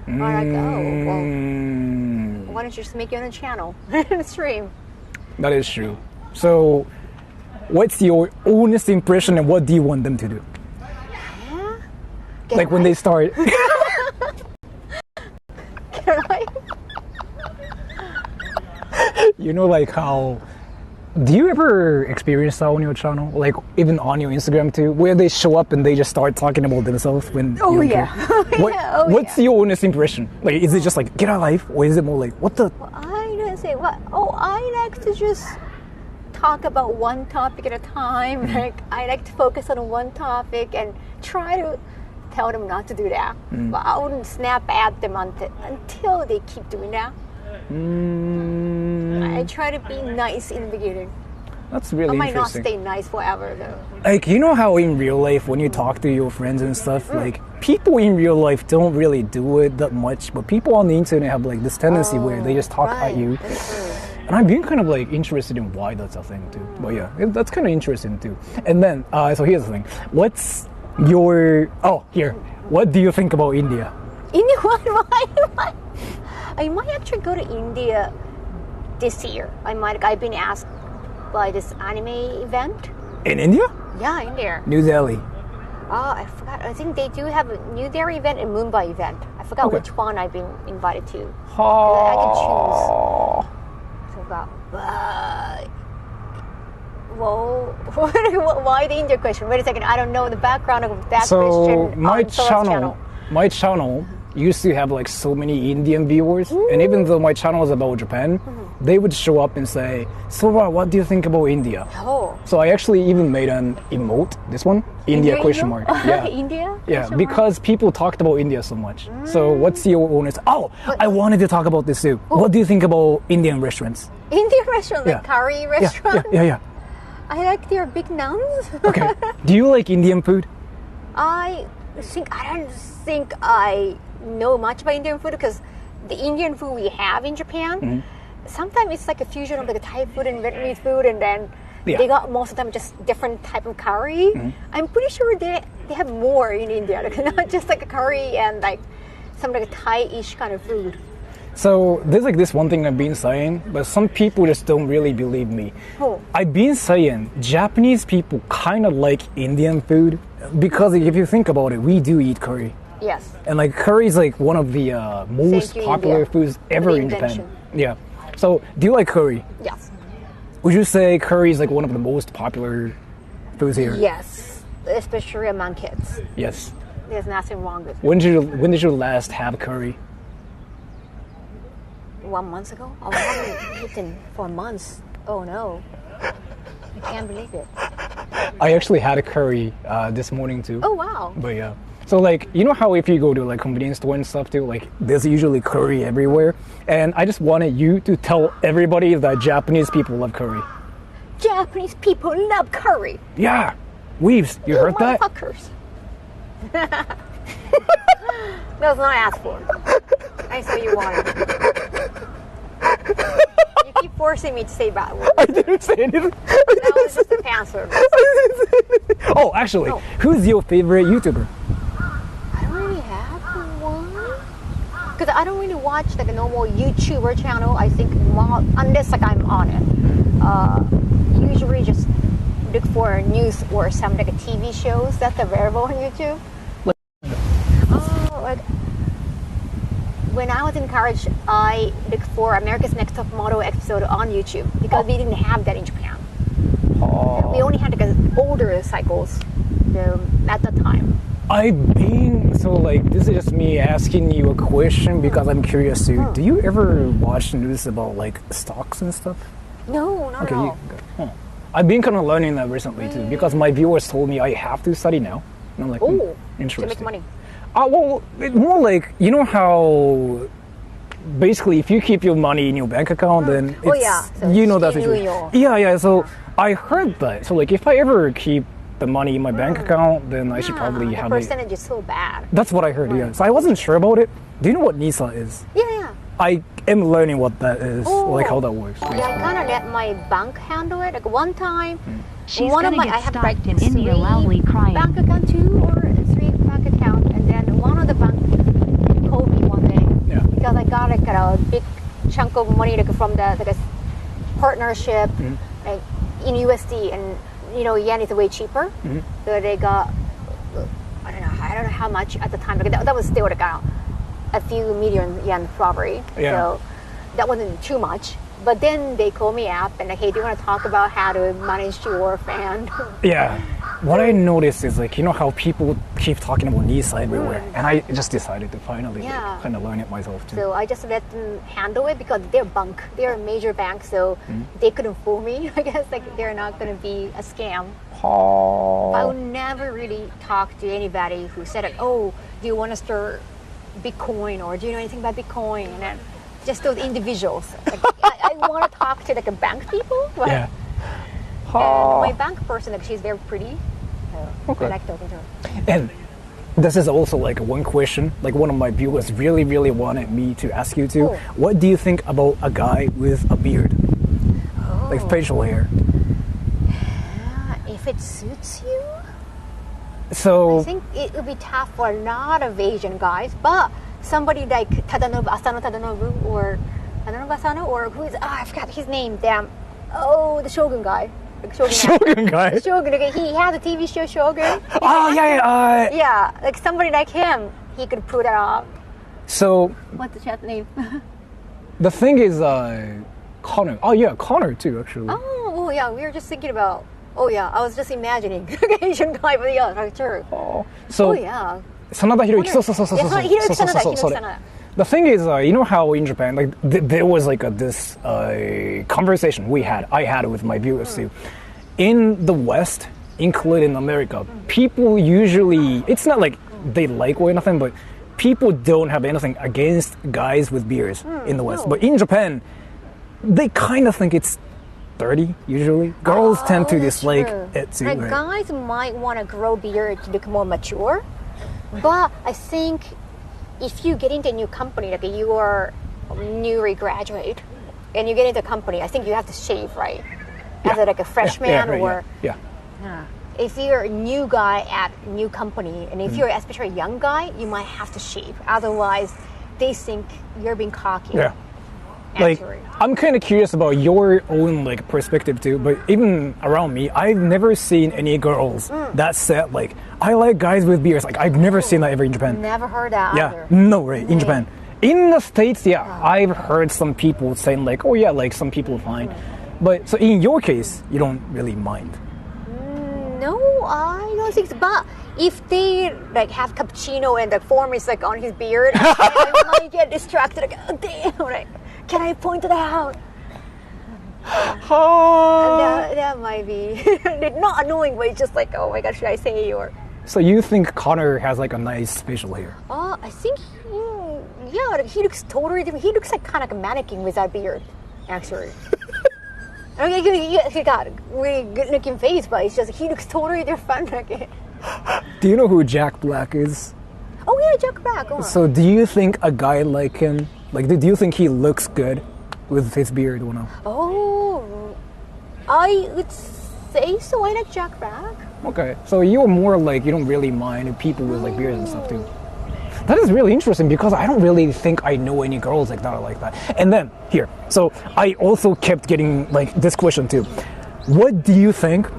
I'm like, oh, well, why don't you just make your own channel and stream? That is true. So, what's your honest impression and what do you want them to do? Get Like when they start. right? You know, like how. Do you ever experience that on your channel? Like even on your Instagram too, where they show up and they just start talking about themselves when. Oh you don't yeah. care? What's your honest impression? Like, is it just like get a life, or is it more like what the? I don't say what. Oh, I like to just talk about one topic at a time. Like I like to focus on one topic and try to tell them not to do that. But I wouldn't snap at them until they keep doing that. I try to be nice in the beginning. That's really I might not interesting. stay nice forever though. Like, you know how in real life when you talk to your friends and stuff, like people in real life don't really do it that much, but people on the internet have like this tendency where they just talk at you. And I've been kind of like interested in why that's a thing too. But yeah, that's kind of interesting too. And then, so here's the thing. What's your, what do you think about India? India? Why? I might actually go to India this year. I've been asked by this anime event. In India? Yeah, India. New Delhi. I forgot. I think they do have a New Delhi event and Mumbai event. I forgot which one I've been invited to. I can choose. So about. Whoa! Why the India question? Wait a second. I don't know the background of that question. My channel used to have like so many Indian viewers, and even though my channel is about Japan, they would show up and say, "Sora, what do you think about India?" Oh. So I actually even made an emote. This one, India question mark. Yeah. India. Yeah, because people talked about India so much. So what's your honest? Oh, I wanted to talk about this too. What do you think about Indian restaurants? Indian restaurant, like curry restaurant. Yeah. I like their big nuns. Okay. Do you like Indian food? I don't think I know much about Indian food because the Indian food we have in Japan, sometimes it's like a fusion of like Thai food and Vietnamese food, and then they got most of them just different type of curry. I'm pretty sure they have more in India, like not just like a curry and like some like a Thai-ish kind of food. So there's like this one thing I've been saying, but some people just don't really believe me. Oh. I've been saying Japanese people kind of like Indian food because if you think about it, we do eat curry. Yes. And like curry is like one of the most Thank you, popular India, foods for ever the in Japan. invention. Yeah. So do you like curry? Yes. Would you say curry is like one of the most popular foods here? Yes. Especially among kids. Yes. There's nothing wrong with it. When did you last have curry? 1 month ago? Oh, I haven't eaten for months. Oh no. I can't believe it. I actually had a curry this morning too. Oh wow. But yeah. So like, you know how if you go to like convenience store and stuff too, like there's usually curry everywhere. And I just wanted you to tell everybody that Japanese people love curry. Japanese people love curry. Yeah. Weaves, you heard that? Motherfuckers. That was not asked for. I saw you wanted. You keep forcing me to say bad words. I didn't say anything. That was just a fan service. Oh, actually, who's your favorite YouTuber? I don't really have one. Because I don't really watch like a normal YouTuber channel. I think unless like I'm on it. Usually just look for news or some like TV shows that's available on YouTube. Oh, like when I was in college, I looked for America's Next Top Model episode on YouTube because we didn't have that in Japan. We only had like older cycles at the time. This is just me asking you a question because I'm curious too. Do you ever watch news about like stocks and stuff? No, not at all. I've been kind of learning that recently too because my viewers told me I have to study now. And I'm like, interesting. To make money. Well, it's more like, you know how basically if you keep your money in your bank account, then it's, so you know that situation. Yeah. So Yeah. I heard that. So like if I ever keep the money in my bank account, then I should probably have the percentage is so bad. That's what I heard, yeah. So I wasn't sure about it. Do you know what NISA is? Yeah. I am learning what that is, like how that works. Yeah, I kind of let my bank handle it. Like one time, She's one of gonna my get I have stalked like in India 3 loudly crying. bank account, 2 or 3 bank account, and then one of the bank called me one day because I got like a big chunk of money like from the like a partnership like in USD, and you know yen is way cheaper, so they got I don't know how much at the time, but that was still like a few million yen probably. So that wasn't too much. But then they call me up and like, hey, do you want to talk about how to manage your fund? Yeah. What I noticed is like, you know how people keep talking about NISA everywhere, and I just decided to finally kind of learn it myself too. So I just let them handle it because they're a major bank, so they couldn't fool me. I guess like they're not going to be a scam. I would never really talk to anybody who said like, oh, do you want to start Bitcoin, or do you know anything about Bitcoin? And then just those individuals. Like, I want to talk to like a bank people. But, and my bank person, like she's very pretty. So I like talking to her. And this is also like one question, like one of my viewers really wanted me to ask you too. What do you think about a guy with a beard? Like facial hair? If it suits you? So I think it would be tough for a lot of Asian guys, but somebody like Asano Tadanobu or Asano, or who is I forgot his name. Damn! Oh, the Shogun guy. Shogun guy. Shogun. He had a TV show Shogun. Yeah. Like somebody like him, he could pull that off. So what's the chat name? The thing is, Connor. Oh yeah, Connor too actually. Oh yeah, we were just thinking about. Oh yeah, I was just imagining Asian guy, but yeah, sure. So yeah. Sanada Hiroyuki. So. The thing is, you know how in Japan, like there was like this conversation I had with my viewers too. In the West, including America, people usually, it's not like they like or nothing, but people don't have anything against guys with beards in the West. But in Japan, they kind of think it's dirty usually. Girls tend to dislike it too. Like guys might want to grow beard to look more mature, but I think if you get into a new company, like you are newly graduate and you get into a company, I think you have to shave, right? As like a freshman if you're a new guy at a new company, and if you're especially a young guy, you might have to shave. Otherwise, they think you're being cocky. Yeah. Like, I'm kind of curious about your own like perspective too, but even around me, I've never seen any girls that said like, I like guys with beards. Like, I've never seen that ever in Japan. Never heard that either. No way, in Japan. In the States, I've heard some people saying like, oh yeah, like some people are fine. But, so in your case, you don't really mind? No, I don't think so. But if they like have cappuccino and the form is like on his beard, I might get distracted. Like, oh, damn, like, can I point it out? That might be not annoying, but it's just like, oh my god, should I say or? So you think Connor has like a nice facial hair? I think he looks totally different. He looks like kind of like a mannequin without beard, actually. I mean, he got a really good-looking face, but it's just he looks totally different. Do you know who Jack Black is? Oh yeah, Jack Black. So do you think a guy like him, like, do you think he looks good with his beard or no? Oh, I would say so. I like Jack Black. Okay, so you're more like, you don't really mind people with like beards and stuff too. That is really interesting because I don't really think I know any girls like that or like that. And then, here, so I also kept getting like this question too. What do you think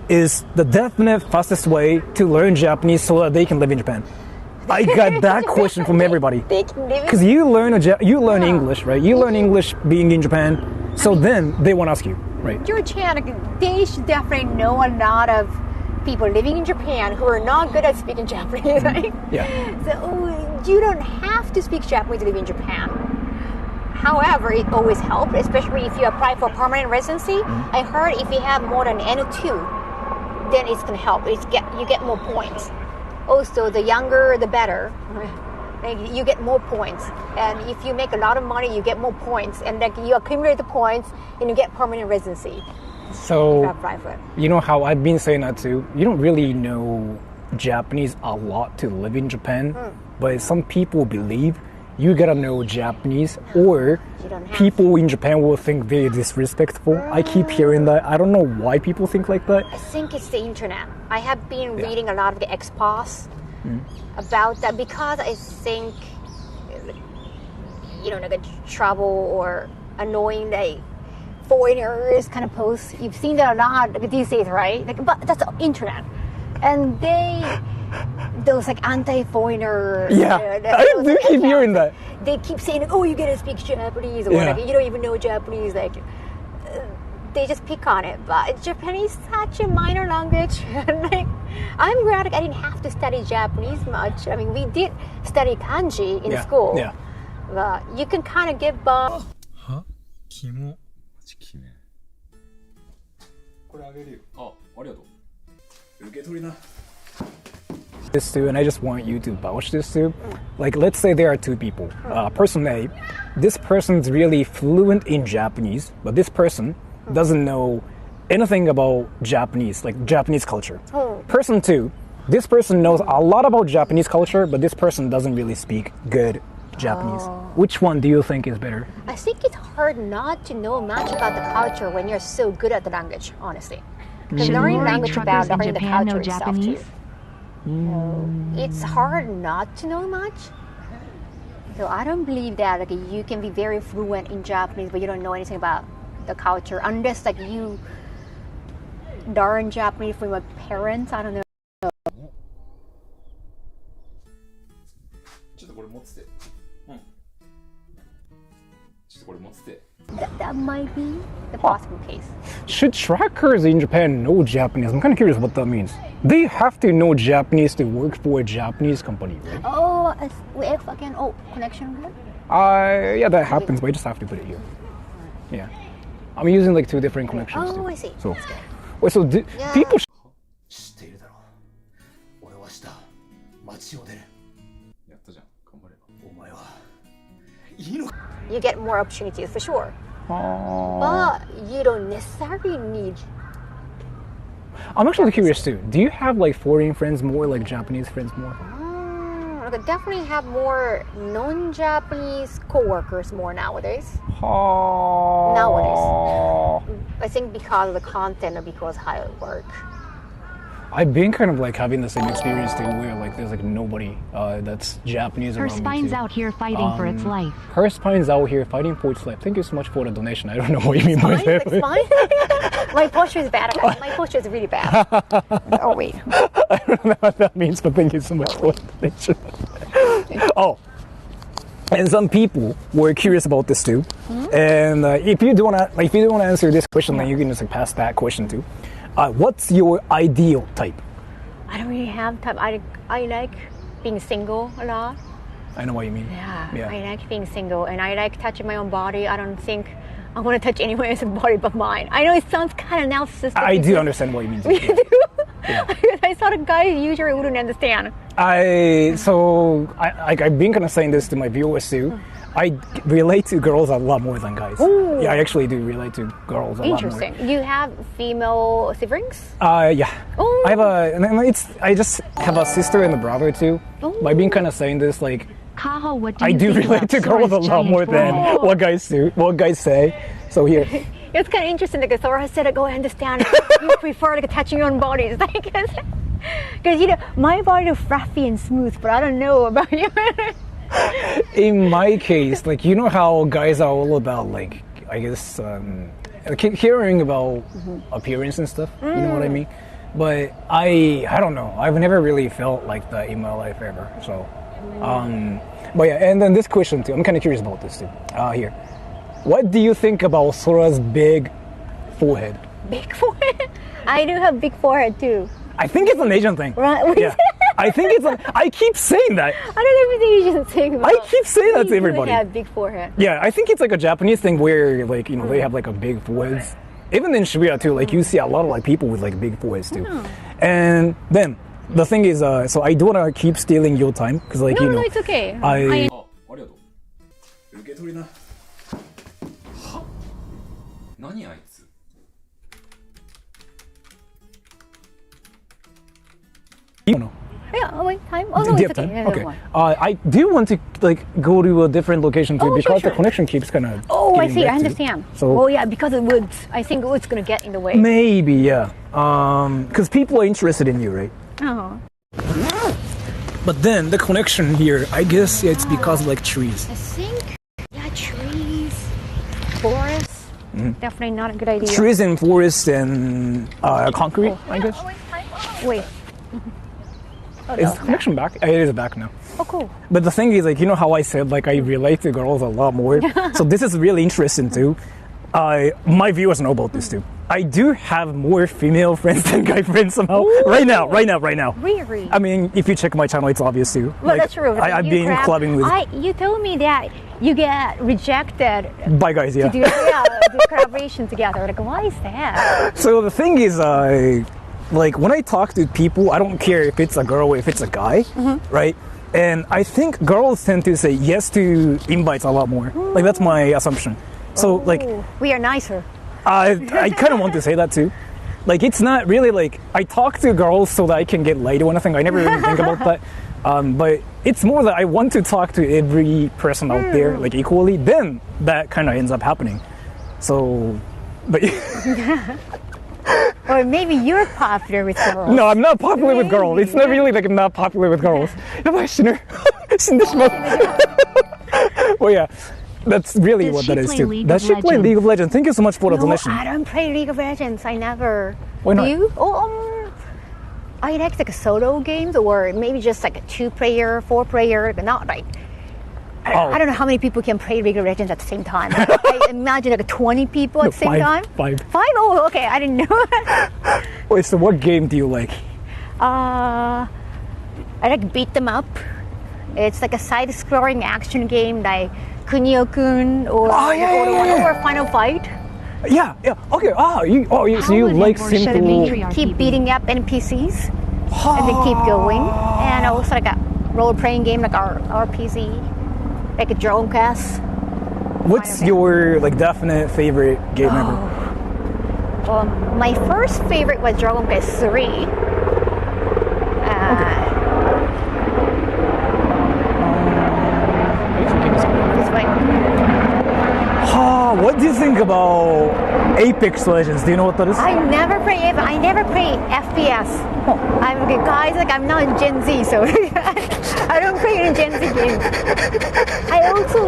is the definite fastest way to learn Japanese so that they can live in Japan? I got that question from everybody. Because you learn English, right? You learn English being in Japan, so then they want to ask you, right? You're Japan. They should definitely know a lot of people living in Japan who are not good at speaking Japanese, right? Yeah. So you don't have to speak Japanese to live in Japan. However, it always helps, especially if you apply for permanent residency. I heard if you have more than N2, then it's going to help. You get more points. Also, the younger, the better. Like, you get more points. And if you make a lot of money, you get more points. And like, you accumulate the points, and you get permanent residency. So, you know how I've been saying that too? You don't really know Japanese a lot to live in Japan, but some people believe you gotta know Japanese or people in Japan will think they're disrespectful. I keep hearing that. I don't know why people think like that. I think it's the internet. I have been reading a lot of the expos about that because I think, like a trouble or annoying like foreigners kind of posts. You've seen that a lot these days, right? Like, but that's the internet. And those like anti-foreigner. Yeah, I do keep hearing that. They keep saying, "Oh, you gotta speak Japanese," or like, "You don't even know Japanese." Like, they just pick on it. But Japanese is such a minor language. Like, I'm glad I didn't have to study Japanese much. I mean, we did study kanji in school. Yeah. But you can kind of get by. Huh? キモ。キメ。これあげるよ。あ、ありがとう。受け取りな。This too, and I just want you to vouch this too. Like, let's say there are two people. Person A, this person's really fluent in Japanese, but this person doesn't know anything about Japanese, like Japanese culture. Person 2, this person knows a lot about Japanese culture, but this person doesn't really speak good Japanese. Which one do you think is better? I think it's hard not to know much about the culture when you're so good at the language, honestly. Because learning language about learning the culture itself too. It's hard not to know much. So I don't believe that like you can be very fluent in Japanese, but you don't know anything about the culture unless like you learn Japanese from your parents. I don't know. ちょっとこれ持ってて。うん。ちょっとこれ持ってて。That might be the possible case. Should trackers in Japan know Japanese? I'm kind of curious what that means. They have to know Japanese to work for a Japanese company, right? Oh, if again, connection good? Yeah, that happens, but I just have to put it here. Yeah. I'm using like two different connections. Oh, I see. So, wait, so people. 知っているだろう。俺は明日街を出る。やったじゃん。頑張れば。お前はいいのか。You get more opportunities for sure. But you don't necessarily need. I'm actually curious too. Do you have like foreign friends more, like Japanese friends more? I could definitely have more non-Japanese co-workers more nowadays. Nowadays. I think because of the content or because how it work. I've been kind of like having the same experience too, where like there's like nobody that's Japanese Her around me spine's too. out here fighting for its life. Her spine's out here fighting for its life. Thank you so much for the donation. I don't know what you mean by that. Spine? My posture is bad. My posture is really bad. Oh wait. I don't know what that means, but thank you so much for the donation. Oh. And some people were curious about this too. And if you do want to answer this question, then you can just like pass that question too. What's your ideal type? I don't really have type. I like being single a lot. I know what you mean. Yeah. I like being single, and I like touching my own body. I don't think I want to touch anyone else's body but mine. I know it sounds kind of narcissistic. I do understand what you mean. You do? Yeah. I thought a guy usually wouldn't understand. I've been kind of saying this to my viewers too. I relate to girls a lot more than guys. Ooh. Yeah, I actually do relate to girls a lot more. Interesting. You have female siblings? Yeah. Ooh. I just have a sister and a brother too. Ooh. But I've been kind of saying this like, Kaho, what do I you do think relate to girls a lot more than what guys say. So here. It's kind of interesting because Sora said, "Go understand. You prefer like touching your own bodies, because my body is fluffy and smooth, but I don't know about you." In my case, like how guys are all about like I guess caring about appearance and stuff. You know what I mean? but I don't know. I've never really felt like that in my life ever. So, but yeah, and then this question too. I'm kind of curious about this too. Here, what do you think about Sora's big forehead? Big forehead? I do have big forehead too. I think it's an Asian thing. Right? Yeah. I think it's I keep saying that. I don't know if the Asian thing about I keep saying that to everybody. have big forehead. Yeah, I think it's like a Japanese thing where like, you know, they have like a big foreheads. Even in Shibuya too, like you see a lot of like people with like big foreheads too. And then the thing is, so I don't want to keep stealing your time because like, you know. No, it's okay. あ、ありがとう。受け取りな。は？何あいつ？ You know. Yeah, oh wait, time? Oh, no, Do you it's have okay. time? Yeah, Okay. no, I do want to like go to a different location too Oh, because sure. the connection keeps kind of. Oh, I see, I understand. So Oh yeah, because of woods. I think woods gonna get in the way. maybe yeah. Because people are interested in you, right? Oh. But then the connection here, I guess it's because of like trees. I think, yeah, trees, forests. Definitely not a good idea. Trees and forests and concrete, I guess. Wait. Oh, Is the connection back? It is back now. Oh, cool. But the thing is, like, you know how I said, like, I relate to girls a lot more? So this is really interesting, too. My viewers know about this, too. I do have more female friends than guy friends somehow. Ooh. Right now. Really? I mean, if you check my channel, it's obvious, too. Well, Like, that's true. I've been clubbing with You told me that you get rejected by guys, yeah. to do collaboration together. Like, why is that? So the thing is, like, when I talk to people, I don't care if it's a girl or if it's a guy, right? And I think girls tend to say yes to invites a lot more. Like, that's my assumption. So, like, Ooh, we are nicer. I kind of want to say that too. Like, it's not really like I talk to girls so that I can get laid or anything. I never really think about that. But it's more that I want to talk to every person out there, like, equally. Then that kind of ends up happening. So, but Or maybe you're popular with girls. no, I'm not popular with girls. It's not really like I'm not popular with girls. Well, yeah. That's really Does what she that is play too. League Does of she play Legends? League of Legends? Thank you so much for the No, donation. I don't play League of Legends. I never. Why not? Do you? Oh, I like solo games or maybe just like a 2-player, 4-player, but not like. Oh. I don't know how many people can play League of Legends at the same time. I imagine like 20 people at the same time. Five. 5? Oh, okay. I didn't know. Wait, so what game do you like? I like beat them up. It's like a side-scrolling action game like Kunio-kun or or Final Fight. Yeah. Okay. So you would like it work? Should it simple. be Keep beating up NPCs and then keep going. And also like a role-playing game like our RPG, like a Drone Cast. What's your like definite favorite game ever? My first favorite was Dragon Quest 3. This way. What do you think about Apex Legends? Do you know what that is? I never play FPS. I'm guys like I'm not Gen Z, so I don't play any Gen Z games. I also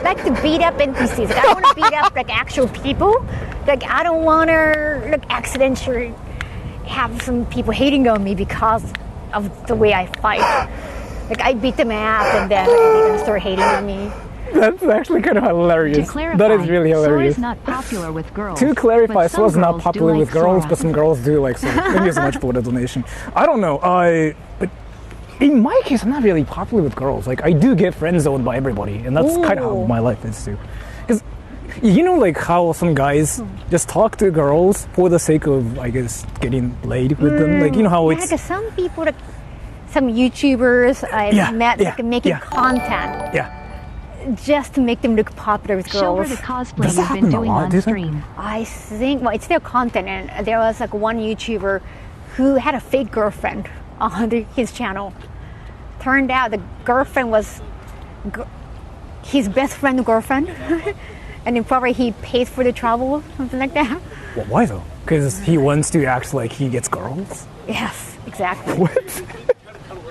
like to beat up NPCs. Like, I want to beat up like actual people. Like I don't want to like accidentally have some people hating on me because of the way I fight. Like I beat them up and then they start hating on me. That's actually kind of hilarious. To clarify, That is really hilarious. Sora's not popular with girls. To clarify, but some Sora's not girls do popular like with girls, Sora. but some girls do like Sora. Thank you so much for the donation. I don't know. But in my case, I'm not really popular with girls. Like I do get friend zoned by everybody, and that's kind of how my life is too. Because you know, like how some guys just talk to girls for the sake of, I guess, getting laid with them. Like you know how Yeah, it's. because some people, like, some YouTubers I met, like, making content Yeah. just to make them look popular with Show her girls. the cosplay Does that you've happen been a doing lot, on do you think? stream. I think, well, it's their content, and there was like one YouTuber who had a fake girlfriend on his channel. Turned out the girlfriend was his best friend's girlfriend, and then probably he pays for the travel, something like that. Well, why though? Because he wants to act like he gets girls. Yes, exactly. What?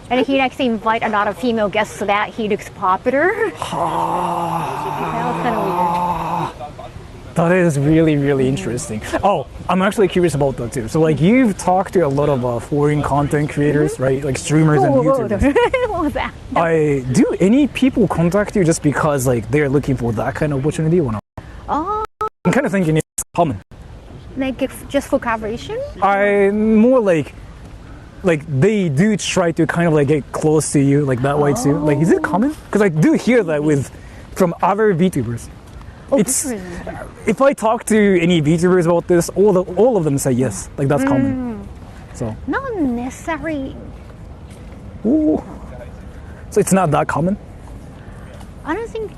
And he likes to invite a lot of female guests so that he looks popular. That was kind of weird. That is really, really interesting. Oh, I'm actually curious about that too. So, like, you've talked to a lot of foreign content creators, right? Like streamers and YouTubers. What was that? Do any people contact you just because, like, they're looking for that kind of opportunity or not? Oh, I'm kind of thinking it's common. like just for collaboration? I'm more like they do try to kind of like get close to you like that way too. Like, is it common? Because I do hear that from other VTubers. It's if I talk to any VTubers about this, all of them say yes. Like that's common. So Not necessarily. ooh. So it's not that common. I don't think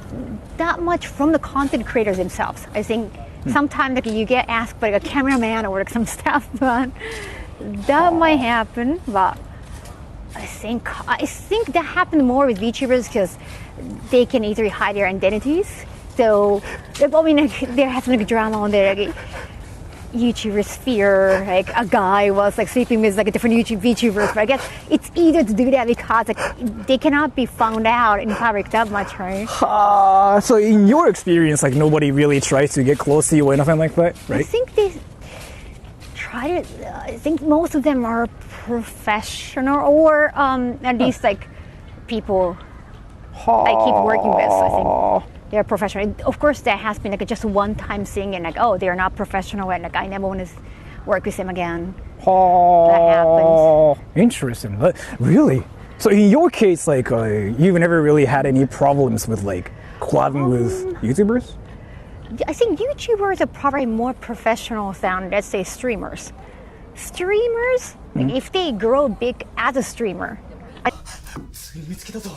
that much from the content creators themselves. I think sometimes like you get asked by like a cameraman or like some stuff, but that might happen. But I think that happened more with VTubers because they can easily hide their identities. So I mean, like, there has been like drama on there. Like, YouTuber sphere, like a guy was like sleeping with like a different VTubers, but I guess it's easier to do that because like they cannot be found out in public that much, right? So in your experience, like nobody really tries to get close to you or anything like that, right? I think they try to. I think most of them are professional or at least like people I keep working with. I think they're professional. Of course, there has been like just a one-time thing, and like, oh, they're not professional, and like I never want to work with them again. That happens. Interesting. Really? So in your case, like, you've never really had any problems with like collabing with YouTubers? I think YouTubers are probably more professional than, let's say, streamers. Streamers, like if they grow big as a streamer. ついに見つけたぞ。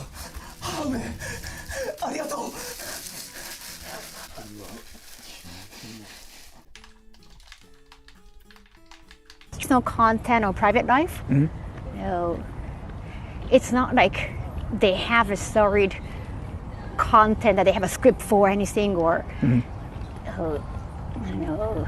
ハーメン、ありがとう。 No content or private life. No, it's not like they have a storied content that they have a script for anything or no.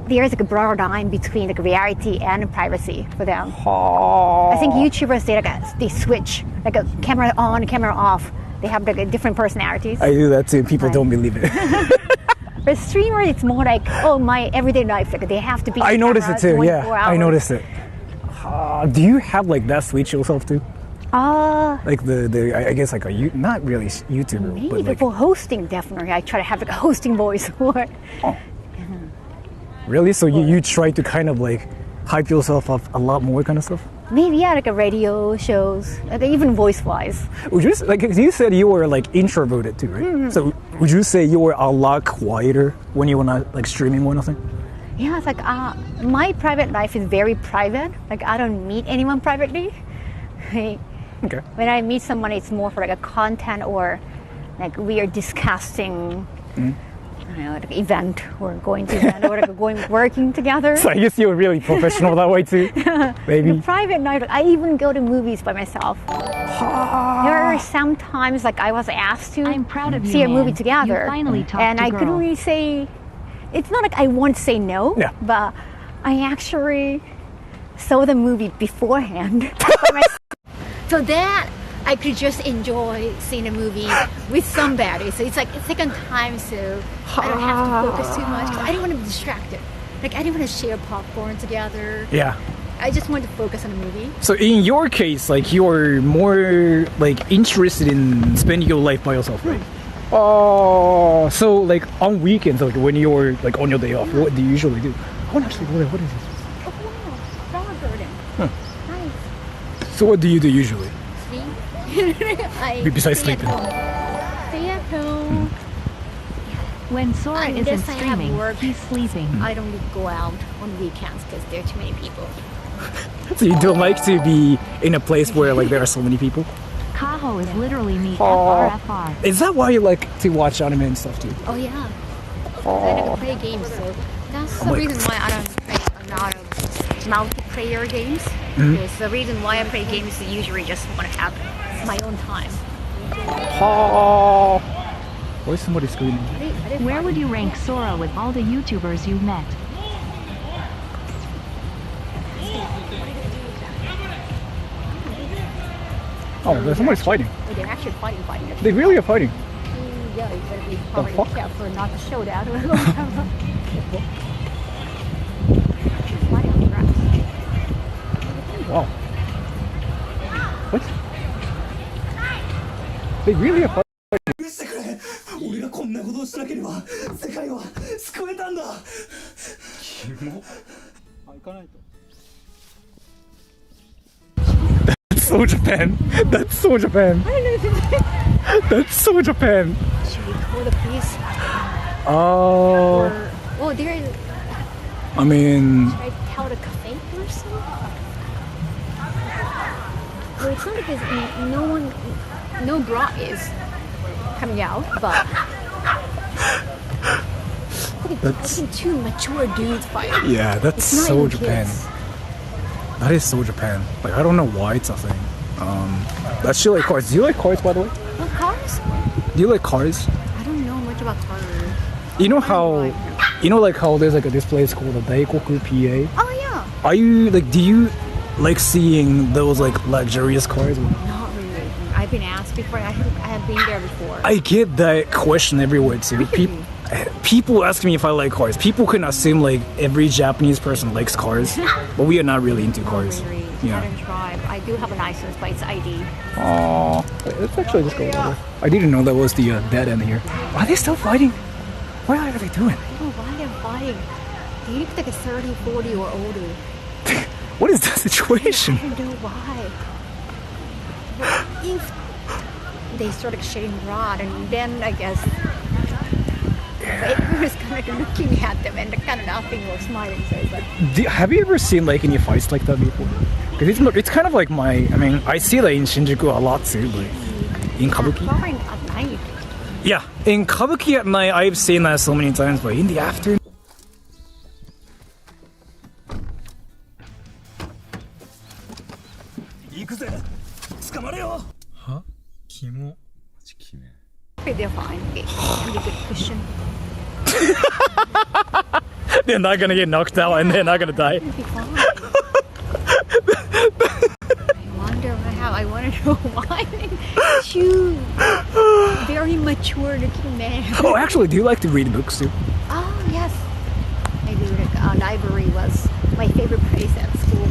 There's like a broad line between like reality and privacy for them. I think YouTubers they switch like a camera on, camera off. They have like different personalities. I do that too. People don't believe it. For streamer, it's more like, oh, my everyday life. Like they have to be. I noticed it too. Yeah, 24 hours. I noticed it. Do you have like that switch yourself too? Like I guess like not really YouTuber, Maybe but like for hosting, definitely. I try to have like a hosting voice. Really? So you try to kind of like hype yourself up a lot more kind of stuff? Maybe like a radio shows, like even voice-wise. Would you like you said you were like introverted too, right? So would you say you were a lot quieter when you were not like streaming or nothing? Yeah, it's like my private life is very private. Like I don't meet anyone privately. Like, Okay. when I meet someone, it's more for like a content or like we are discussing. I don't know, like event or going to event or like working together. So I guess you were really professional that way too. Maybe. The private night, I even go to movies by myself. There are some times like I was asked to I'm proud of you, see a movie man. together, You finally talked and to I girl. couldn't really say. It's not like I want to say no, Yeah. but I actually saw the movie beforehand. So that I could just enjoy seeing a movie with somebody. So it's like a second time, so I don't have to focus too much. 'Cause I didn't want to be distracted. Like I didn't want to share popcorn together. Yeah. I just wanted to focus on the movie. So in your case, like you're more like interested in spending your life by yourself, right? Oh, so like on weekends, like when you're like on your day off, what do you usually do? I want to actually go there. What is this? Oh wow, flower garden. Nice. So what do you do usually? I Besides stay at sleeping. home. Stay at home. When Sora isn't Unless I have streaming, work. he's sleeping. I don't go out on weekends because there are too many people. So you don't like to be in a place where like there are so many people? Kaho is literally me. FRFR. Is that why you like to watch anime and stuff too? Oh yeah. I like to play games, so that's the reason why I don't play a lot of multiplayer games. Because the reason why I play games is usually just want to have my own time. Why is somebody screaming? Where would you rank Sora with all the YouTubers you've met? Oh, there's somebody's fighting. Oh, they're actually fighting. They really are fighting. Yeah, you gotta be The very fuck? careful not to show that on camera. Why are you right? Wow. What? They really are 許してくれ。俺がこんなことをしなければ世界は救えたんだ。キモ。行かないと。That's so Japan. That's so Japan. That's so Japan. Should we call the police? Oh. Or, oh, there is. I mean, Should I tell the cafe person? Well, it's not because no one, no bra is coming out, but that's two mature dudes fighting. yeah, that's It's not so even Japan. kids. That is so Japan. Like I don't know why it's a thing. That's you like cars. Do you like cars, by the way? What cars? Do you like cars? I don't know much about cars. You know how, you know like how there's like a display it's called a Daikoku PA. Oh yeah. Are you like? Do you like seeing those like luxurious cars? Not really. I've been asked before. I have been there before. I get that question everywhere too. People ask me if I like cars. People can assume like every Japanese person likes cars, but we are not really into cars. Really. Yeah. I don't drive. I do have a license, but it's ID. Aww. Let's actually just go over. I didn't know that was the dead end here. Are they still fighting? What are they doing? I don't know why they're fighting. They look like a 30, 40 or older. What is the situation? I don't know why. But if they start like sharing rod, and then I guess everyone's kind of like looking at them and kind of laughing or smiling. So it's like, Have you ever seen like any fights like that before? Because it's kind of like I mean, I see that in Shinjuku a lot too, but in Kabuki. probably at night. Yeah, in Kabuki at night, I've seen that so many times, but in the afternoon. 行くぜ。捕まれよ。は？キモ。マジキメ。 Okay, they're fine. Okay, really good cushion. They're not gonna get knocked out and they're not gonna die. It'll be fine. I want to know why. Two very mature looking men. Oh, actually, do you like to read books too? Oh yes, I do. Like, library was my favorite place at school.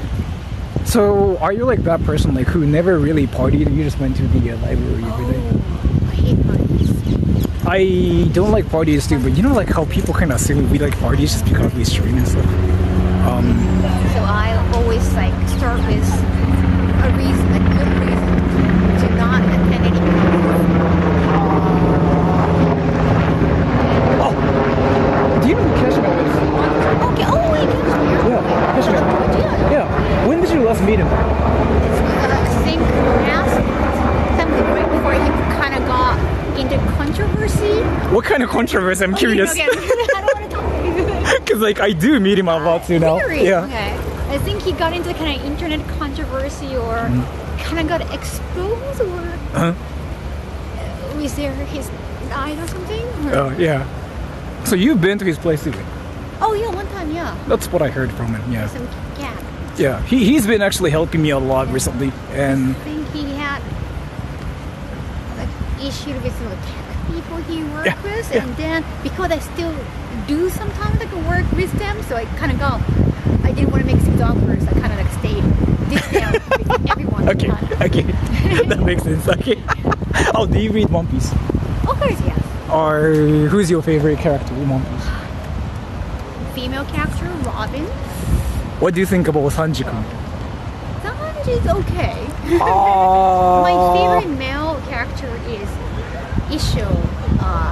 So, are you like that person like who never really partied? You just went to the library every day? I hate parties. I don't like parties too, but you know like how people kind of assume we like parties just because we stream and stuff. So I always like start with a reason, a good reason to not attend any parties. Oh, do you know who Kashmir is? Okay. Oh wait, Yeah, Kashmir. Yeah. When did you last meet him? I think something right before he kind of got into controversy. What kind of controversy? I'm curious. Okay, I don't want to talk to you. Because like I do meet him a lot too now. Really? Yeah. Okay. I think he got into kind of internet controversy or kind of got exposed or was there his eyes or something? Or? Yeah. So you've been to his place too? Oh yeah, one time, yeah. That's what I heard from him. Yeah. Some cat. Yeah. He's been actually helping me a lot recently, and I think he had like issue with some of the tech people he worked with, and then because I still do sometimes like work with them, so I kind of go. I didn't want to make things awkward, so I kind of like stayed distant with everyone. okay, that makes sense. Okay. Oh, do you read One Piece? Of course, yes. Or who's your favorite character in One Piece? Female character, Robin. What do you think about Sanji-kun? Sanji's okay. Oh. My favorite male character is Isho.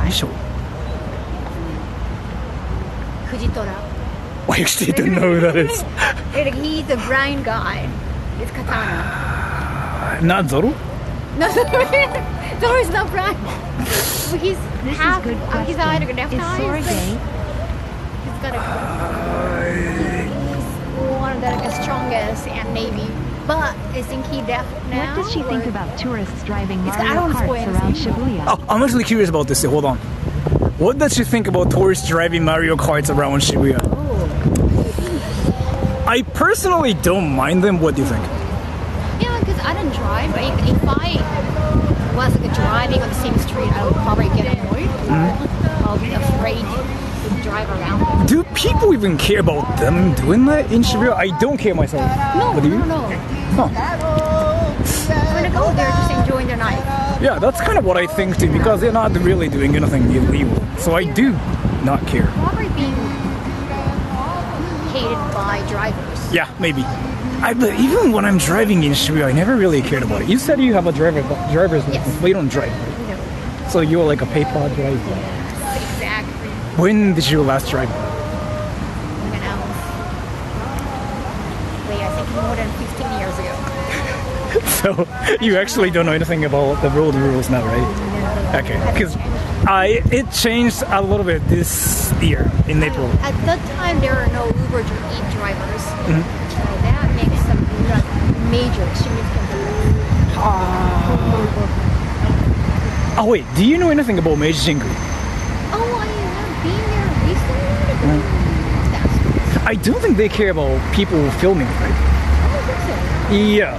Isho. Fujitora. I actually don't know who that is. He's a blind guy with katana. Not Zoro? No, Zoro is not blind. He's This half is good of his eye, like question. left Is eye. Sora is like- gay? He's got he's one of the like, strongest and maybe, but I think he left now. What does she think or- about tourists driving I Mario don't Karts spoil around anything. Shibuya? Oh, I'm actually curious about this. Hold on. What does she think about tourists driving Mario Karts around Shibuya? Oh. I personally don't mind them. What do you think? Yeah, because I don't drive. If I was like, driving on the same street, I would probably get annoyed. I'll be afraid to drive around. Do people even care about them doing that in Shibuya? I don't care myself. No, But do you? no. Huh. When I go there, just enjoying the night. Yeah, that's kind of what I think too, because they're not really doing anything illegal. So I do not care. Probably being hated by drivers. Yeah, maybe. But even when I'm driving in Shibuya, I never really cared about it. You said you have a driver's license, Yes. but you don't drive. No. So you're like a PayPal driver. Exactly. When did you last drive? When I was, I think more than 15 years ago. So you actually don't know anything about the road rules now, right? Okay, because it changed a little bit this year in April. At that time, there are no Uber Eats drivers. So that makes some major, significant difference. Oh wait, do you know anything about Meiji Jingu? Oh, I have been there recently. I don't think they care about people filming, right? Yeah.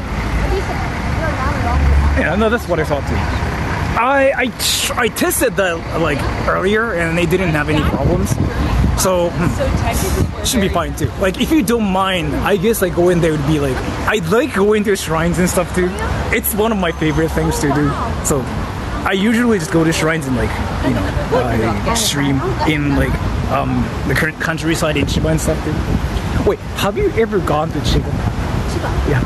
Yeah, no, that's what I thought too. I tested that like earlier and they didn't have any problems, so should be fine too. Like if you don't mind, I guess like going there would be like I like going to shrines and stuff too. It's one of my favorite things to do. So I usually just go to shrines and like I stream in like the countryside in Chiba and stuff too. Wait, have you ever gone to Chiba? Yeah.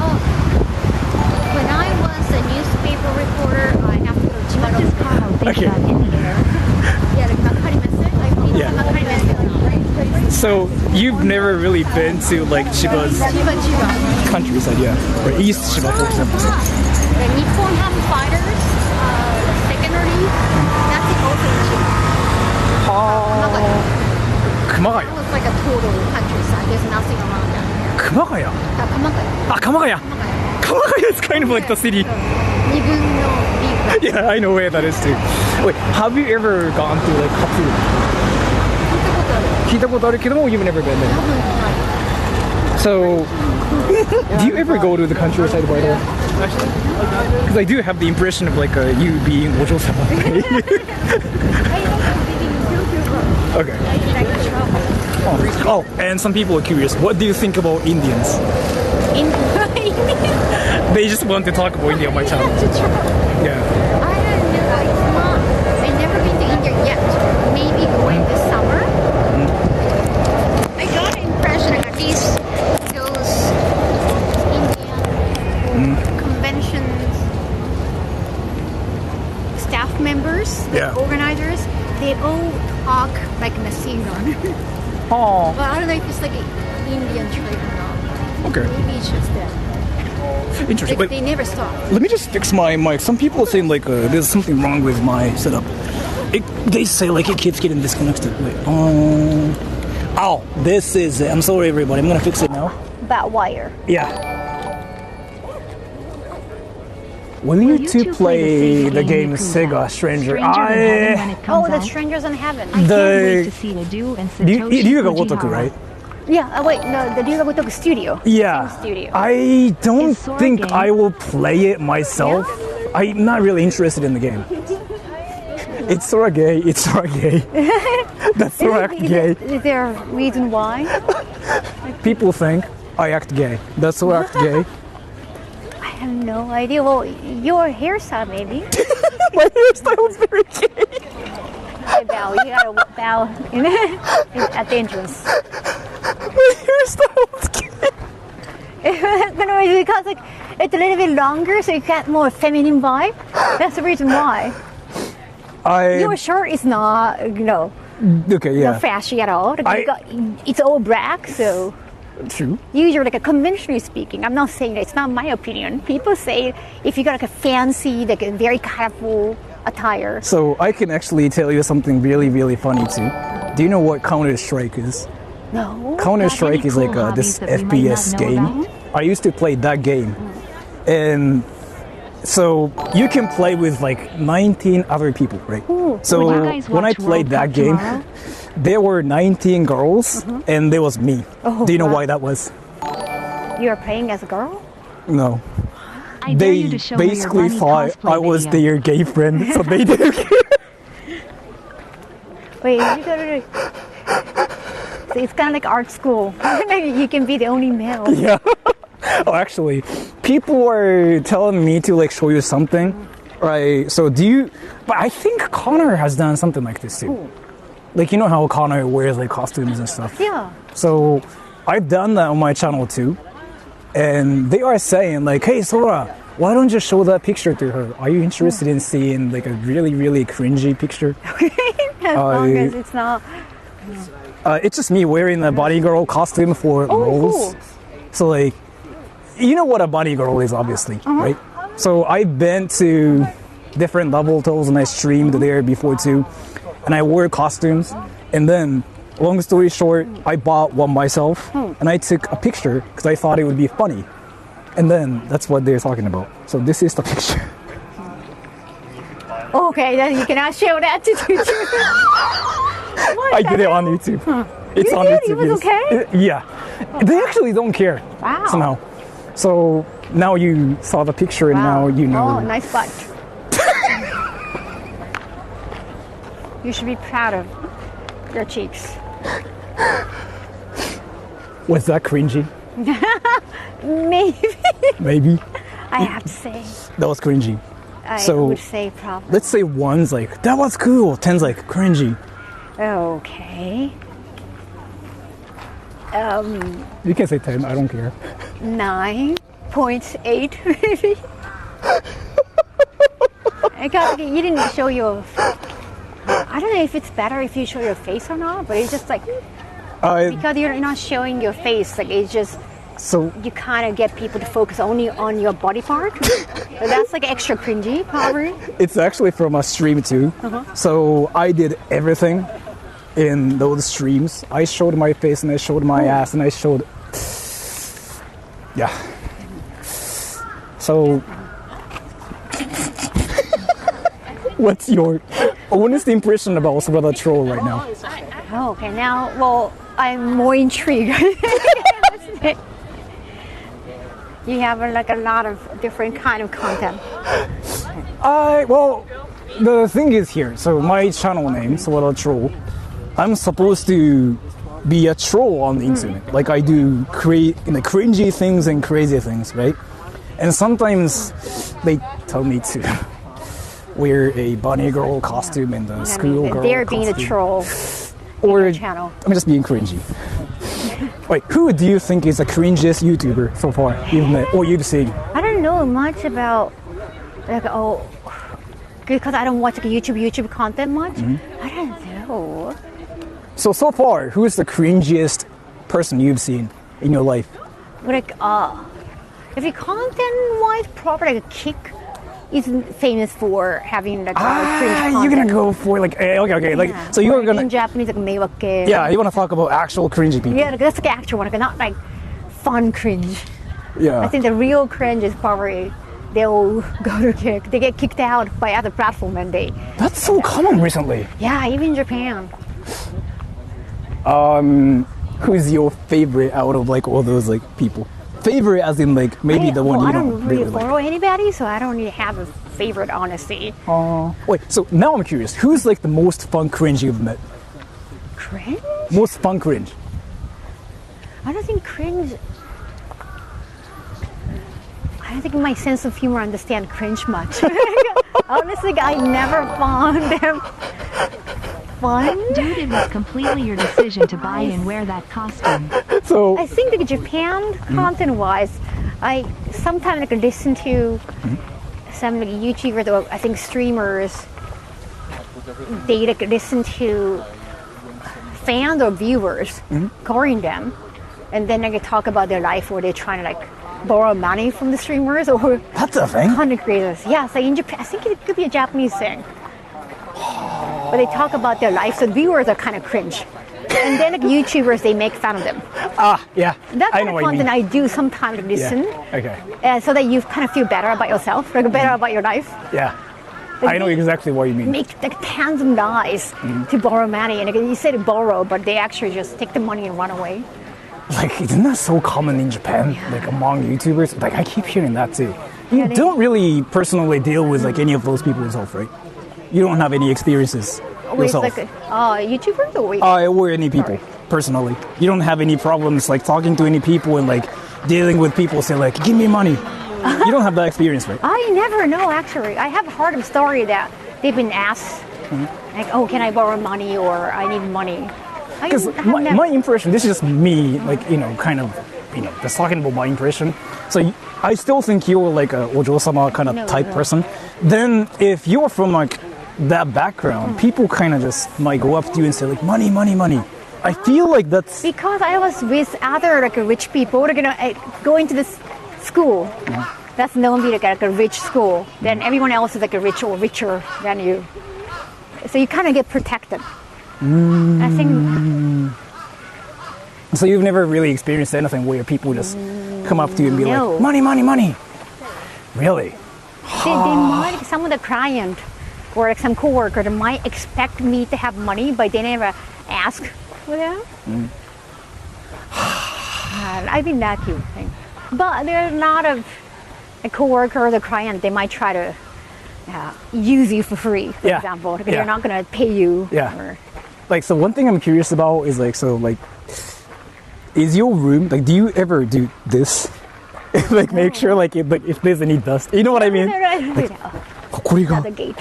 When I was a newspaper reporter, I have to go to Chiba. Okay. Yeah, like Makarimasu. Yeah. So you've never really been to like Chiba's countryside, yeah, or East Chiba, for example. The Nippon have fighters, secondary. That's it also in Chiba. Kamagaya. It was like a total countryside. There's nothing around that. Kamagaya. Kamagaya. Kamagaya. Kamagaya is kind of like the city. Yeah, I know where that is too. Wait, have you ever gone to like Katsuru? 聞いたことあるけども you've never been there. So, do you ever go to the countryside by the way? Because I do have the impression of like you being ojo-sama. Okay. Oh, and some people are curious. What do you think about Indians? They just want to talk about India on my channel. Yeah. I don't know. It's not. I've never been to India yet. Maybe going this summer. I got an impression that these those Indian conventions staff members, Yeah. organizers, they all talk like machine gun. Oh. But I don't know if it's like an Indian trait or not. Okay. Maybe it's just that. Interesting. Like, Wait, they never stop. let me just fix my mic. Some people are saying like there's something wrong with my setup. They say like it keeps getting disconnected. Wait. Oh, this is it. I'm sorry, everybody. I'm gonna fix it now. That wire. Yeah. Will you two play the game Sega Stranger? Oh, the Strangers in Heaven. The Ryuga Gotoku, right? Yeah, wait, no, the Ryuga Gotoku Studio. Yeah. Same studio. I don't Is Sora think gay? I will play it myself. I'm not really interested in the game. It's Sora gay. It's Sora gay. That's Sora act gay. Is there a reason why? People think I act gay. That's Sora act gay. I have no idea. Well, your hairstyle maybe. My hairstyle is very gay. I bow. You gotta bow at the entrance. My hairstyle is gay. Because like it's a little bit longer, so you get more feminine vibe. That's the reason why. Your shirt is not, okay, not flashy at all. It's all black, so. True. Usually, like conventionally speaking, I'm not saying that it's not my opinion. People say if you got like a fancy, like a very colorful attire. So I can actually tell you something really, really funny too. Do you know what Counter-Strike is? No. Counter-Strike is like this FPS game. I used to play that game. And so you can play with like 19 other people, right? So when I played that game, there were 19 girls and there was me. Do you know why that was? You are playing as a girl? No. I dare you They to show me your basically bunny thought cosplay I was video. their gay friend, so they didn't care. Wait, you go to so it's kind of like art school. You can be the only male. Yeah. Oh, actually, people are telling me to like show you something, right? So do you? But I think Connor has done something like this too. Like, you know how Connor wears like costumes and stuff. Yeah. So I've done that on my channel too, and they are saying like, "Hey, Sora, why don't you show that picture to her? Are you interested in seeing like a really, really cringy picture?" As long as it's not. It's just me wearing a bunny girl costume for roles. Cool. So like, you know what a bunny girl is, obviously, right? So I've been to different level tools and I streamed there before too, and I wore costumes. And then, long story short, I bought one myself and I took a picture because I thought it would be funny. And then that's what they're talking about. So this is the picture. Okay, then you cannot show that to YouTube. I did it on YouTube. It's You on did? YouTube. It was okay? Yeah. They actually don't care. Wow. Somehow. So now you saw the picture and now you know. Oh, nice butt. You should be proud of your cheeks. Was that cringy? Maybe. Maybe. I have to say. That was cringy. I So- would say probably. Let's say one's like, that was cool. 10's like, cringy. Okay. You can say 10, I don't care. 9.8 maybe. You didn't show your. I don't know if it's better if you show your face or not, but it's just like because you're not showing your face, like it's just So you kind of get people to focus only on your body part. So that's like extra cringy, probably. it's actually from a stream too. So I did everything in those streams. I showed my face and I showed my ass and I showed. Yeah. So. What's your honest impression about Sora the Troll right now? Oh, okay, now, well, I'm more intrigued. You have like a lot of different kind of content. Well, the thing is here. So my channel name, Sora the Troll, I'm supposed to be a troll on the internet. Like I do create cringy things and crazy things, right? And sometimes they tell me to wear a bunny girl costume and a school girl They're costume. being a troll. Or channel. I'm just being cringy. Wait, who do you think is the cringiest YouTuber so far you've met or you've seen? I don't know much about because I don't watch like YouTube content much. I don't know. So far, who is the cringiest person you've seen in your life? Like if you content-wise, probably like a Kick is famous for having like cringe content. You're gonna go for like okay, like so you're gonna in Japanese like meiwake. yeah, you want to talk about actual cringy people. Yeah, that's like actual one, like not like fun cringe. Yeah. I think the real cringe is probably they'll go to Kick. They get kicked out by other platform and they. That's so common recently. Yeah, even in Japan. Who's your favorite out of like all those like people? Favorite as in like maybe the one I you don't really like. follow anybody, so I don't really have a favorite, honestly. Wait, so now I'm curious. Who's like the most fun cringe you've met? Cringe? Most fun cringe. I don't think cringe. I don't think my sense of humor understand cringe much. Honestly, I never found them fun. Dude, it was completely your decision to buy and wear that costume. So I think like Japan content-wise, I sometimes like listen to some like YouTubers or I think streamers. They like listen to fans or viewers calling them, and then they talk about their life or they're trying to like borrow money from the streamers or that's a thing. content creators. Yeah, so in Japan, I think it could be a Japanese thing. But they talk about their life, so the viewers are kind of cringe. And then like YouTubers, they make fun of them. Yeah. That I kind know of what you mean. content I do sometimes listen. Yeah. Okay. So that you kind of feel better about yourself, like better about your life. Yeah. I know exactly what you mean. Make like handsome guys to borrow money, and like, you say to borrow, but they actually just take the money and run away. Like, isn't that so common in Japan? Like among YouTubers? Like I keep hearing that too. You don't really personally deal with like any of those people yourself, right? You don't have any experiences. with yourself? like YouTubers or with? Or any people, personally. You don't have any problems like talking to any people and like dealing with people say like, give me money. You don't have that experience, right? I never know actually. I have heard of story that they've been asked like, oh, can I borrow money or I need money. Because my impression, this is just me, like, kind of, just talking about my impression. So I still think you're like a ojo-sama kind of type person. Then if you're from like that background, people kind of just might go up to you and say like, money, money, money. I feel like that's... Because I was with other like rich people, like, going to this school. That's known to be like a rich school. Then everyone else is like a rich or richer than you. So you kind of get protected. I think. So you've never really experienced anything where people just come up to you and be No. like, money, money, money. Really? They might, some of the client or like some coworker, they might expect me to have money, but they never ask for them. And I think that's cute thing. But there's a lot of a coworker or the client, they might try to use you for free, for example. Like they're not going to pay you. Yeah. Or, Like, so one thing I'm curious about is like, so like, is your room, like, do you ever do this? Like, make sure like if there's any dust, you know what I mean? Like, これが the gate.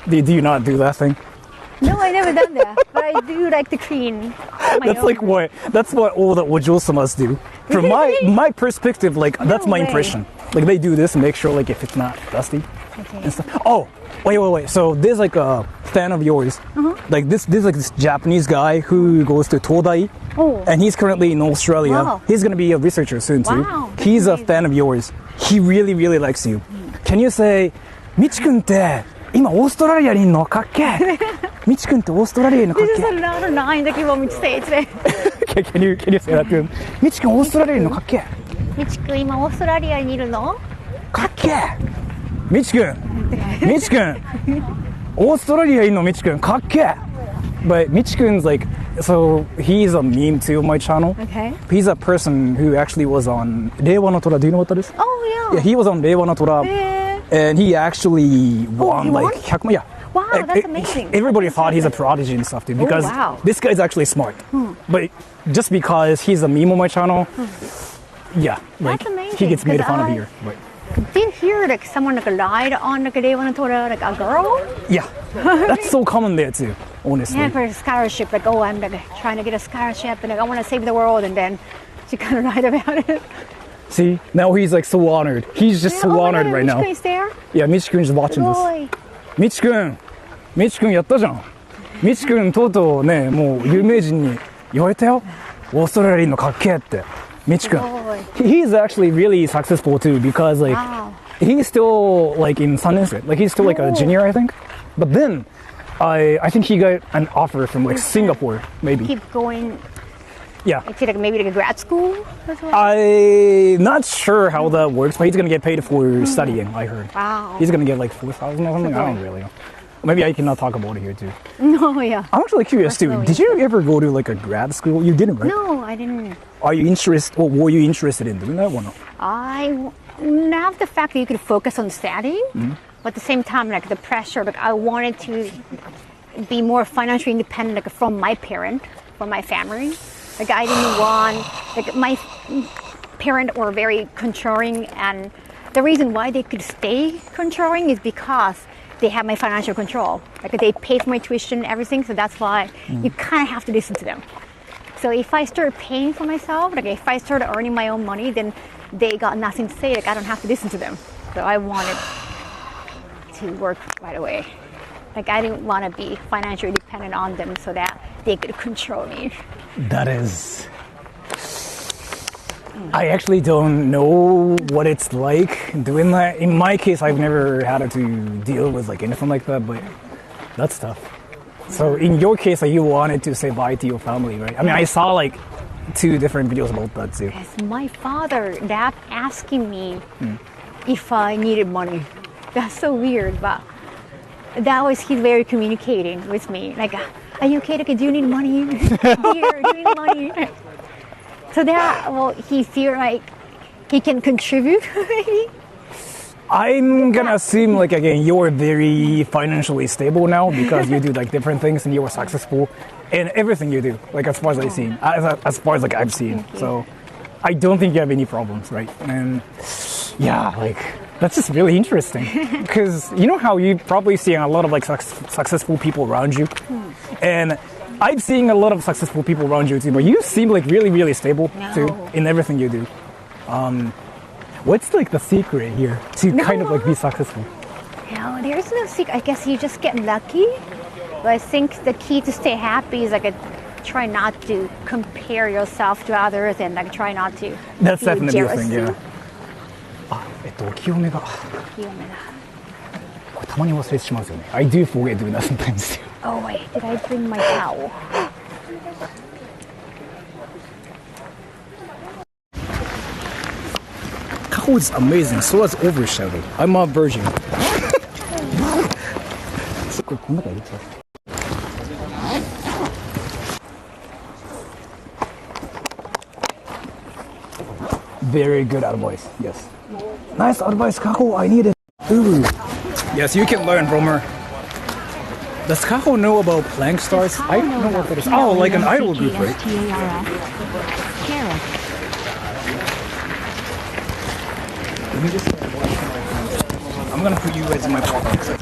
Do you not do that thing? No, I never done that, but I do like to clean my That's own like room. that's what all the ojo-samas do. From my perspective, like that's my way. impression. Like they do this and make sure like if it's not dusty Okay. and stuff. Oh, wait. So there's like a fan of yours. Like this like this Japanese guy who goes to Todai, Oh. and he's currently in Australia. Wow. He's gonna be a researcher soon too. Wow, that's He's a amazing. fan of yours. He really likes you. Can you say, みちくんって今オーストラリアにいんのかっけみちくんってオーストラリアにいんのかっ This け is another line that you want me to say today. can you say that to him? みちくんオーストラリアにいるのかっけみちくん今オーストラリアにいるの？かっけみちくんオーストラリアにいるのみちくんかっけ But Michikun's like, so he's a meme too on my channel. Okay. He's a person who actually was on Reiwa no Tora. Do you know what that is? Oh yeah. Yeah, he was on Reiwa no Tora. And he actually won he like won? 100 yeah. Wow, Like, that's amazing. Everybody thought he's a prodigy and stuff too because wow. this guy's actually smart. But just because he's a meme on my channel, yeah, like That's amazing, he gets made 'cause fun of I- here. But Didn't hear like someone like lied on like they want to like a girl. yeah, that's so common there too, honestly. Yeah, for a scholarship, like oh I'm like trying to get a scholarship and like I want to save the world, and then she kind of lied about it. See, now he's like so honored. He's just so honored right now. Is there? Yeah, Michikun's watching this. Boy. みちくんやったじゃん。みちくんとうとうね、もう有名人に言われたよ。オーストラリアのかっけえって。みちくん。He's actually really successful too because like Wow. he's still like in 3年生. Like he's still like a junior, I think. But then I think he got an offer from like Singapore, maybe. Keep going Yeah. to like maybe like a grad school as well. I'm not sure how that works, but he's gonna get paid for studying, I heard. Wow. He's gonna get like 4,000 or something. I don't really know. Maybe I cannot talk about it here too. No, yeah. I'm actually curious too. Personally. Did you ever go to like a grad school? You didn't, right? No, I didn't. Are you interested, or were you interested in doing that or no? I love the fact that you could focus on studying, but at the same time, like the pressure, like I wanted to be more financially independent, like from my parent, from my family. Like I didn't want, like my parents were very controlling, and the reason why they could stay controlling is because they have my financial control. Like they pay for my tuition, everything, so that's why you kind of have to listen to them. So if I start paying for myself, like if I start earning my own money, then they got nothing to say. Like I don't have to listen to them. So I wanted to work right away. Like I didn't want to be financially dependent on them so that they could control me. That is. I actually don't know what it's like doing that. In my case, I've never had to deal with like anything like that, but that's tough. So in your case, like, you wanted to say bye to your family, right? I mean, I saw like 2 different videos about that too. Yes, my father, dad asking me if I needed money. That's so weird, but that was he's very communicating with me. Like, are you okay? Like, do you need money? Here, do you need money? So that, well, he feel like he can contribute maybe. I'm gonna assume, like, again, you're very financially stable now because you do like different things and you are successful in everything you do. Like, as far as I've seen, as far as like I've seen. So, I don't think you have any problems, right? And yeah, like that's just really interesting because you know how you probably see a lot of like successful people around you, and I'm seeing a lot of successful people around you too. But you seem like really, really stable too in everything you do. What's like the secret here to kind of like be successful? No, there's no secret. I guess you just get lucky. But I think the key to stay happy is like try not to compare yourself to others and like try not to. That's feel definitely a jealousy. thing, yeah. お清めがこれたまに忘れてしまうんですよね。I do forget doing that sometimes too. Oh wait, did I bring my towel? Kaho is amazing. Sora's overshadowed. I'm a virgin. これこの中入れちゃう。Very good advice. Yes. Nice advice, Kaho. I need it. Ooh. Yes, you can learn from her. Does Kaho know about plank stars? I don't know what that is. Oh, like an idol group, right? Let me just. I'm gonna put you guys in my pocket.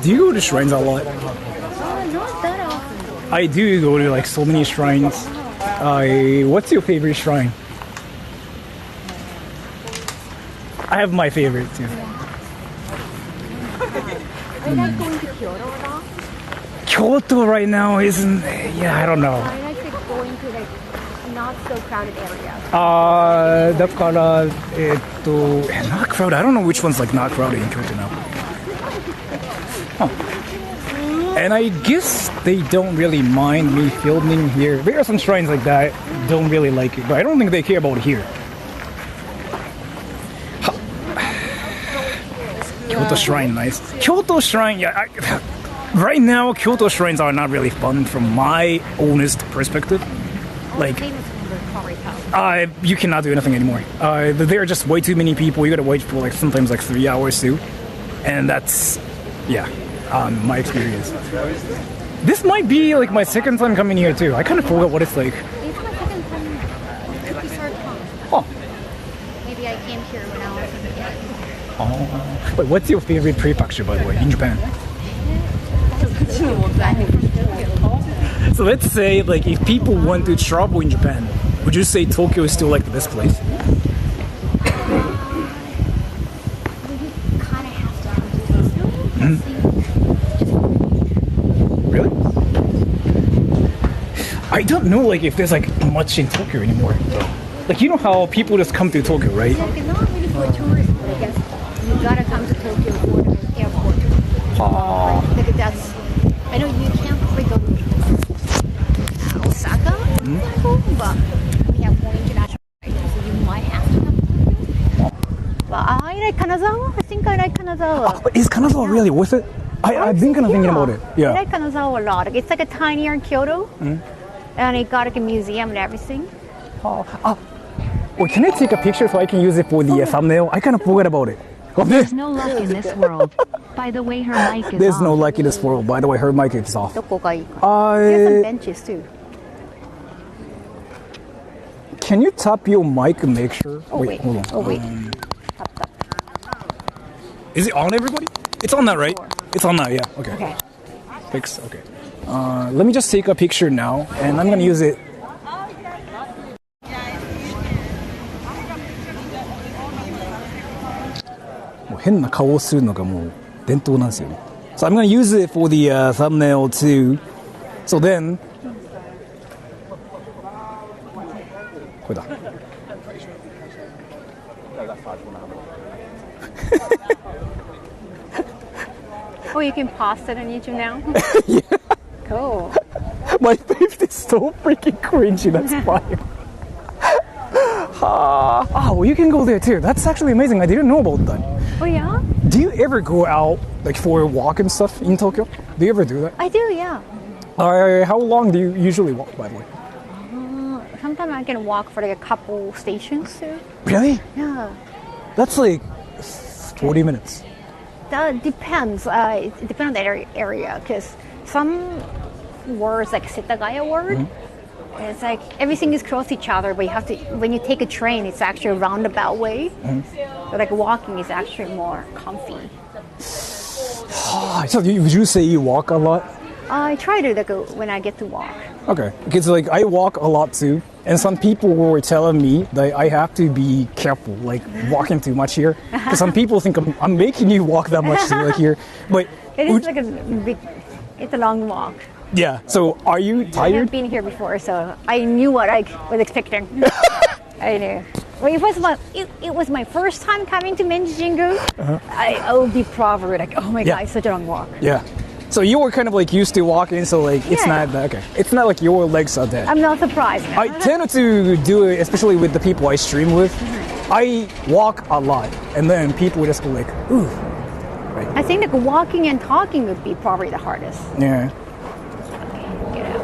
Do you go to shrines a lot? Not that often. I do go to like so many shrines. What's your favorite shrine? I have my favorite too. Are you not going to Kyoto at all? Kyoto right now isn't. Yeah, I don't know. I like going to like not so crowded areas. だからnot crowded. I don't know which one's like not crowded in Kyoto now. Huh. And I guess they don't really mind me filming here. There are some shrines like that don't really like it, but I don't think they care about it here. Kyoto Shrine, nice. Kyoto Shrine, yeah. Right now, Kyoto shrines are not really fun from my honest perspective. Like, you cannot do anything anymore. There are just way too many people. You gotta wait for like sometimes like 3 hours too, and that's my experience. This might be like my second time coming here too. I kind of forgot what it's like. It's my second time to start coming. Oh. Maybe I came here when I was a kid. Oh. Wait, what's your favorite prefecture, by the way, in Japan? So let's say, like, if people want to travel in Japan, would you say Tokyo is still like the best place? Really? I don't know, like, if there's like much in Tokyo anymore. Like, you know how people just come to Tokyo, right? Like, not really for tourists, but I guess you gotta come to Tokyo for the airport. Like, that's. I know you can't really go to Osaka, but we have more international flights, so you might have to come to Tokyo. But I like Kanazawa. I think I like Kanazawa. But is Kanazawa really worth it? I've been kind of thinking about it. Yeah. I like Kanazawa a lot. It's like a tinier Kyoto, and it got like a museum and everything. Well, can I take a picture so I can use it for the thumbnail? I kind of forgot about it. There's no luck in this world. By the way, her mic is There's off. no luck in this world. By the way, her mic is off. どこがいいか。There's some benches too. Can you tap your mic and make sure? Oh wait. Hold on. Oh wait. Tap, tap. Is it on, everybody? It's on that, right? Sure. It's on that, yeah. Okay. Okay. Fix. Okay. Let me just take a picture now, and I'm gonna use it. So I'm gonna use it for the thumbnail too. So then, これだ。Oh, you can post it on YouTube now? Yeah. Cool. My face is so freaking cringy. That's fine. Oh, you can go there too. That's actually amazing. I didn't know about that. Oh, yeah? Do you ever go out like for a walk and stuff in Tokyo? Do you ever do that? I do, yeah. How long do you usually walk, by the way? Sometimes I can walk for like a couple stations too. Really? Yeah. That's like 40 minutes. That depends. It depends on the area, because some words like Setagaya word, it's like everything is close to each other, but you have to, when you take a train, it's actually a roundabout way. So like walking is actually more comfy. So would you say you walk a lot? I try to like when I get to walk. Okay, because like I walk a lot too, and some people were telling me that I have to be careful, like walking too much here, because some people think I'm making you walk that much too, like here. But It is like it's a long walk. yeah. So are you I tired? have been here before, so I knew what I was expecting. I knew. Well, it was my first time coming to Menjingu. I will be proper, like, oh my Yeah. god, it's such a long walk. Yeah. So you were kind of like used to walking, so like it's Yeah. not that okay. It's not like your legs are dead. I'm not surprised. I tend to do it, especially with the people I stream with. I walk a lot, and then people just go like, ooh. I think like walking and talking would be probably the hardest. Yeah. Get out.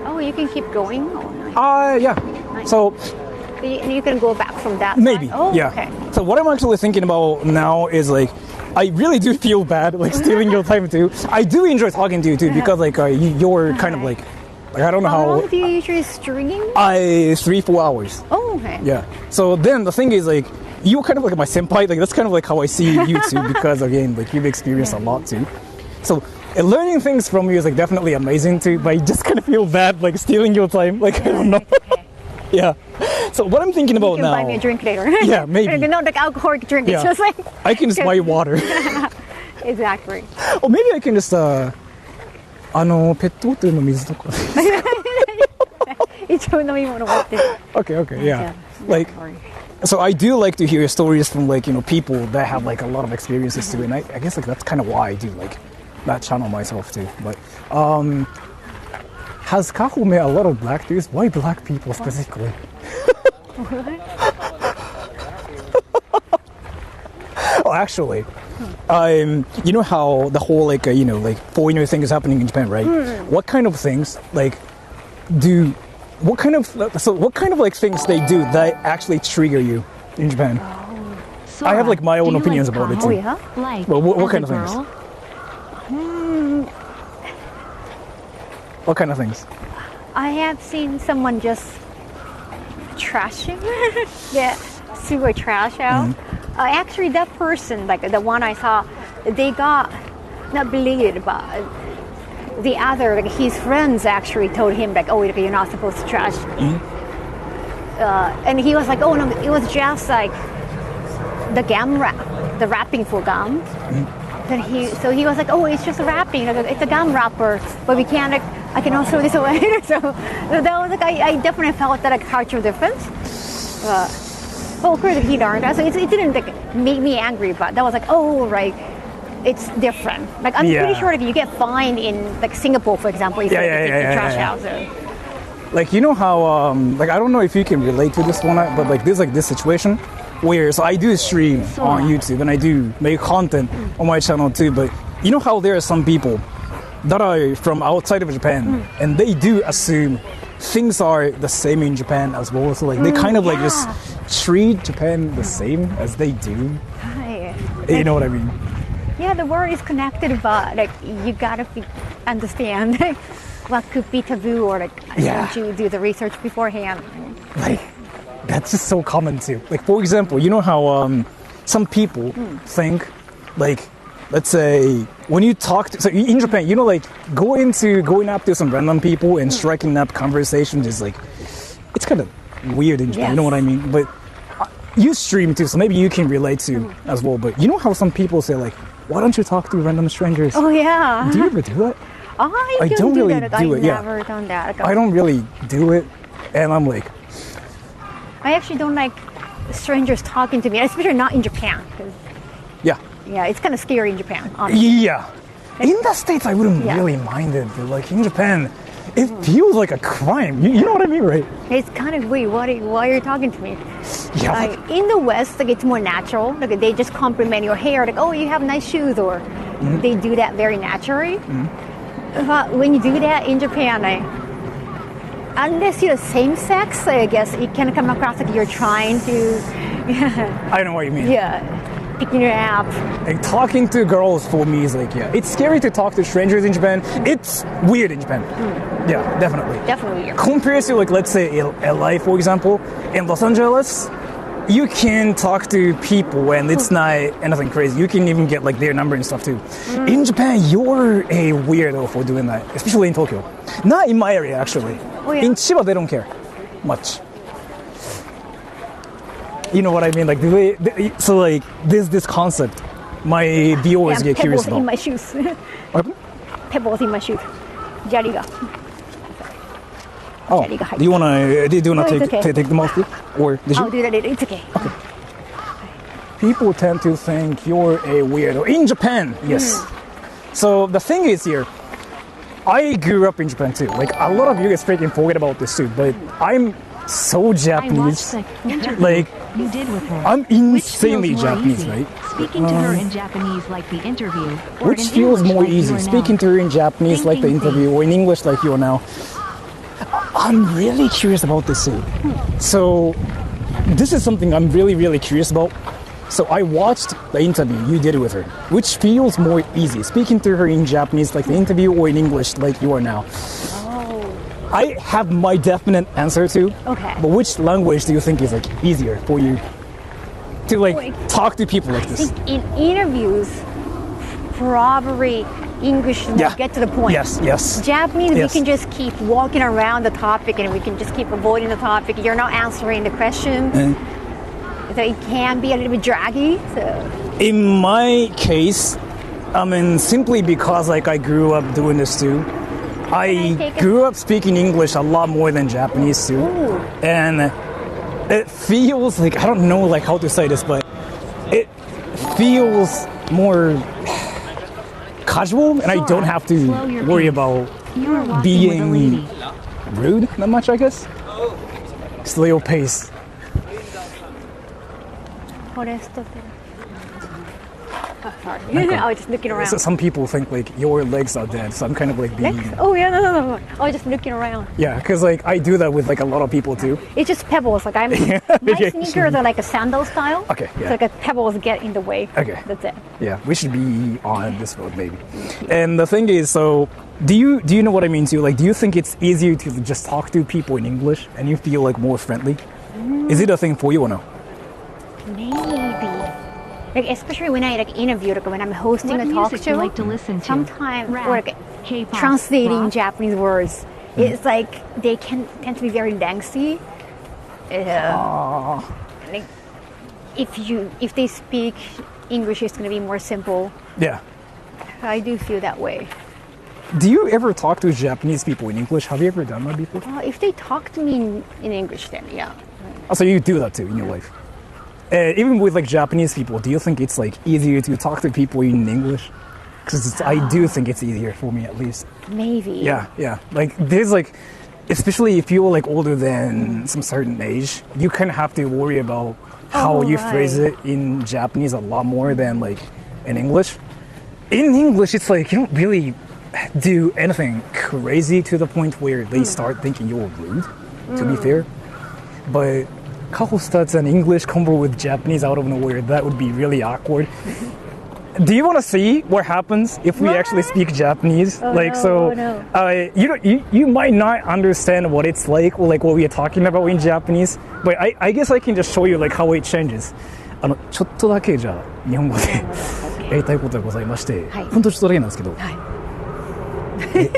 Oh, you can keep going? Oh, nice. Yeah. So You can go back from that maybe. side? Oh, yeah. okay. So what I'm actually thinking about now is like, I really do feel bad like stealing your time too. I do enjoy talking to you too because like you're kind of like I don't know How how. long do you usually stream? 3-4 hours. Oh, okay. Yeah. So then the thing is like you're kind of like my senpai. Like that's kind of like how I see you too because again like you've experienced a lot too. So learning things from you is like definitely amazing too. But I just kind of feel bad like stealing your time. Like I don't know. Yeah. So what I'm thinking about You can now. buy me a drink later. Yeah, maybe. Not like alcoholic drink. Yeah. It's just like I can just buy water. exactly. Or maybe I can just ペットボトルの水とか。一応飲み物持ってる。 Okay, yeah. Yeah. Like, so I do like to hear stories from like people that have like a lot of experiences too, and I guess like that's kind of why I do like that channel myself too. But has Kaho met a lot of black dudes? Why black people specifically? Oh, actually, you know how the whole like like foreigner thing is happening in Japan, right? What kind of things like what kind of like things they do that actually trigger you in Japan? I have like my own opinions about it too. Oh yeah. Like, Well, what as kind a of things? girl, What kind of things? I have seen someone just trashing. Yeah, super trash out. Actually, that person, like the one I saw, they got not belated, but the other, like his friends, actually told him like, "Oh, you're not supposed to trash." And he was like, "Oh no, it was just like the gum wrap, the wrapping for gum." Then he was like, "Oh, it's just a wrapping. Like, it's a gum wrapper, but we can't. Like, I can also throw this away." So that was like I definitely felt that like cultural difference. Well, of course he learned. So it didn't like make me angry, but that was like, oh, right, it's different. Like I'm pretty sure if you get fined in like Singapore, for example, if you take the trash out. So. Like you know how like I don't know if you can relate to this one, but like there's like this situation where so I do stream on YouTube and I do make content on my channel too. But you know how there are some people that are from outside of Japan and they do assume things are the same in Japan as well. So like they kind of like just treat Japan the same as they do. Right. You know what I mean? Yeah, the world is connected, but like you gotta understand what could be taboo, or like don't you do the research beforehand? Like that's just so common too. Like for example, you know how some people think like let's say when you talk to, so in Japan, you know, like going up to some random people and striking up conversations is like it's kind of weird in Japan. You know what I mean? But you stream too, so maybe you can relate to as well. But you know how some people say like, why don't you talk to random strangers? Oh yeah. Do you ever do that? I don't really that. do it. I've never done that. I don't really do it, and I'm like, I actually don't like strangers talking to me, especially not in Japan. 'Cause, Yeah. yeah, it's kind of scary in Japan, honestly. Yeah. In the States, I wouldn't really mind it, but like in Japan, it feels like a crime. You know what I mean, right? It's kind of weird. Why are you talking to me? Yeah. Like, in the West, like it's more natural. Like they just compliment your hair, like, oh, you have nice shoes, or they do that very naturally. But when you do that in Japan, unless you're the same sex, I guess it can come across like you're trying to, I know what you mean. picking your up. Like talking to girls for me is like, it's scary to talk to strangers in Japan. It's weird in Japan. Yeah, definitely. Definitely weird. Compared to like, let's say LA, for example, in Los Angeles, you can talk to people and it's not anything crazy. You can even get like their number and stuff too. In Japan, you're a weirdo for doing that, especially in Tokyo. Not in my area, actually. Oh, yeah? In Chiba, they don't care much. You know what I mean? Like, so like this concept, my viewers get curious pebbles in about. my shoes. What? Pebbles in my shoes. Jariga. Oh, do you wanna take them off too? Or did you? I'll do that. It's okay. People tend to think you're a weirdo in Japan. Yes. So the thing is here, I grew up in Japan too. Like a lot of you guys freaking forget about this too, but I'm so Japanese. Like you did with her. I'm insanely Which feels more Japanese, easy? right? Speaking to her in Japanese like the interview, or Which in feels English more like you easy, are now. speaking to her in Japanese like the Thinking interview, or in English like you are now. I'm really curious about this too. So this is something I'm really curious about. So I watched the interview you did with her, which feels more easy, speaking to her in Japanese like the interview, or in English like you are now. I have my definite answer too. Okay. But which language do you think is like easier for you to like talk to people like I this? think in interviews, probably English will get to the point. Yes. Japanese, Yes. we can just keep walking around the topic and we can just keep avoiding the topic. You're not answering the question. So it can be a little bit draggy. So In my case, I mean, simply because like I grew up doing this too. I grew up speaking English a lot more than Japanese too. And it feels like, I don't know like how to say this, but it feels more casual, and I don't have to worry about You are walking being with a lady. rude that much, I guess. Slow pace. sorry. I was just looking around. So some people think like your legs are dead, so I'm kind of like being... Legs? Oh yeah, no. I was just looking around. Yeah, because like I do that with like a lot of people too. It's just pebbles. Like my sneakers are like a sandal style. Okay, yeah. So like a pebbles get in the way. Okay. That's it. Yeah, we should be on this road maybe. And the thing is, so do you know what I mean too? Like, do you think it's easier to just talk to people in English and you feel like more friendly? Is it a thing for you or no? Maybe. Like especially when I like interview, like when I'm hosting What a talk music show. you like to listen to? Sometimes Rap, or like K-pop, translating rock? Japanese words, it's like they can tend to be very lengthy. Like if they speak English, it's going to be more simple. Yeah. I do feel that way. Do you ever talk to Japanese people in English? Have you ever done that before? If they talk to me in English, then yeah. Oh, so you do that too in your life? Even with like Japanese people, do you think it's like easier to talk to people in English? Because I do think it's easier for me at least. Maybe. Yeah. Like there's like, especially if you're like older than some certain age, you kind of have to worry about how you phrase it in Japanese a lot more than like in English. In English, it's like you don't really do anything crazy to the point where they start thinking you're rude, to be fair. But kaho starts an English combo with Japanese out of nowhere, that would be really awkward. Do you want to see what happens if we actually speak Japanese? You might not understand what it's like or like what we are talking about in Japanese, but I guess I can just show you like how it changes. ちょっとだけじゃあ日本語でやりたいことがございまして、本当ちょっとだけなんですけど、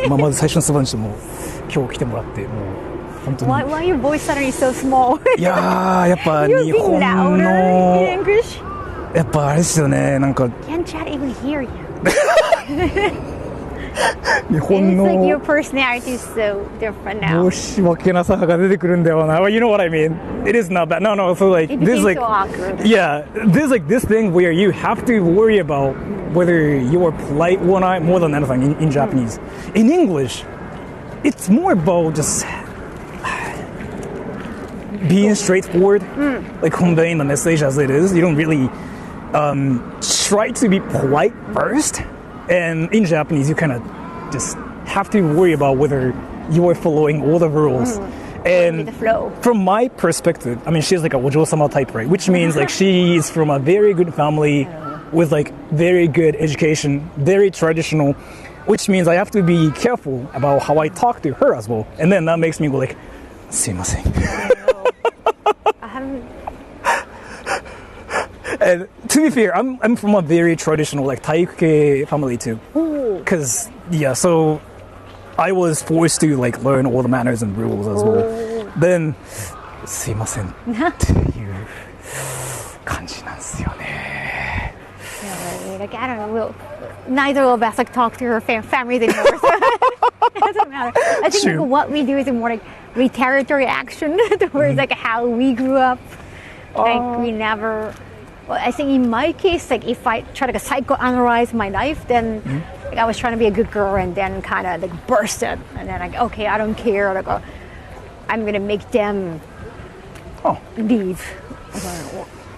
まず最初の素晴らしいもう今日来てもらってもう本当に。Why your voice suddenly so small? いやーやっぱ日本の in English? やっぱあれですよねなんか。Can't chat even hear you. 日 And 本 it's like の your personality is so different now. 申し訳なさが出てくるんだよな。You know what I mean? It is not bad. No, no. So like It this became like so awkward. yeah, there's like this thing where you have to worry about whether you are polite or not more than anything in Japanese. In English, it's more about just being straightforward, like conveying the message as it is. You don't really try to be polite first. And in Japanese, you kind of just have to worry about whether you are following all the rules. And With the flow. from my perspective, I mean, she's like a ojo-sama type, right? Which means like she is from a very good family with like very good education, very traditional, which means I have to be careful about how I talk to her as well. And then that makes me go like, すいません. I haven't. And to be fair, I'm from a very traditional like Taikuke family too. Because yeah, so I was forced to like learn all the manners and rules as well. Then すいませんっていう感じなんですよね。 Like, I don't know. Neither of us like talk to her family anymore. So it doesn't matter. I think True. like, what we do is more like retaliatory action towards like how we grew up. Like we never. Well, I think in my case, like if I try to like, psychoanalyze my life, then like, I was trying to be a good girl and then kind of like bursted, and then like okay, I don't care. Like I'm gonna make them leave.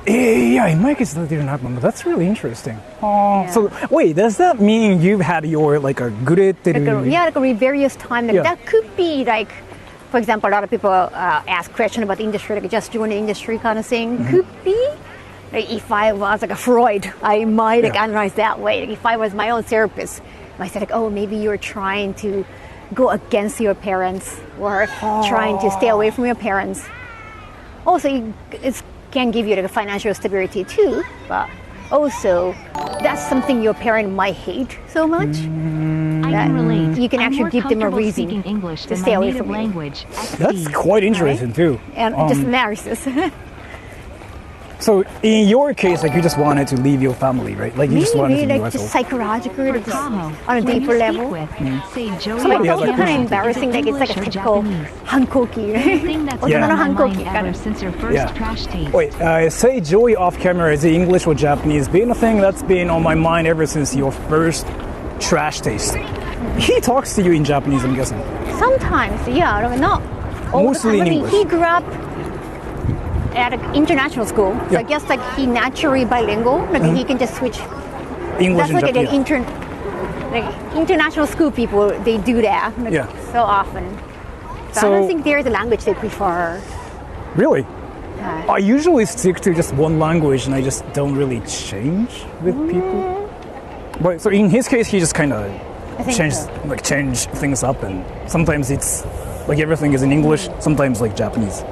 Yeah, in my case that didn't happen, but that's really interesting. So wait, does that mean you've had your like a gureteru? Like a various time. Like, Yeah. That could be like, for example, a lot of people ask questions about the industry, like just join the industry kind of thing. Could be. Like if I was like a Freud, I might like analyze that way. Like if I was my own therapist, I might say like, oh, maybe you're trying to go against your parents or trying to stay away from your parents. Also, it can give you like a financial stability too, but also that's something your parent might hate so much. I can relate. You can I'm actually more give them a comfortable reason speaking English to than stay my away native from you. language. That's quite interesting too. And just analysis. So in your case, like you just wanted to leave your family, right? Like you just wanted to Maybe be like just yourself. psychologically, For like, just Kaho, on a when deeper you level. speak with, say Joey So like Yeah, that's like kind of this. embarrassing. Like it's like a English or typical Japanese? hankoki, right? Thing that's Yeah. been on my mind Hankoki, ever kinda. since your first Yeah. trash taste. Wait, say Joey off camera, is it English or Japanese? Being a thing that's been on my mind ever since your first trash taste. He talks to you in Japanese, I'm guessing. Sometimes, yeah, like, not all Mostly the time. in I mean, English. he grew up at an international school, so Yeah. I guess like he naturally bilingual. Like he can just switch. English That's and like Japanese. like international school people. They do that like, Yeah. so often. So I So- don't think there is a language they prefer. Really? I usually stick to just one language and I just don't really change with people. But so in his case, he just kind of I think change so. change things up, and sometimes it's like everything is in English, sometimes like Japanese.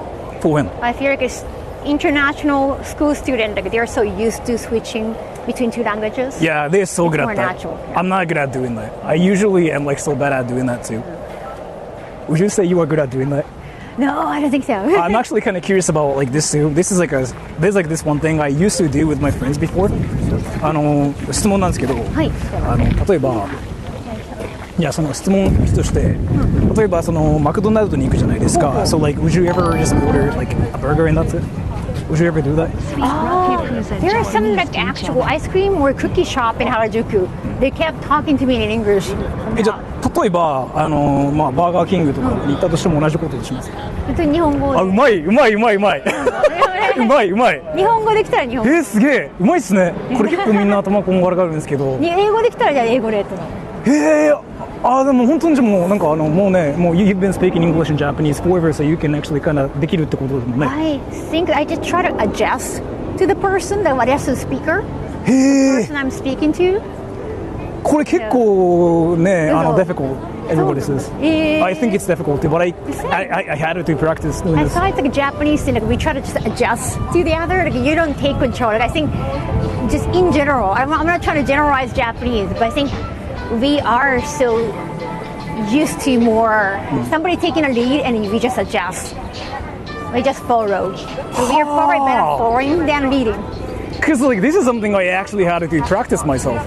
For him. I feel like it's international school student. Like they're so used to switching between two languages. Yeah, they're so good more at that. natural, yeah. I'm not good at doing that. I usually am like so bad at doing that too. Would you say you are good at doing that? No, I don't think so. I'm actually kind of curious about like this too. This is like there's like this one thing I used to do with my friends before. 質問なんですけど、はい。例えば、いやその質問として、例えばそのマクドナルドに行くじゃないですか。So like, would you ever just order like a burger and that's it? Would you ever do that? There are some like actual ice cream or cookie shop in Harajuku. They kept talking to me in English. じゃあ例えばバーガーキングとかに行ったとしても同じことでします。普通に日本語で。うまいうまいうまいうまい。うまいうまい。日本語できたら日本語。すげえうまいっすね。これ結構みんな頭こんがらがるんですけど。英語できたらじゃあ英語でっての。でも本当にもうなんかもうねもう you've been speaking English and Japanese forever, so you can actually kind of できるってことですもんね。I think I just try to adjust to the person, the speaker, the person I'm speaking to. これ結構ねdifficult. Everybody そう says. なんだ。I think it's difficult, but I had to practice doing I this. thought it's like a Japanese thing, like we try to just adjust to the other, like you don't take control. Like I think just in general, I'm not trying to generalize Japanese, but I think we are so used to more somebody taking a lead and we just adjust. We just follow. So we are probably better following than leading. Because like this is something I actually had to practice myself.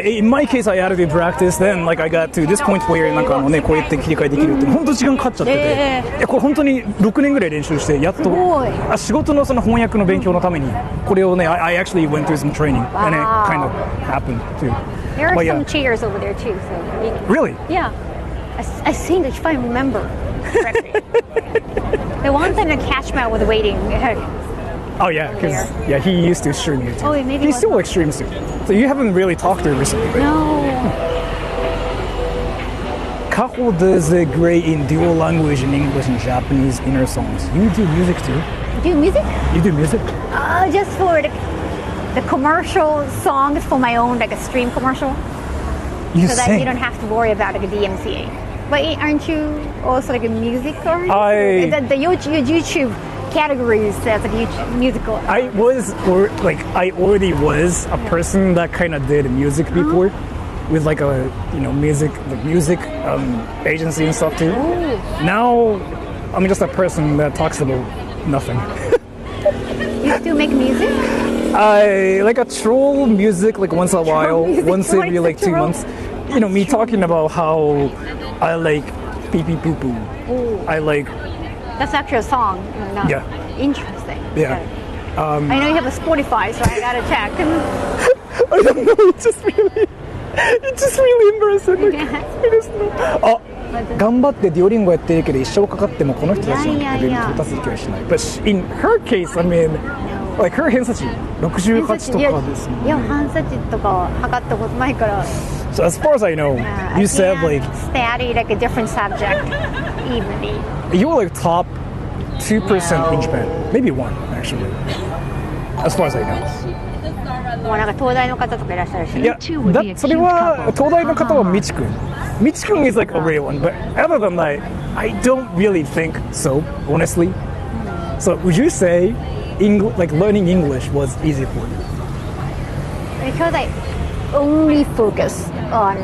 In my case, I added in practice. Then, like, I got to this point where なんかこうやって切り替えできるって本当時間かかっちゃってて、これ本当に6年ぐらい練習してやっと仕事のその翻訳の勉強のためにこれをね、I actually went through some training and it kind of happened too. There are some chairs over there too. So Really? Yeah. I think if I remember correctly. The one time the Cashman was waiting. Oh yeah, because he used to stream here too. Oh, maybe he still like streams too. So you haven't really talked to him recently, right? No. Kaho does great in dual language in English and Japanese in her songs. You do music too? Do music? You do music? Just for the commercial songs for my own, like a stream commercial. You so sing? That you don't have to worry about like a DMCA. But aren't you also like a music artist? The YouTube categories as like YouTube musical. I already was a person that kind of did music before, with like a music agency and stuff too. Ooh. Now I'm just a person that talks about nothing. You still make music? I like a troll music like once in a while, once every like 2 months. Me talking about how I like pee pee poo poo. I like. That's actually a song. Yeah. Interesting. Yeah. I know you have a Spotify, so I gotta check. I don't know. It's just really embarrassing. Like, I just know. 頑張ってデュオリンゴやってるけど一生かかってもこの人たちのレベルに到達できはしない。But in her case, I mean, like her 偏差値68とかですもんね。いや、偏差値とか測ったことないから。So as far as I know, you said like study like a different subject evenly. You were like top 2% in Japan, maybe 1 actually. As far as I know. もうなんか東大の方とかいらっしゃるし。いや、それは東大の方はみちくん。みちくん is like a real one, but other than that, I don't really think so, honestly. So would you say like learning English was easy for you? Because I only focus on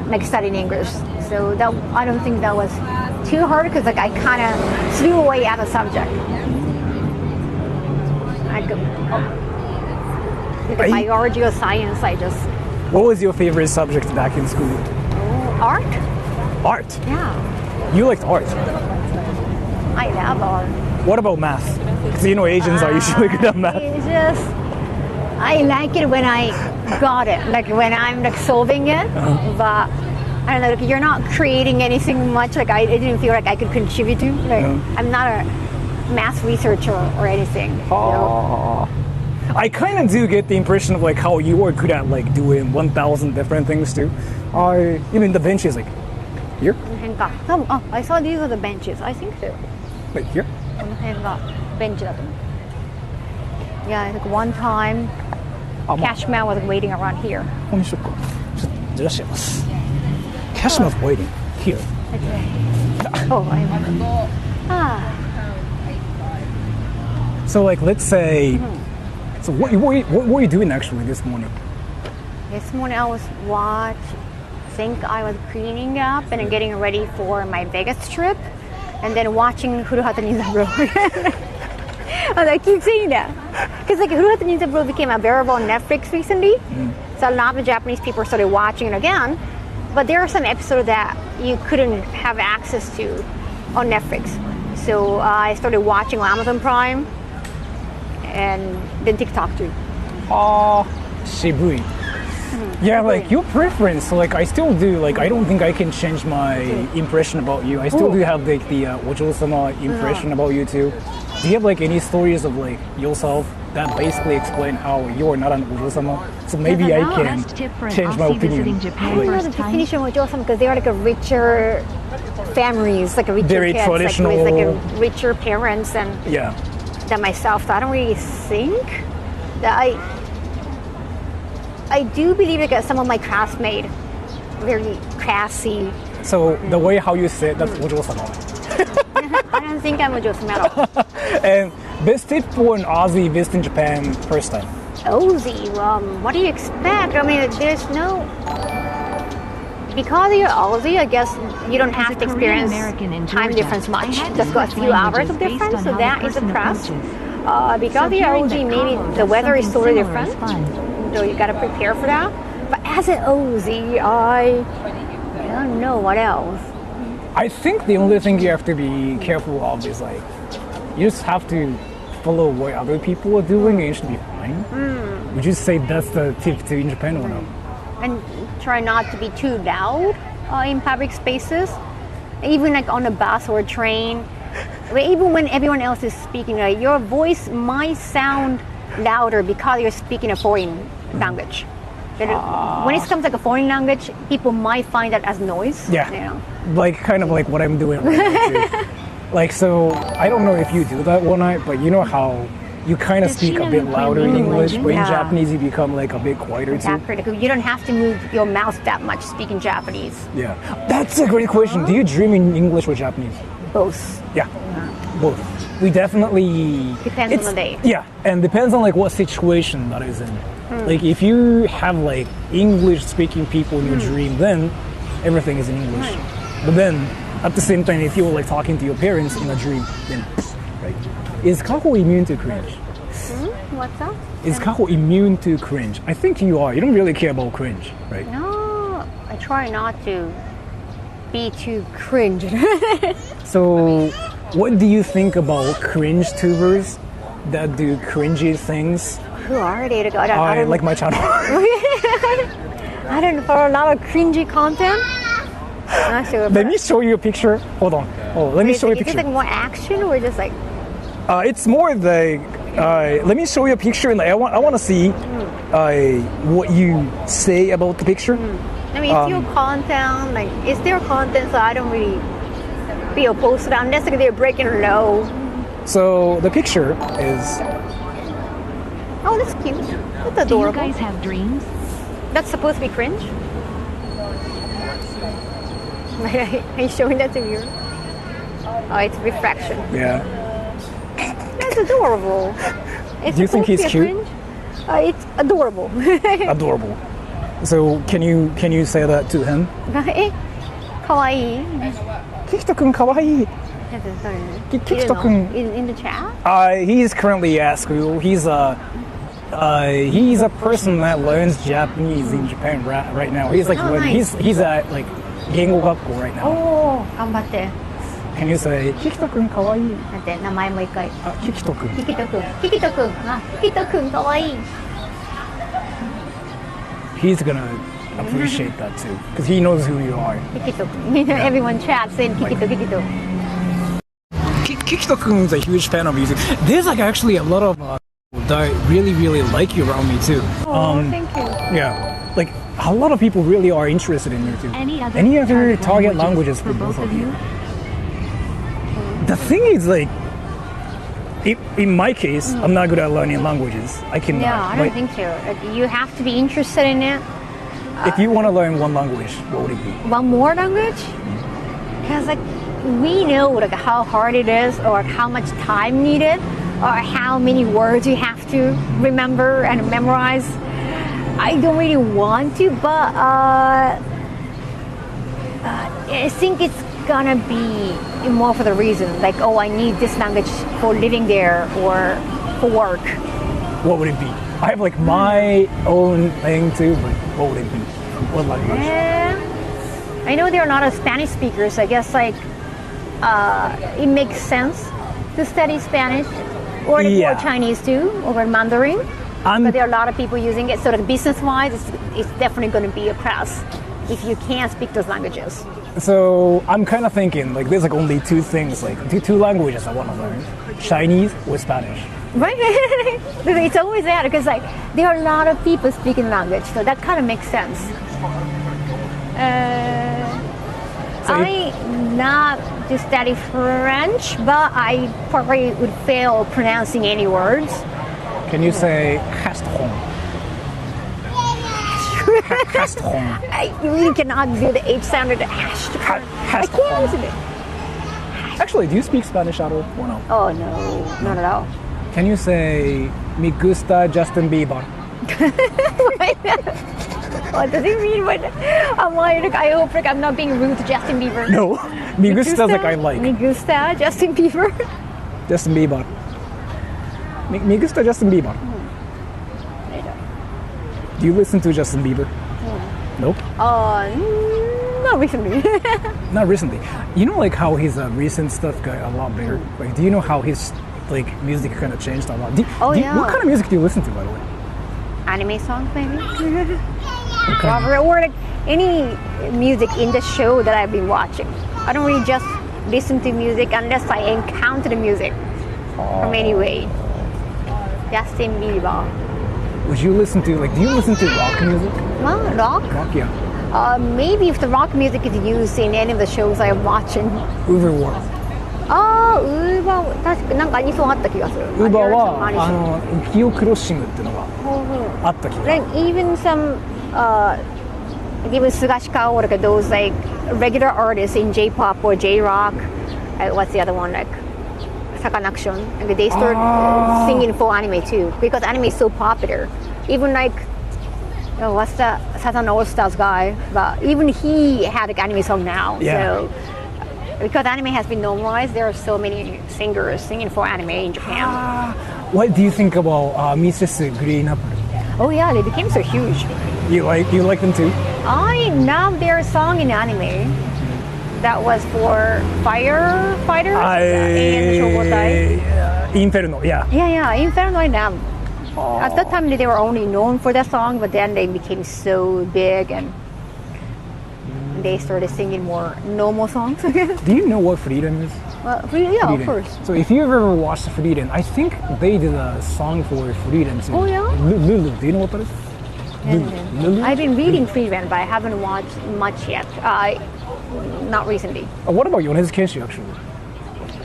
like studying English, so that I don't think that was too hard because like I kind of threw away other subject. Like biology or science, I just. What was your favorite subject back in school? Art. Art? Yeah. You liked art? I love art. What about math? Because Asians are usually good at math. It's just, I like it when I got it, like when I'm like solving it, but I don't know, like you're not creating anything much, like I didn't feel like I could contribute to, like I'm not a math researcher or anything. I kind of do get the impression of like how you are good at like doing 1,000 different things too. Even the benches like here? I saw these are the benches, I think so. Like here? この辺がベンチだと思う。Yeah, like one time, Cashman was waiting around here. ここにしようか。ちょっとずらしちゃいます。Cashman's waiting here. Oh, I remember. So like, let's say, so what were you doing actually this morning? This morning I was I think I was cleaning up and getting ready for my Vegas trip, and then watching Furuhata Ninja Bro. I keep saying that because like Furuhata Ninja Bro became available on Netflix recently, so a lot of Japanese people started watching it again. But there are some episodes that you couldn't have access to on Netflix, so I started watching on Amazon Prime and then TikTok too. Shibuya. Yeah, like your preference. So like I still do. Like I don't think I can change my impression about you. I still do have like the Ojo-sama impression about you too. Do you have like any stories of like yourself that basically explain how you are not an Ojo-sama? So maybe I can change my opinion. I don't know the definition of Ojo-sama because they are like a richer families, like a richer very kids, traditional, like with like a richer parents and than myself. So I don't really think that I do believe like some of my classmates very classy. So the way how you say it, that's Ojo-sama. I don't think I'm Ojo-sama at all. And best tip for an Aussie visiting Japan first time? Aussie, what do you expect? I mean, there's no... Because you're Aussie, I guess you don't have to experience time difference much. Just got a few hours of difference, so that is a plus. Because you're Aussie, maybe the weather is totally different. so you gotta prepare for that. But as an OZ, I don't know what else. I think the only thing you have to be careful of is like, you just have to follow what other people are doing and you should be fine. Would you say that's the tip to in Japan or no? And try not to be too loud in public spaces. Even like on a bus or a train. Even when everyone else is speaking, your voice might sound louder because you're speaking a foreign language. When it comes like a foreign language, people might find that as noise. Yeah. You know? Like kind of like what I'm doing right now too. Like, so I don't know if you do that one night, but you know how you kind of Does she speak a know bit you play louder in League of English, but in Legends? Yeah. Japanese you become like a bit quieter too. Exactly. You don't have to move your mouth that much speaking Japanese. Yeah. That's a great question. Do you dream in English or Japanese? Both. Yeah. Both. We definitely Depends on the day. Yeah, and depends on like what situation that is in. Like if you have like English speaking people in your dream, then everything is in English. But then at the same time, if you were like talking to your parents in a dream, then right. Is kaho immune to cringe? What's that? Is kaho immune to cringe? I think you are. You don't really care about cringe, right? No, I try not to be too cringe. So, what do you think about cringe tubers that do cringy things? Who are they? I I don't like my channel. I don't follow a lot of cringy content. Not sure. Let me show you a picture. Hold on. Oh, let me show you a Is it picture. like more action or just like? It's more like, let me show you a picture, and like, I want to see what you say about the picture. I mean, it's your content. Like, it's their content, so I don't really feel opposed to that unless like, they're breaking a law. So the picture is. Oh, that's cute. That's Do you adorable. guys have dreams? That's supposed to be cringe. Are you showing that to me? Oh, it's refraction. Yeah. That's adorable. It's Do you think supposed he's to be a cute? cringe. It's adorable. Adorable. So can you say that to him? え、かわいい。キキト君かわいい。キキト君。 in the chat? He's currently at school. He's a person that learns Japanese in Japan right now. He's like Oh, learning, nice. he's at like 言語学校 right now. おー、頑張って。 Can you say キキト君かわいい？だって名前もう一回。あ、キキト君。キキトくん。キキトくん。あ、キキトくんかわいい。 He's gonna appreciate that too, because he knows who you are. キキトくん。Everyone chats saying キキトキキト。 Kikito-kun is a huge fan of music. There's like actually a lot of people that really like you around me too. Oh, thank you. Yeah, like a lot of people really are interested in you too. Any other target languages for both of you? The thing is, like, in my case, I'm not good at learning languages. I cannot. Yeah, I don't like, think so. Like, you have to be interested in it. if you want to learn one language, what would it be? One more language? Because like we know like how hard it is, or how much time needed, or how many words you have to remember and memorize. I don't really want to, but I think it's gonna be more for the reason like, oh, I need this language for living there or for work. What would it be? I have like my own thing too, but what would it be? What language? I know there are a lot of Spanish speakers. I guess like it makes sense to study Spanish or Yeah. or Chinese too, or Mandarin. But there are a lot of people using it. So like business-wise, it's definitely going to be a plus if you can't speak those languages. So I'm kind of thinking like there's like only two things, like two languages I want to learn: Chinese or Spanish. Right? It's always that because like there are a lot of people speaking language, so that kind of makes sense. I not to study French, but I probably would fail pronouncing any words. Can you say restaurant? Restaurant. I really cannot do the H sound of the hash. I can't do it. Actually, do you speak Spanish at all or no? Oh no, not at all. Can you say "Me gusta Justin Bieber"? What does it mean when I'm like, I hope like I'm not being rude to Justin Bieber. No, "Me gusta" is like I like. Me gusta Justin Bieber. Justin Bieber. Me gusta Justin Bieber. Do you listen to Justin Bieber? Nope. Not recently. Not recently. You know, like how his recent stuff got a lot bigger. Like, do you know how his like music kind of changed a lot? What kind of music do you listen to, by the way? Anime songs, maybe. Or like any music in the show that I've been watching. I don't really just listen to music unless I encounter the music from anyway. Justin Bieber. Would you listen to do you listen to rock music? Rock? Rock, yeah. Maybe if the rock music is used in any of the shows I'm watching. Uber ウーバー確かなんかアニソンあった気がする。ウーバーはキオクロッシングっていうのがあった気が。Like even some even Sugashika or like those like regular artists in J-pop or J-rock. What's the other one like? Sakanakshon. And they start singing for anime too because anime is so popular. Even like what's the Saturn All Stars guy? But even he had an anime song now. Yeah. So because anime has been normalized, there are so many singers singing for anime in Japan. What do you think about Mrs. Green Apple? Oh yeah, they became so huge. You like them too? I love their song in anime. That was for firefighters in Shogotai. Inferno, yeah. Yeah, Inferno I love. At that time they were only known for that song, but then they became so big and they started singing more normal songs. Do you know what Freedom is? Yeah, Freedom. of course. So if you've ever watched Freedom, I think they did a song for Freedom too. Oh yeah? Lulu, do you know what that is? Lulu? I've been reading Freedom, but I haven't watched much yet. Not recently. What about Yonezu Kenshi actually?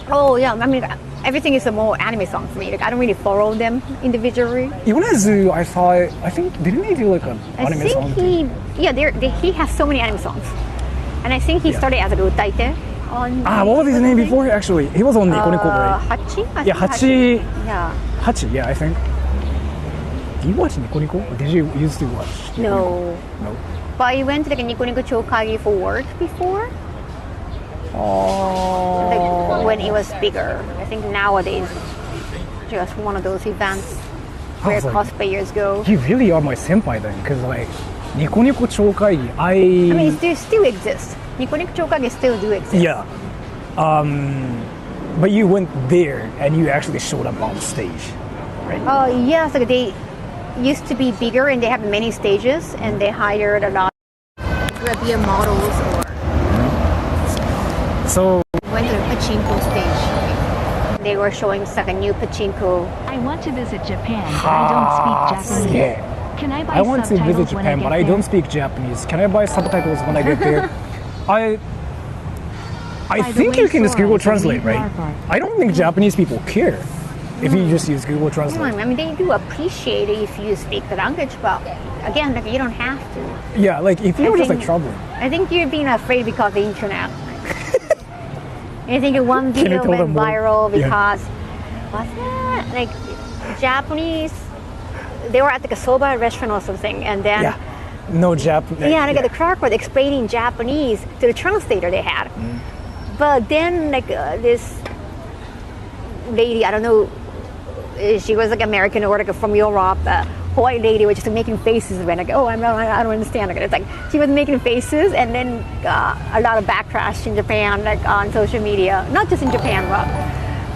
Oh yeah, I mean everything is a more anime song for me. Like I don't really follow them individually. Yonezu, I think didn't they do like an anime song? He has so many anime songs, and I think he started as a utaite on. What was his name before? Actually, he was on Nico Nico, right? Hachi. Hachi. Yeah. Hachi, yeah, I think. Do you watch Nico Nico? Or did you used to watch? No. But I went to like a Nico Nico Chokagi for work before. Like when it was bigger. I think nowadays just one of those events where cosplayers go. You really are my senpai then, because like Nico Nico Choukaigi, I mean, it still exists. Nico Nico Choukaigi still do exist. Yeah. But you went there and you actually showed up on stage, right? Yes, like they used to be bigger and they have many stages and they hired a lot of Caribbean models or so went to the pachinko stage. They were showing like a new pachinko. I want to visit Japan, but I don't speak Japanese. Yeah. Can I buy I want to subtitles visit Japan, but I don't speak Japanese. Can I buy subtitles when I get there? I think you can just Google Translate, right? I don't think Japanese people care if you just use Google Translate. I mean, they do appreciate it if you speak the language, but again, like you don't have to. Yeah, like if you're just like traveling. I think you're being afraid because of the internet. I think one video went viral because what's that? Like Japanese, they were at like a soba restaurant or something, and then no Japanese. Yeah, like the clerk was explaining Japanese to the translator they had, but then like this lady, I don't know, she was like American or like from Europe. White lady was just making faces when like, I don't understand. Like, it's like she was making faces, and then a lot of backlash in Japan, like on social media. Not just in Japan, but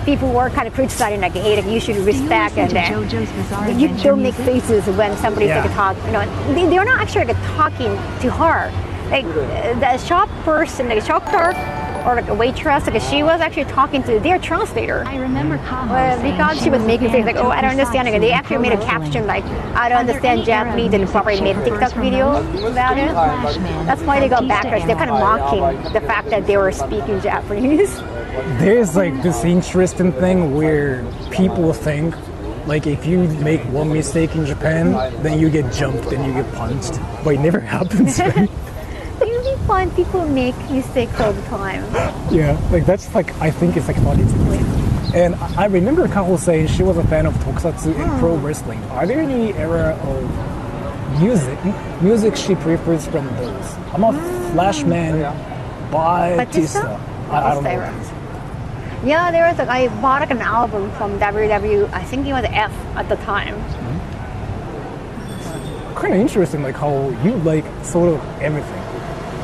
people were kind of criticizing, like, hey, like you should respect and you don't make faces when somebody's like talking. You know, they're not actually like talking to her. Like the shop person, like a shop clerk or like a waitress, like she was actually talking to their translator. I remember Kaho because she was making things like, I don't understand. Like, they actually made a caption like, I don't understand Japanese, and probably made a TikTok video about it. That's why they got backlash. They're kind of mocking the fact that they were speaking Japanese. There's like this interesting thing where people think like if you make one mistake in Japan, then you get jumped and you get punched, but it never happens, right? You find people make mistakes all the time. Yeah, like that's like, I think it's like funny to me. And I remember Kaho saying she was a fan of tokusatsu and pro wrestling. Are there any era of music she prefers from those? I'm a Flashman, Batista. I don't know. Yeah, there was like, I bought like an album from WW, I think it was F at the time. kind of interesting, like how you like sort of everything.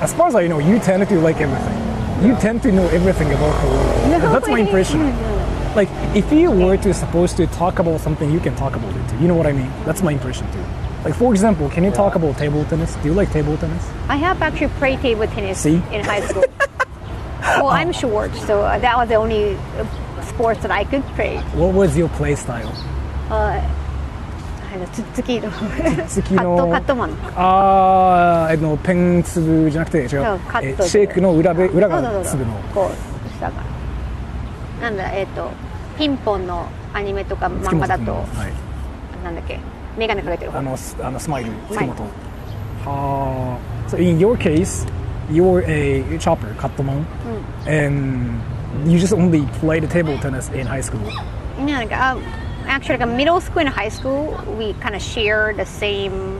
As far as I know, you tend to like everything. You tend to know everything about the world. No, That's my impression. Like, if you were to supposed to talk about something, you can talk about it too. You know what I mean? That's my impression too. Like, for example, can you talk about table tennis? Do you like table tennis? I have actually played table tennis See? in high school. Well, I'm short, so that was the only sports that I could play. What was your play style? つっつきの次のカットマン。ペン粒じゃなくて違う、シそうカットェイクの裏がそう粒の。こう下がなんだピンポンのアニメとか漫画だと、はい、なんだっけメガネかけてる方。スマイル月本。So in your case, you're a chopper, katomon, and you just only played table tennis in high school. なんかactually, like middle school and high school, we kind of share the same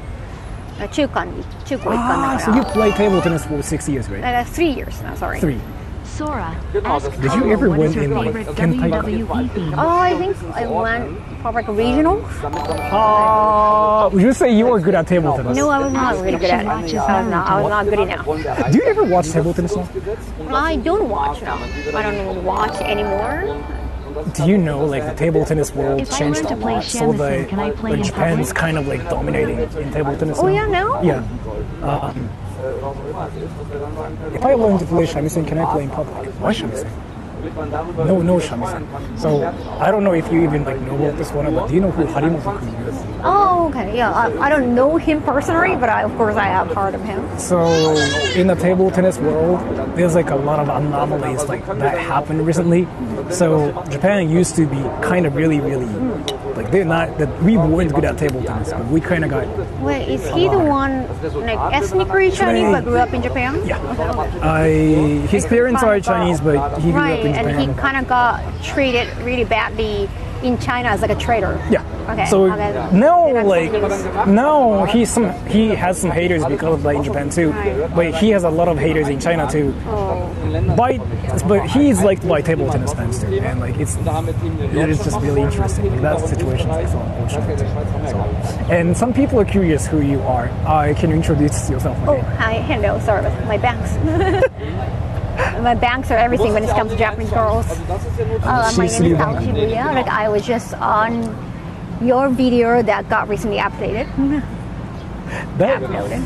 中高一貫だから。So you played table tennis for 6 years, right? 3 years. No, sorry. 3. Sora, ask Did you ever what is win your in favorite like Kentai? WWE theme? Oh, I think I went for like regional. Would you say you were good at table tennis? No, I was not really good at it. I was not good enough. Do you ever watch table tennis now? I don't watch now. I don't watch anymore. Do you know like the table tennis world If I changed learn a to play lot, so shamisen, can I play like in Japan's public? kind of like dominating in table tennis. Oh now. yeah, no. Yeah. If I learn to play shamisen, can I play in public? Why shamisen? No shamisen. So I don't know if you even like know about this one, but do you know who Harimoto-kun is? Oh, okay. Yeah, I don't know him personally, but of course I have heard of him. So in the table tennis world, there's like a lot of anomalies like that happened recently. So Japan used to be kind of really like they're not that we weren't good at table tennis, but we kind of got. Wait, is he the one like ethnically Chinese but grew up in Japan? Yeah. His parents are Chinese, but he grew up in Japan. And he kind of got treated really badly in China as like a traitor. Yeah. Okay. So okay. now he has some haters because of that in Japan too. But he has a lot of haters in China too. But he's liked by table tennis fans too, and like it is just really interesting. Like, that situation is so unfortunate too. So, and some people are curious who you are. Can you introduce yourself? Oh, hi, hello. Sorry, my banks. My banks are everything when it comes to Japanese girls. My name is kaho Shibuya. Like I was just on your video that got recently updated. Uploaded.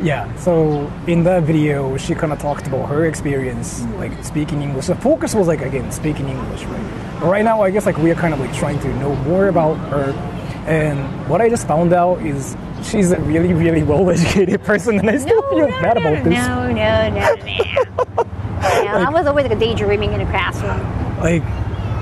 Yeah, so in that video, she kind of talked about her experience, like speaking English. The focus was like, again, speaking English, right? But right now, I guess like we are kind of like trying to know more about her. And what I just found out is she's a really well-educated person, and I still feel bad about this. No. I was always like daydreaming in the classroom. Like,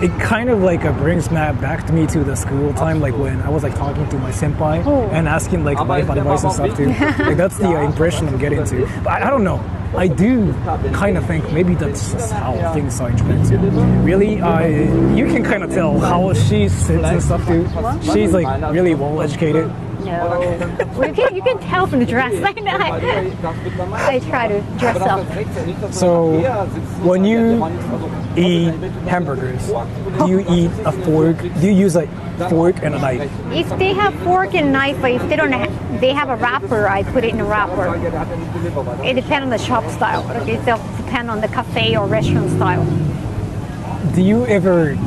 it kind of like brings back to me to the school time, like when I was like talking to my senpai and asking like life advice and stuff too. Like that's the impression I'm getting to. But I don't know. I do kind of think maybe that's just how things are in Japan too. Really, you can kind of tell how she sits and stuff too. She's like really well educated. No, well, you can tell from the dress. I try to dress up. So, when you eat hamburgers, do you eat a fork? Do you use a fork and a knife? If they have fork and knife, but if they don't, they have a wrapper. I put it in a wrapper. It depends on the shop style. It depends on the cafe or restaurant style. Do you ever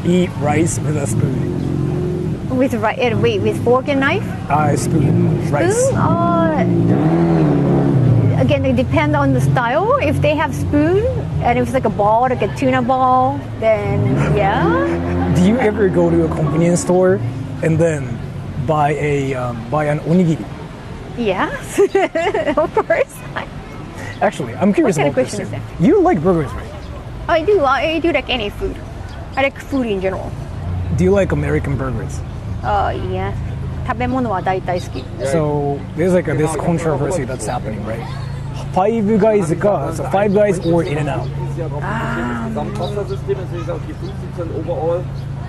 eat rice with a spoon? With fork and knife? Spoon, rice. Again, it depends on the style. If they have spoon and if it's like a ball, like a tuna ball, then yeah. Do you ever go to a convenience store and then buy an onigiri? Yes, of course. Actually, I'm curious what kind about of question this. is that? You like burgers, right? I do. I do like any food. I like food in general. Do you like American burgers? Yes. 食べ物は大体好き。 So there's like this controversy that's happening, right? Five Guys so Five Guys or In-N-Out?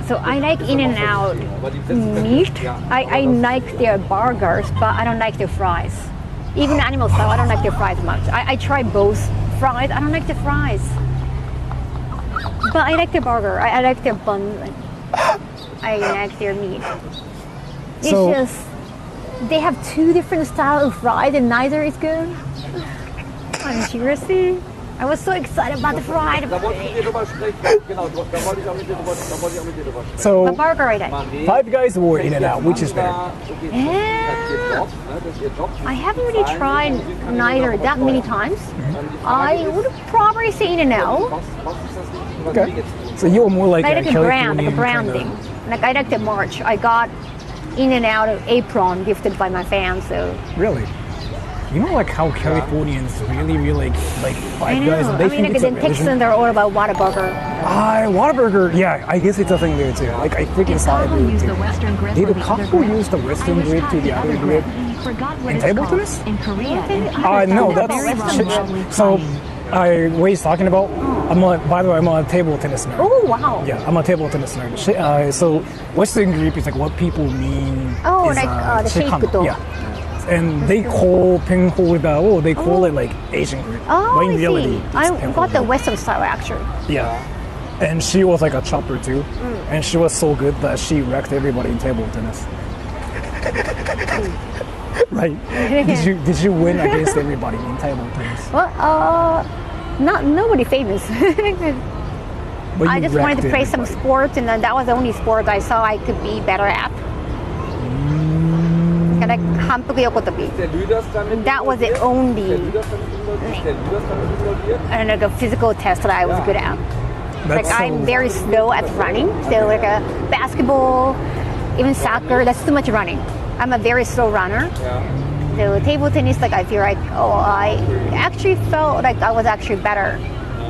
So I like In-N-Out meat. I like their burgers, but I don't like their fries. Even animal style, I don't like their fries much. I try both fries. I don't like the fries. But I like their burger. I like their bun. I like their meat. It's So, just they have two different styles of fried and neither is good. I'm seriously. I was so excited about the fried. So, The burger I like. Five Guys or In-N-Out, which is better? I haven't really tried neither that many times. I would probably say In-N-Out. Okay. So you're more like I like a brand, like a Californian brand kinda- thing. Like I like the merch. I got In-N-Out apron gifted by my fans, so Really? You know, like how Californians really like I Five know. Guys, and they I mean, think like it's a in religion. Texas, they're all about Whataburger. Whataburger, yeah, I guess it's a thing there too. Like, I freaking Did saw it Kaho there use too. the Western grip Did or the other Kaho grip? use the Western I was grip taught to the other grip? He forgot what In it's table called tennis? in Korea. No, Very that's lovely so. playing. What he's talking about? By the way, I'm a table tennis nerd. Oh wow! Yeah, I'm a table tennis nerd. So Western grip is like what people mean. Oh, is, like the Chikano. shake-do. Yeah. And they call pen holder, they call it like Asian grip. Oh, But in I reality, see. it's I pen got the holder. Western style actually. Yeah. And she was like a chopper too. And she was so good that she wrecked everybody in table tennis. Right. Did you win against everybody in table tennis? Well, nobody famous. But I you just wanted to wrecked play some everybody. sports, and then that was the only sport I saw I could be better at. Like 한국 yokotobi. That was the only and like a physical test that I was good at. That's Like so- I'm very slow at running. So like a basketball, even soccer, that's too much running. I'm a very slow runner. So table tennis, like I feel like, I actually felt like I was actually better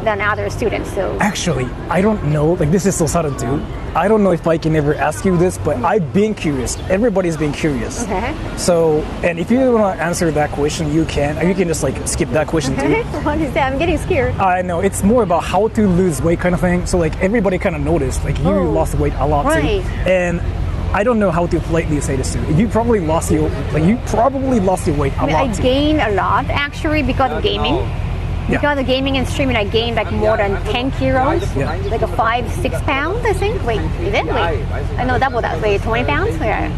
than other students. So Actually, I don't know. Like, this is so sudden too. I don't know if I can ever ask you this, but I've been curious. Everybody's been curious. Okay. So, and if you want to answer that question, you can. You can just like skip that question too. what is that? I'm getting scared. I know it's more about how to lose weight kind of thing. So like everybody kind of noticed, like you Oh, lost weight a lot right. too, and I don't know how to politely say this to you. You probably lost your weight a I mean, I lot too. gained a lot actually because of gaming. Yeah. Because of gaming and streaming, I gained like more than 10 kilos. Yeah. Like a 5-6 pounds, I think. Wait, is it? Wait. I know double that. Wait, 20 pounds? Yeah.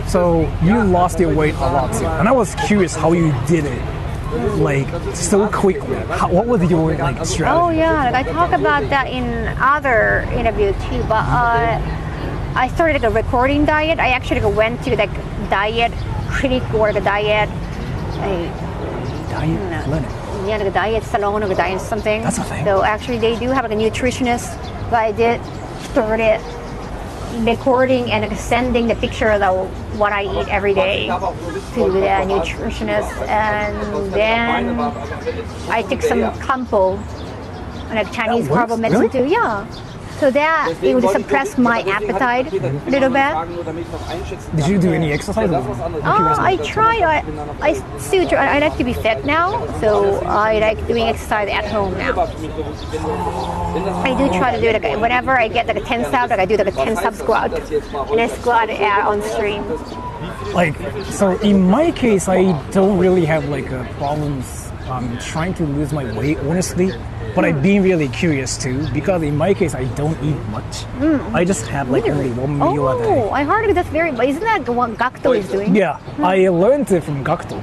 So you lost your weight a lot too, and I was curious how you did it, like so quickly. What was your like strategy? Oh yeah, like I talk about that in other interview too. But I started like a recording diet. I actually like, went to like diet clinic or like a diet, Diet clinic. like a diet salon or a diet something. That's a thing. So actually they do have like a nutritionist. But I did started recording and like, sending the picture of what I eat every day to the nutritionist, and then I took some kampo, like Chinese works? herbal medicine Really? too. Yeah. So that it would suppress my appetite a little bit. Did you do any exercise? I try. I still try. I like to be fit now, so I like doing exercise at home now. I do try to do it like whenever I get like a 10 sub, like I do like a 10 sub squat, and I squat on stream. Like, so in my case, I don't really have like problems trying to lose my weight, honestly. But I've been really curious too, because in my case, I don't eat much. I just have like only one meal a day. Oh, I heard that's very. Isn't that the one Gakto is doing? Yeah, I learned it from Gakto.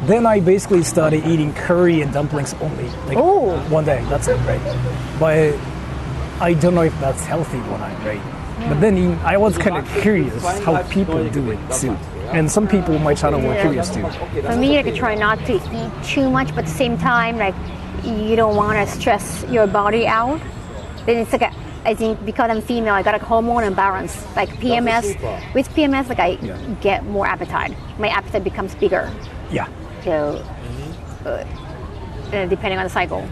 Then I basically started eating curry and dumplings only. Like one day, that's it, right? But I don't know if that's healthy or not, right? But then I was kind of curious how people do it too. And some people on my channel were curious too. For me, like I try not to eat too much, but at the same time, like you don't want to stress your body out. Then it's like I think because I'm female, I got like hormone imbalance, like PMS. With PMS, like I get more appetite. My appetite becomes bigger. Yeah. So depending on the cycle.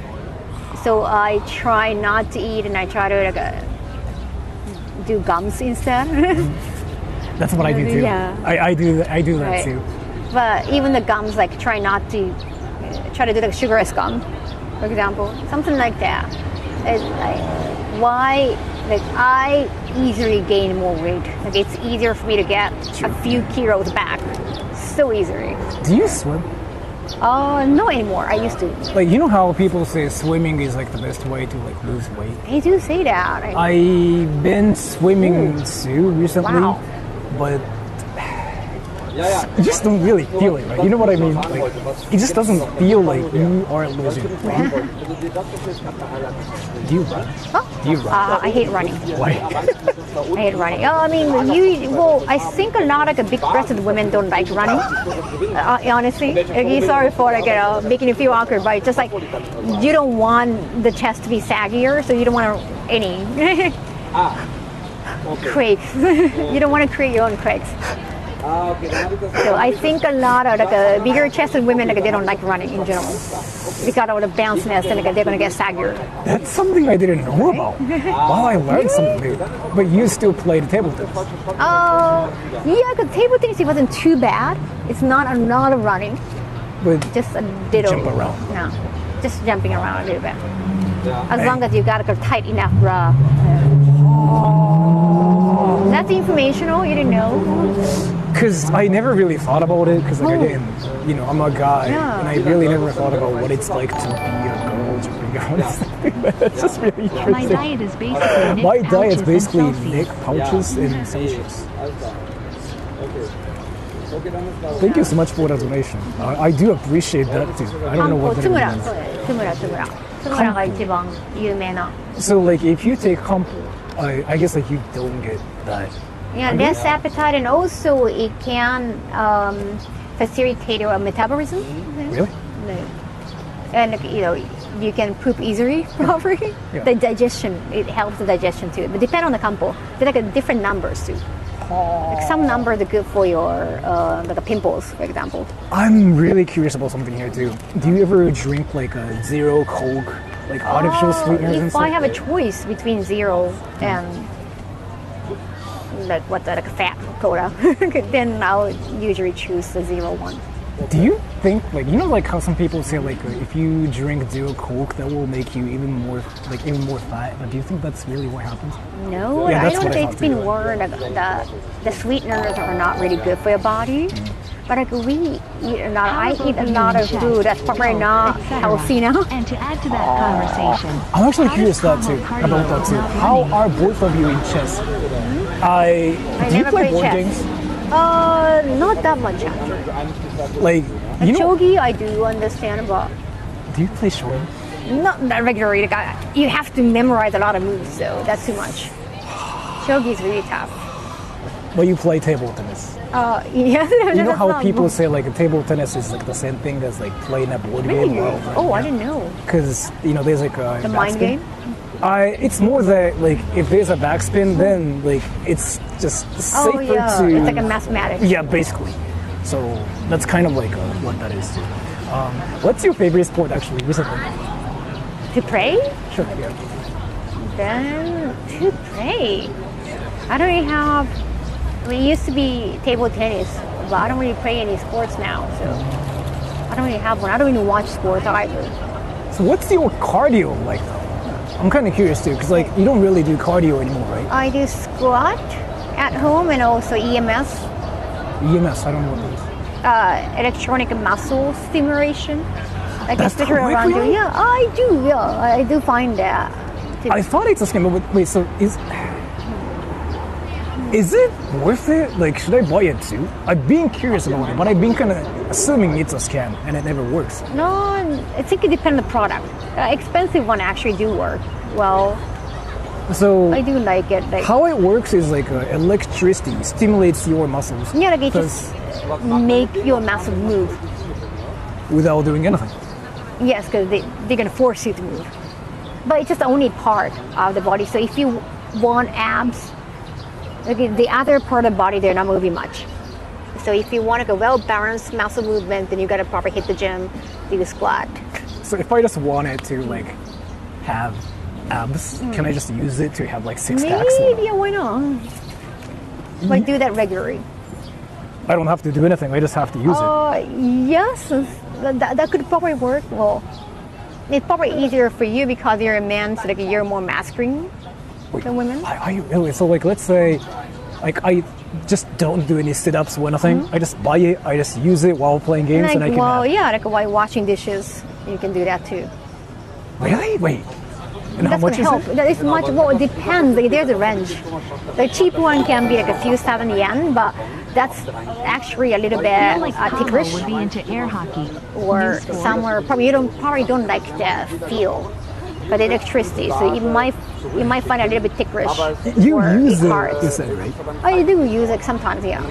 So I try not to eat, and I try to like do gums instead. That's what I do too. Yeah. I do that Right. too. But even the gums, like try not to try to do like sugarless gum, for example, something like that. It's like why like I easily gain more weight. Like it's easier for me to get a few kilos back, so easily. Do you swim? No anymore. I used to. Like, you know how people say swimming is like the best way to like lose weight? They do say that. I've been swimming too recently, Wow. but you just don't really feel it, right? You know what I mean? Like, it just doesn't feel like you are losing. Do you run? Huh? Do you run? I hate running. Why? I hate running. I mean, I think a lot of the big-breasted women don't like running. Honestly, sorry for making you feel awkward, but it's just like you don't want the chest to be saggier, so you don't want any quakes. You don't want to create your own quakes. So I think a lot of bigger-chested women they don't like running in general because of the bounciness and they're gonna get saggier. That's something I didn't know about. Wow, I learned something new. But you still played table tennis. Yeah, because table tennis it wasn't too bad. It's not a lot of running, But just a little. jump around. No, just jumping around a little bit. As long as you got a tight enough bra. That's informational. You didn't know. Because I never really thought about it, because like, again, I'm a guy, and I really never thought about what it's like to be a girl jumping around. That's just really interesting. My diet is basically My diet's Nick basically pouches and Nick pouches and Celsius. Thank you so much for the donation. I do appreciate that too. I don't know what that means. つむらが一番有名な。 So like if you take compo, I guess like you don't get that. Yeah, less appetite, and also it can facilitate your metabolism. Really? And you can poop easily, probably. Yeah. The digestion, it helps the digestion too. But depend on the compo. They're different numbers too. Like some numbers are good for your pimples, for example. I'm really curious about something here too. Do you ever drink like a zero Coke, like artificial sweeteners and If stuff? I have a choice between zero and like a fat cola, then I'll usually choose the zero one. Do you think like how some people say like if you drink zero Coke that will make you even more fat? Do you think that's really what happens? No, Yeah, I that's don't what I think thought it's been too. warned that the sweeteners are not really good for your body. But like we eat a lot, I eat a lot of food that's probably not healthy now. And to add to that conversation, I'm actually how curious does about cardio that too. not How running? are both of you in chess? Do you never play played board chess. games? Not that much actually. Like Shogi, I do understand, but do you play shogi? not that regularly. Like, you have to memorize a lot of moves, so that's too much. Shogi is really tough. But you play table tennis. Yeah. You know how people say like a table tennis is like the same thing as like playing a board Really? game? Oh, I didn't know. Because there's like a The mind backspin. game? It's more that like if there's a backspin, then like it's just safer Oh yeah, to. it's like a mathematics. Yeah, basically. So that's kind of like what that is too. What's your favorite sport actually recently? To pray? Sure. Yeah. Then to play. I don't really have. It used to be table tennis, but I don't really play any sports now, so I don't really have one. I don't even watch sports either. So what's your cardio like though? I'm kind of curious too, because like you don't really do cardio anymore, right? I do squat at home and also EMS, EMS, I don't know what that is. electronic muscle stimulation. Like That's stick around correct, you. Yeah, I do. Yeah, I do find that. I thought it's a scam, but wait, so is it worth it? Like, should I buy it too? I've been curious about it, but I've been kind of assuming it's a scam and it never works. No, I think it depends on the product. Expensive one actually do work. Well, So I do like it. Like, how it works is like electricity stimulates your muscles yeah, like it just make your muscle move. without doing anything. Yes, because they're gonna force you to move. But it's just only part of the body. So if you want abs, like the other part of the body, they're not moving much. So if you want a well-balanced muscle movement, then you gotta probably hit the gym, do the squat. So if I just wanted to like have abs, can I just use it to have like six packs? Maybe, why not? But do that regularly. I don't have to do anything. I just have to use it. Yes, that could probably work. Well, it's probably easier for you because you're a man, so like you're more masculine than women. Are you really? So like, let's say, like I just don't do any sit-ups or anything. I just buy it. I just use it while playing games, Like, and I can. well, yeah, like while washing dishes, you can do that too. Really? Wait. And how That's much gonna is help. it? It's much. Well, it depends. Like, there's a range. The cheap one can be like a few 7 yen, but that's actually a little bit Like Kaho ticklish. would be into air hockey. Or New sport. somewhere probably you don't like the feel, but the electricity. So you might find it a little bit ticklish. You or use it it, hurts. you said, right? I do use it sometimes, yeah.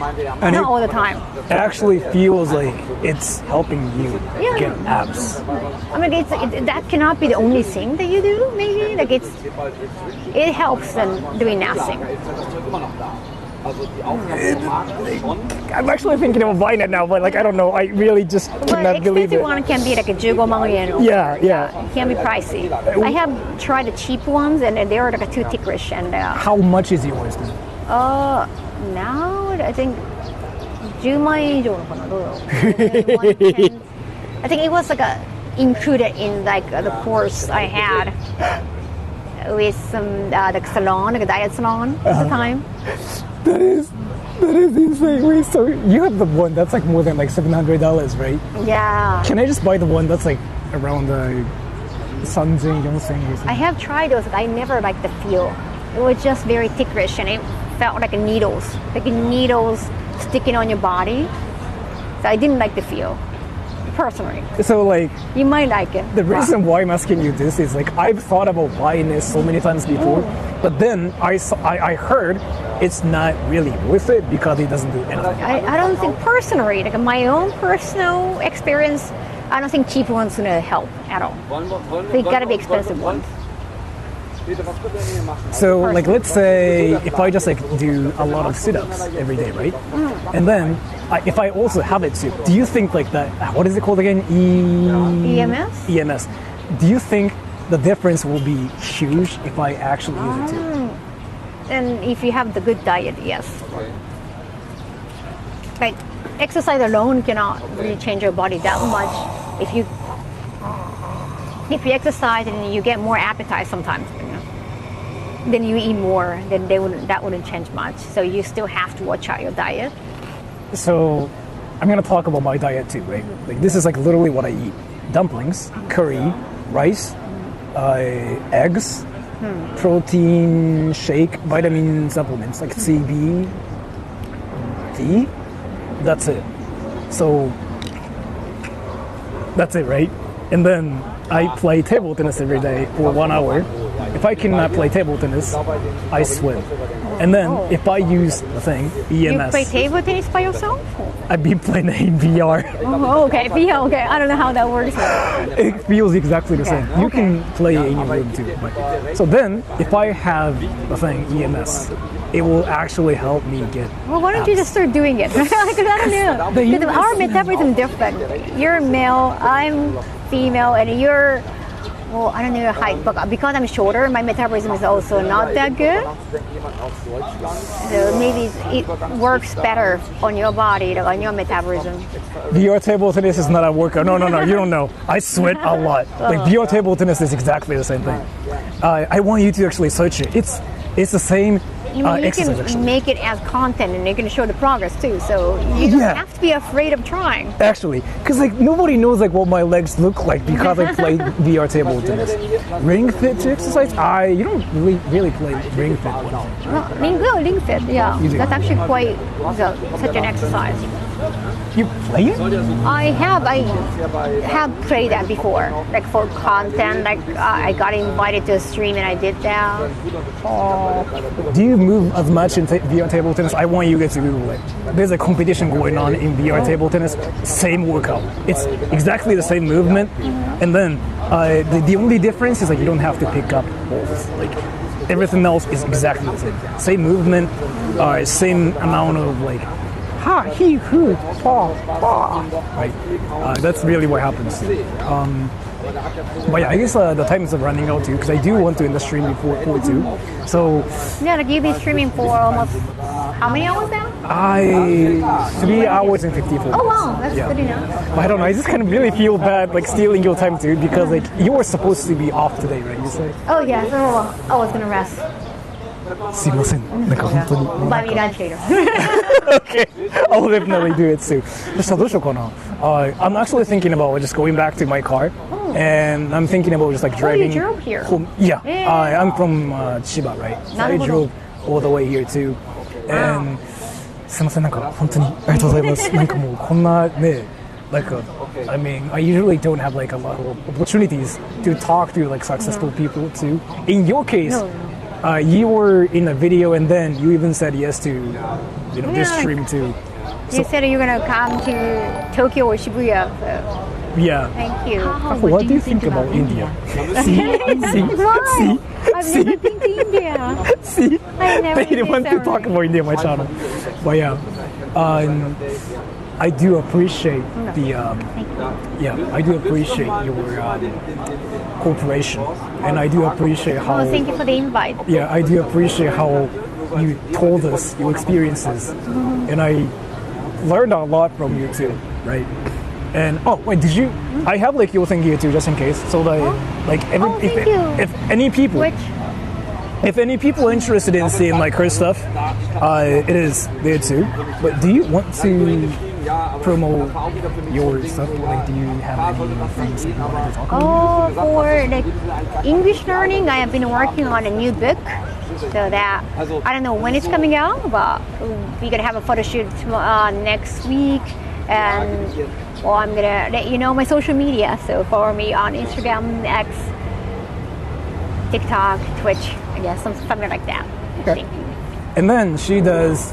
And Not all the time. It actually feels like it's helping you Yeah. get abs. I mean, that cannot be the only thing that you do. Maybe like it helps than doing nothing. I'm actually thinking of buying it now, but like I don't know. I really just But cannot believe expensive it. one can be like a 15 yen. Yeah, yeah. It can be pricey. I have tried the cheap ones, and they are like too ticklish. And How much is yours? now I think 10万円以上のかなどうだろう 110 I think it was like included in like the course I had with some like salon, like a diet salon at the time. That is insane. Wait, so you have the one that's like more than like $700, right? Yeah. Can I just buy the one that's like around the Sanzen, Yongsen or something? I have tried those, but I never liked the feel. It was just very ticklish, and it felt like needles sticking on your body. So I didn't like the feel, personally. So like You might like it. the reason why I'm asking you this is like I've thought about buying this so many times before, but then I heard it's not really worth it because it doesn't do anything. I don't think personally, like my own personal experience, I don't think cheap ones gonna help at all. They gotta be expensive ones. So like let's say if I just like do a lot of sit-ups every day, right? And then if I also have it too, do you think like that, what is it called again? EMS? EMS. Do you think the difference will be huge if I actually use it too? And if you have the good diet, yes. Like exercise alone cannot really change your body that much. If you exercise and you get more appetite sometimes, then you eat more, then that wouldn't change much. So you still have to watch out your diet. So I'm gonna talk about my diet too, right? Like this is like literally what I eat: dumplings, curry, rice, eggs, protein shake, vitamin supplements like C, B, D. That's it. So that's it, right? And then I play table tennis every day for 1 hour. If I cannot play table tennis, I swim. And then if I use the thing, You EMS, play table tennis by yourself? I've been playing in VR. Oh, okay. Yeah, okay. I don't know how that works. It feels exactly the same. You can play in your room too. But, so then, if I have the thing EMS, it will actually help me get. Well, why don't you just start doing it? Because I don't know. Because our metabolism is different. You're male, I'm female, and you're, well, I don't know your height, but because I'm shorter, my metabolism is also not that good. So maybe it works better on your body, like on your metabolism. VR table tennis is not a workout. No, you don't know. I sweat a lot. Like VR table tennis is exactly the same thing. I want you to actually search it. It's the same. You Exercise, can actually. make it as content, and you can show the progress too. So you don't Yeah. have to be afraid of trying. Actually, because like nobody knows like what my legs look like because I play VR table tennis. Ring fit to exercise? You don't really play ring fit. Well, ring fit, yeah. You do. That's actually quite such an exercise. You play it? I have played that before, like for content. Like I got invited to a stream and I did that. Do you move as much in VR table tennis? I want you guys to Google it. There's a competition going on in VR table tennis. Same workout. It's exactly the same movement, and then the only difference is like you don't have to pick up balls. Like everything else is exactly the same. Same movement, same amount of like ha, he, who, ha, ha. Right. That's really what happens. But yeah, I guess the time is running out too because I do want to end the stream before 4:2. So Yeah, like you've been streaming for almost how many hours now? 3 hours and 54. Oh wow, that's Yeah. good enough. But I don't know, I just kind of really feel bad like stealing your time too because like you were supposed to be off today, right? You said. Oh yeah, so I was gonna rest. すいません。なんか本当に。 Buy me lunch later. Okay, I'll definitely do it too. そしたらどうしようかな。I'm actually thinking about just going back to my car and I'm thinking about just like driving drove here? home. Yeah, I'm from Chiba, right? So I drove all the way here too. And すみません、なんか本当にありがとうございます。なんかもうこんなね、like I mean, I usually don't have like a lot of opportunities to talk to like successful people too. In your case, you were in a video and then you even said yes to, you know, this stream too. You said you're gonna come to Tokyo or Shibuya. So. Yeah. Thank you. What do you think about India? See? I've never been to India. See? I've never I didn't want to talk about India on my channel. But yeah. I do appreciate the I do appreciate your cooperation, and I do appreciate how. Oh, thank you for the invite. Yeah, I do appreciate how you told us your experiences, and I learned a lot from you too, right? And oh wait, did you? I have like your thing here too, just in case. So that like if any people. Which? If any people are interested in seeing like her stuff, it is there too. But do you want to promote your stuff? Like, do you have any things you want to talk about? Oh, for like English learning, I have been working on a new book. So that I don't know when it's coming out, but we're gonna have a photo shoot next week, and well, I'm gonna let you know my social media. So follow me on Instagram, X, TikTok, Twitch. I guess something like that. Okay. And then she does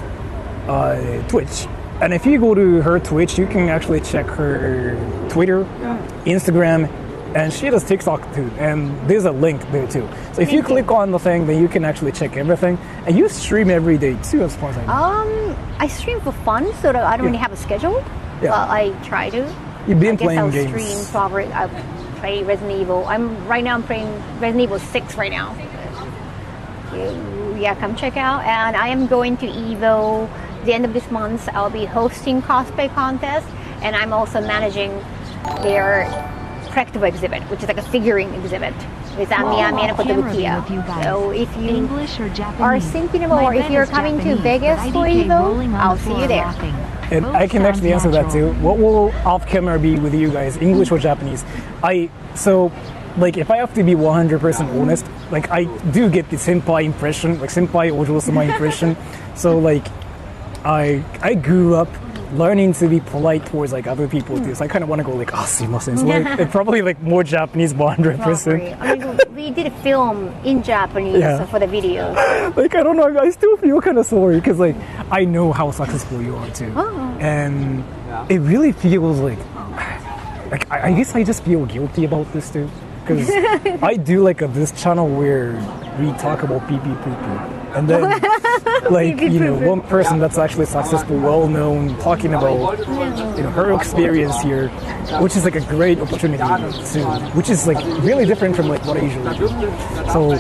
Twitch. And if you go to her Twitch, you can actually check her Twitter, Instagram, and she does TikTok too. And there's a link there too. So if you click on the thing, then you can actually check everything. And you stream every day too, as far as I know. I stream for fun, so that I don't really have a schedule. Yeah. Well, I try to. You've been I guess playing I'll games. stream probably. I play Resident Evil. I'm playing Resident Evil 6 right now. Yeah, come check out. And I am going to Evo the end of this month. I'll be hosting cosplay contest, and I'm also managing their collectible exhibit, which is like a figurine exhibit. With Amiami and Kotobukiya. So if you English or Japanese? are thinking about, or My if bet you're is coming Japanese, to Vegas but for IDK Evo, rolling on I'll the see floor you there. laughing. And Both I can sounds actually answer that natural. too. What will off camera be with you guys, English or Japanese? So like if I have to be 100% honest, like I do get the senpai impression, like senpai ojo-sama impression. So like I grew up learning to be polite towards like other people too. So I kind of want to go like, sumimasen. So like it's probably like more Japanese 100%. I mean, we did a film in Japanese for the video. Like I don't know, I still feel kind of sorry because like I know how successful you are too, and it really feels like I guess I just feel guilty about this too because I do like this channel where we talk about pee pee poo poo. And then, like, you know, one person that's actually successful, well-known, talking about, you know, her experience here, which is like a great opportunity to, which is like really different from like what I usually do. So,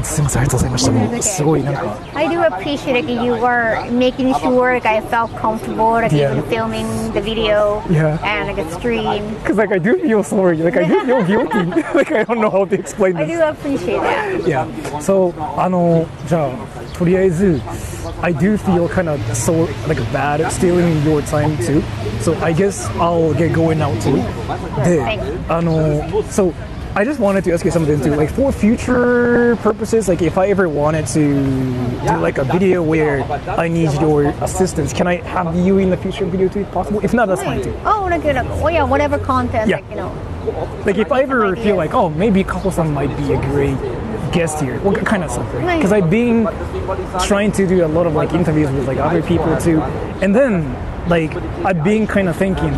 すみません、ありがとうございました。もうすごいなんか。I do appreciate like you were making sure like I felt comfortable like even filming the video and like a stream. Because like I do feel sorry, like I do feel guilty, like I don't know how to explain this. I do appreciate that. Yeah. So じゃあとりあえず I do feel kind of so like bad stealing your time too. So I guess I'll get going now too. で、so I just wanted to ask you something too, like for future purposes, like if I ever wanted to do like a video where I need your assistance, can I have you in the future video too if possible? If not, that's fine too. Oh, like, oh yeah, whatever content, like, you know. Like if I ever feel like, oh, maybe kaho-san might be a great guest here, what kind of stuff, right? Because I've been trying to do a lot of like interviews with like other people too, and then like I've been kind of thinking,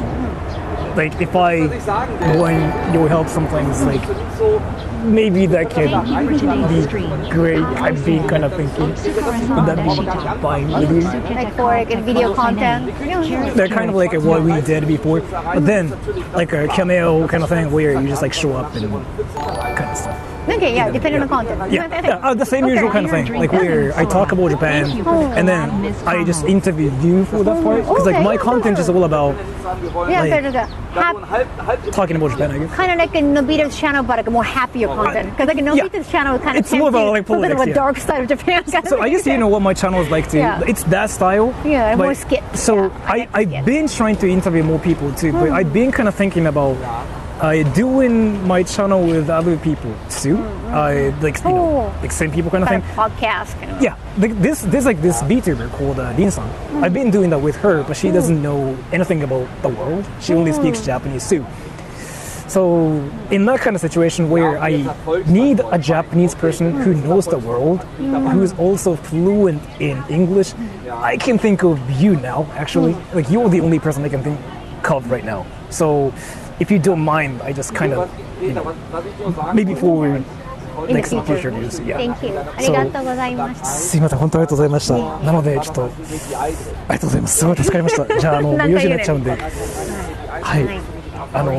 like if I want your help some things, like maybe that can be great. I've been kind of thinking, would that be fine with you? Like for like a video content? They're kind of like what we did before, but then like a cameo kind of thing where you just like show up and kind of stuff. Okay, yeah, depending on the content. Yeah, the same usual kind of thing, like where I talk about Japan and then I just interview you for that part, because like my content is all about talking about Japan, I guess. Kind of like a Nobita's channel, but like a more happier content. Because like Nobita's channel kind of it's more about like politics, a bit of a dark side of Japan. So I guess you know what my channel is like too. It's that style. Yeah, more skits. So I've been trying to interview more people too, but I've been kind of thinking about I doing my channel with other people too. I like like same people kind of thing. Podcast. Yeah, like there's like this VTuber called Rin-san. I've been doing that with her, but she doesn't know anything about the world. She only speaks Japanese too. So in that kind of situation where I need a Japanese person who knows the world, who is also fluent in English, I can think of you now. Actually, like you're the only person I can think of right now. So if you don't mind, I just kind of maybe for next future news. Yeah. Thank you. ありがとうございました。すいません、本当ありがとうございました。なのでちょっとありがとうございます。すごい助かりました。じゃあ4時になっちゃうんで、はい。あり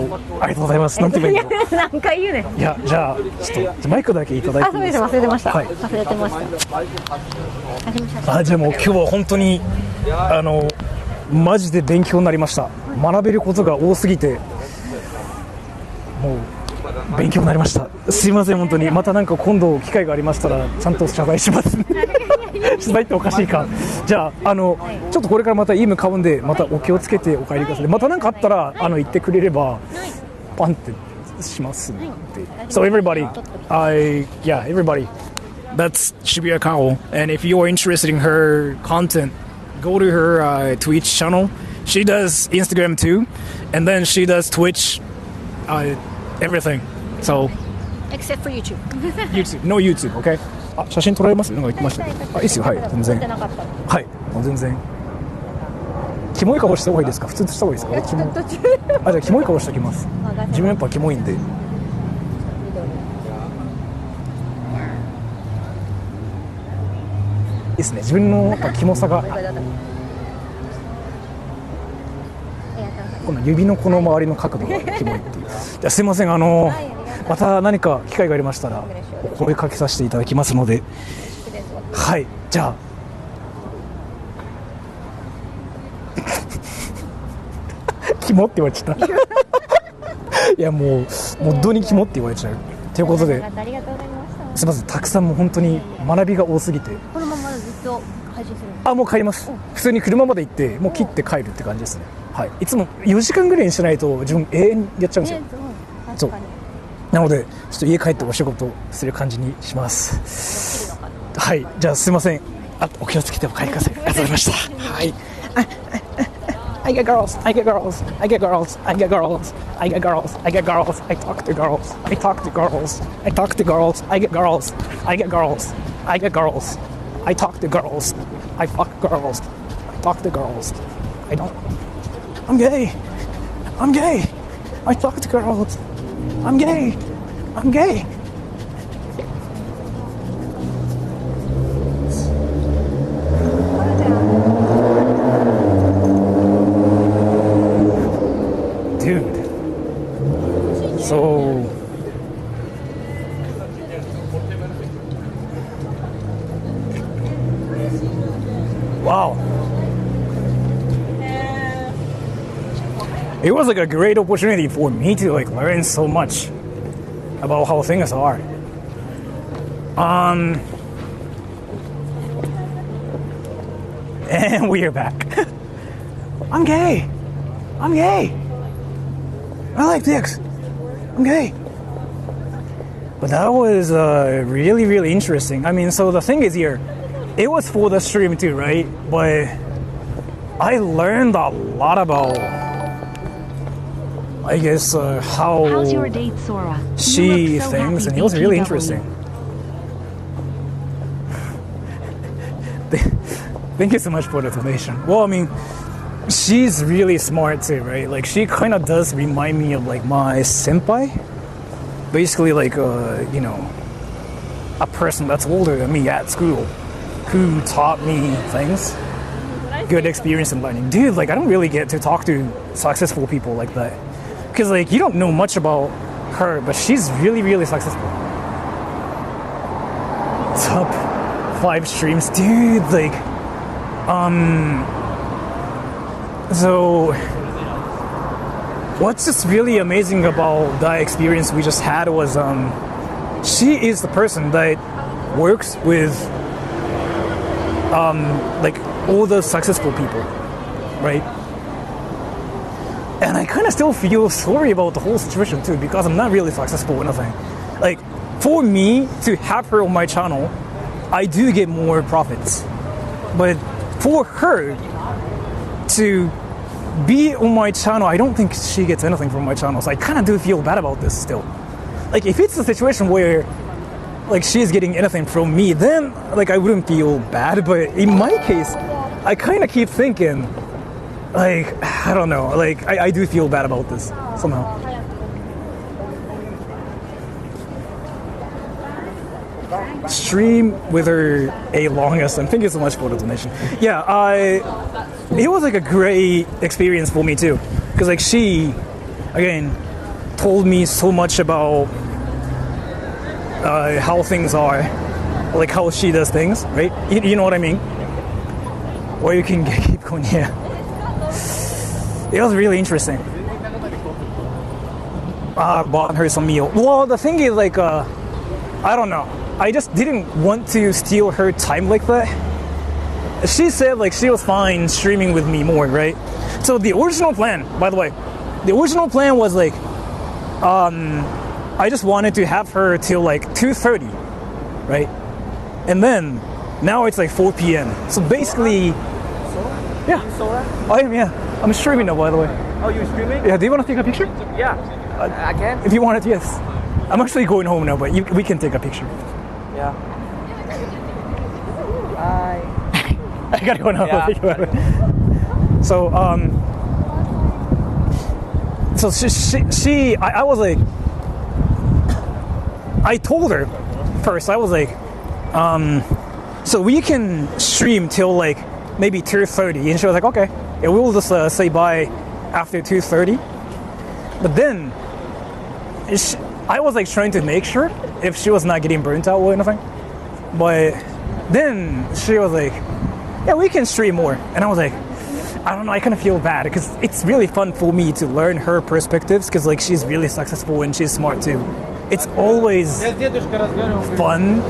がとうございます。なんて言えばいいの？何回言うね。いや、じゃあちょっとマイクだけいただいていいですか？忘れてました。はい。忘れてました。じゃあもう今日は本当にマジで勉強になりました。学べることが多すぎてもう勉強になりました。すいません本当に。またなんか今度機会がありましたらちゃんと謝罪します。謝罪っておかしいか。じゃあちょっとこれからまた家向かうんでまたお気をつけてお帰りください。また何かあったら言ってくれればパンってしますんで。So everybody, everybody, that's Shibuya Kao, and if you are interested in her content, go to her Twitch channel. She does Instagram too, and then she does Twitch, everything. So Except for YouTube. YouTube, no YouTube, okay? 写真撮られます？なんか言ってましたね。いいっすよ、はい、全然。はい、もう全然。キモい顔した方がいいですか？普通とした方がいいですか？じゃあキモい顔しておきます。自分やっぱキモいんで。いいですね、自分のやっぱキモさがこの指のこの周りの角度がキモいっていう。じゃあすいません、また何か機会がありましたらお声かけさせていただきますので、はい、じゃあキモって言われちゃったいやもう本当にキモって言われちゃうということで、すいません、たくさんもう本当に学びが多すぎて。このままずっと配信するの？もう帰ります。普通に車まで行ってもう切って帰るって感じですね。はい、いつも4時間ぐらいにしないと自分永遠にやっちゃうんですよ。そうなのでちょっと家帰ってお仕事する感じにします。はい、じゃあすいません。お気をつけてお帰りください。ありがとうございました。はい。I get girls, I get girls, I get girls, I get girls, I get girls, I get girls, I talk to girls, I talk to girls, I talk to girls, I get girls, I get girls, I get girls, I talk to girls, I fuck girls, I talk to girls, I don't. I'm gay. I'm gay. I talk to girls. I'm gay. I'm gay. Dude. So wow. It was like a great opportunity for me to like learn so much about how things are. And we are back. I'm gay. I'm gay. I like dicks. I'm gay. But that was really, really interesting. I mean, so the thing is here, it was for the stream too, right? But I learned a lot about, I guess, How's your date, Sora? she thinks, and it was really interesting. Thank you so much for the donation. Well, I mean, she's really smart too, right? Like, she kind of does remind me of like my senpai. Basically, like, you know, a person that's older than me at school who taught me things. Good experience in learning. Dude, like, I don't really get to talk to successful people like that. Because, like, you don't know much about her, but she's really, really successful. Top 5 streams. Dude, like, so what's just really amazing about that experience we just had was she is the person that works with like all the successful people, right? And I kind of still feel sorry about the whole situation too, because I'm not really successful or nothing. Like, for me to have her on my channel, I do get more profits. But for her to be on my channel, I don't think she gets anything from my channel. So I kind of do feel bad about this still. Like, if it's a situation where like she's getting anything from me, then like I wouldn't feel bad. But in my case, I kind of keep thinking, like, I don't know, like I do feel bad about this somehow. Stream with her a longest, and thank you so much for the donation. Yeah, it was like a great experience for me too, because like she, again, told me so much about how things are, like how she does things, right? You know what I mean? Or you can keep going, yeah. It was really interesting. Bought her some meal. Well, the thing is, like, I don't know. I just didn't want to steal her time like that. She said, like, she was fine streaming with me more, right? So the original plan, by the way, the original plan was, like, I just wanted to have her till, like, 2:30, right? And then, now it's, like, 4 p.m. So basically... Yeah. Sora? I am, yeah. I'm streaming now, by the way. Oh, you're streaming? Yeah, do you want to take a picture? Yeah. I can? If you want it, yes. I'm actually going home now, but we can take a picture. Yeah. Bye. I gotta go now. Yeah. So, so I was like, I told her first, I was like, so we can stream till like maybe 2:30, and she was like, okay, yeah, we'll just say bye after 2:30. But then I was like trying to make sure if she was not getting burnt out or anything. But then she was like, yeah, we can stream more. And I was like, I don't know, I kind of feel bad because it's really fun for me to learn her perspectives, because like she's really successful and she's smart too. It's always fun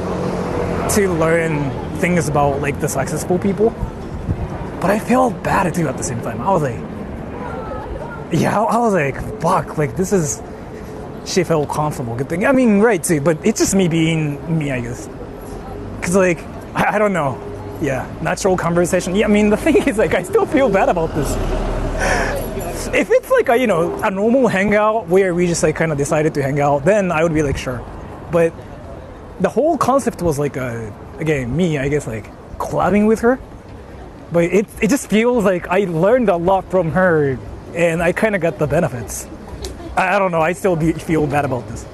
to learn things about like the successful people. But I felt bad too at the same time. I was like, yeah, I was like, fuck, like this is, she felt comfortable, good thing. I mean, right too, but it's just me being me, I guess. Cause like, I don't know. Yeah, natural conversation. Yeah, I mean, the thing is like, I still feel bad about this. If it's like a, you know, a normal hangout where we just like kind of decided to hang out, then I would be like, sure. But the whole concept was like, again, me, I guess, like collabing with her. But it just feels like I learned a lot from her and I kind of got the benefits. I don't know, I still feel bad about this.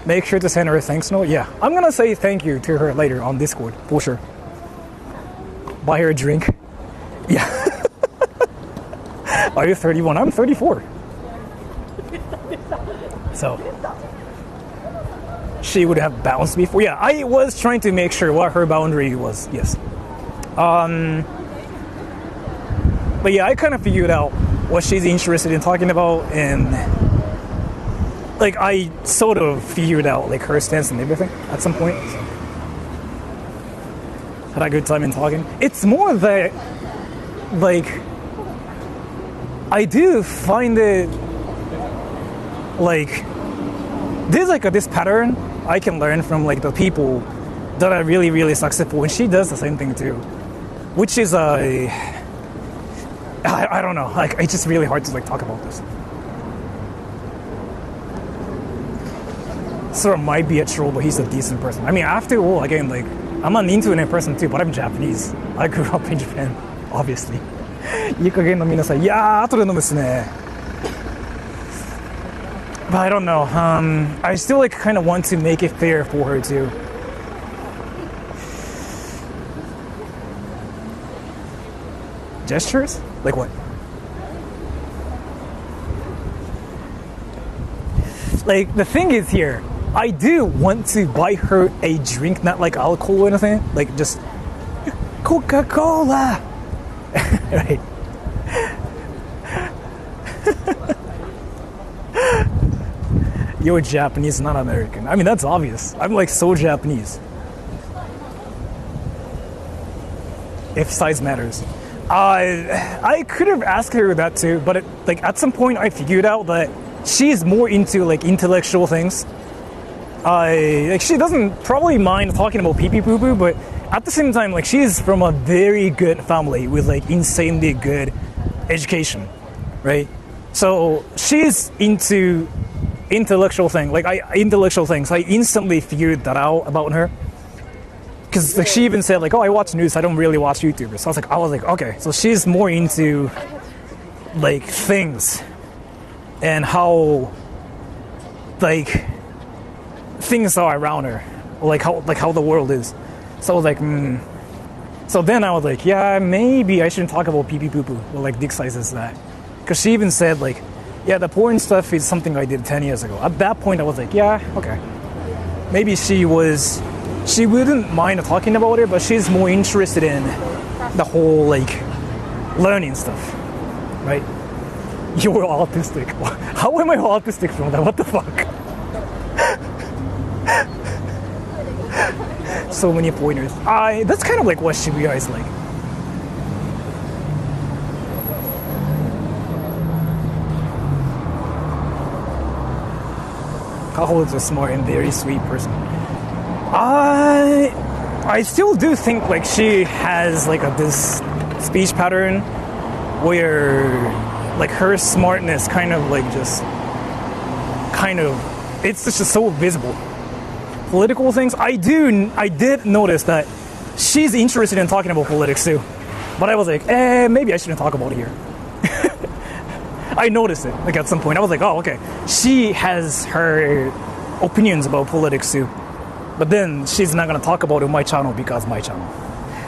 Make sure to send her a thanks note. Yeah, I'm gonna say thank you to her later on Discord, for sure. Buy her a drink. Yeah. Are you 31? I'm 34. So, she would have bounced before. Yeah, I was trying to make sure what her boundary was, yes. But yeah, I kind of figured out what she's interested in talking about, and like I sort of figured out like her stance and everything at some point. Had a good time in talking. It's more that like I do find it like there's like this pattern I can learn from like the people that are really, really successful, and she does the same thing too, which is I don't know, like it's just really hard to like talk about this. Sora might be a troll, but he's a decent person. I mean, after all, again, like I'm an internet person too, but I'm Japanese. I grew up in Japan, obviously. いい加減飲みなさい。いやー、後で飲むっすね。But I don't know. I still like kind of want to make it fair for her too. Gestures? Like what? Like the thing is here, I do want to buy her a drink, not like alcohol or anything, like just Coca-Cola. Right. You're Japanese, not American. I mean, that's obvious. I'm like so Japanese. If size matters. I could have asked her that too, but like at some point I figured out that she's more into like intellectual things. Like she doesn't probably mind talking about pee pee poo poo, but at the same time, like she's from a very good family with like insanely good education, right? So she's into intellectual things. I instantly figured that out about her. Because like she even said like, oh, I watch news, I don't really watch YouTubers. So I was like, okay, so she's more into like things and how like things are around her, or how the world is. So I was like, So then I was like, yeah, maybe I shouldn't talk about pee pee poo poo or like dick sizes that. Because she even said like, yeah, the porn stuff is something I did 10 years ago. At that point I was like, yeah, okay. Maybe she wouldn't mind talking about it, but she's more interested in the whole like learning stuff, right? You're autistic. How am I autistic from that? What the fuck? So many pointers. That's kind of like what Shibuya is like. Kaho is a smart and very sweet person. I still do think like she has like this speech pattern where like her smartness it's just so visible. Political things, I did notice that she's interested in talking about politics too, but I was like, maybe I shouldn't talk about it here. I noticed it like at some point. I was like, oh, okay, she has her opinions about politics too, but then she's not gonna talk about it on my channel because my channel.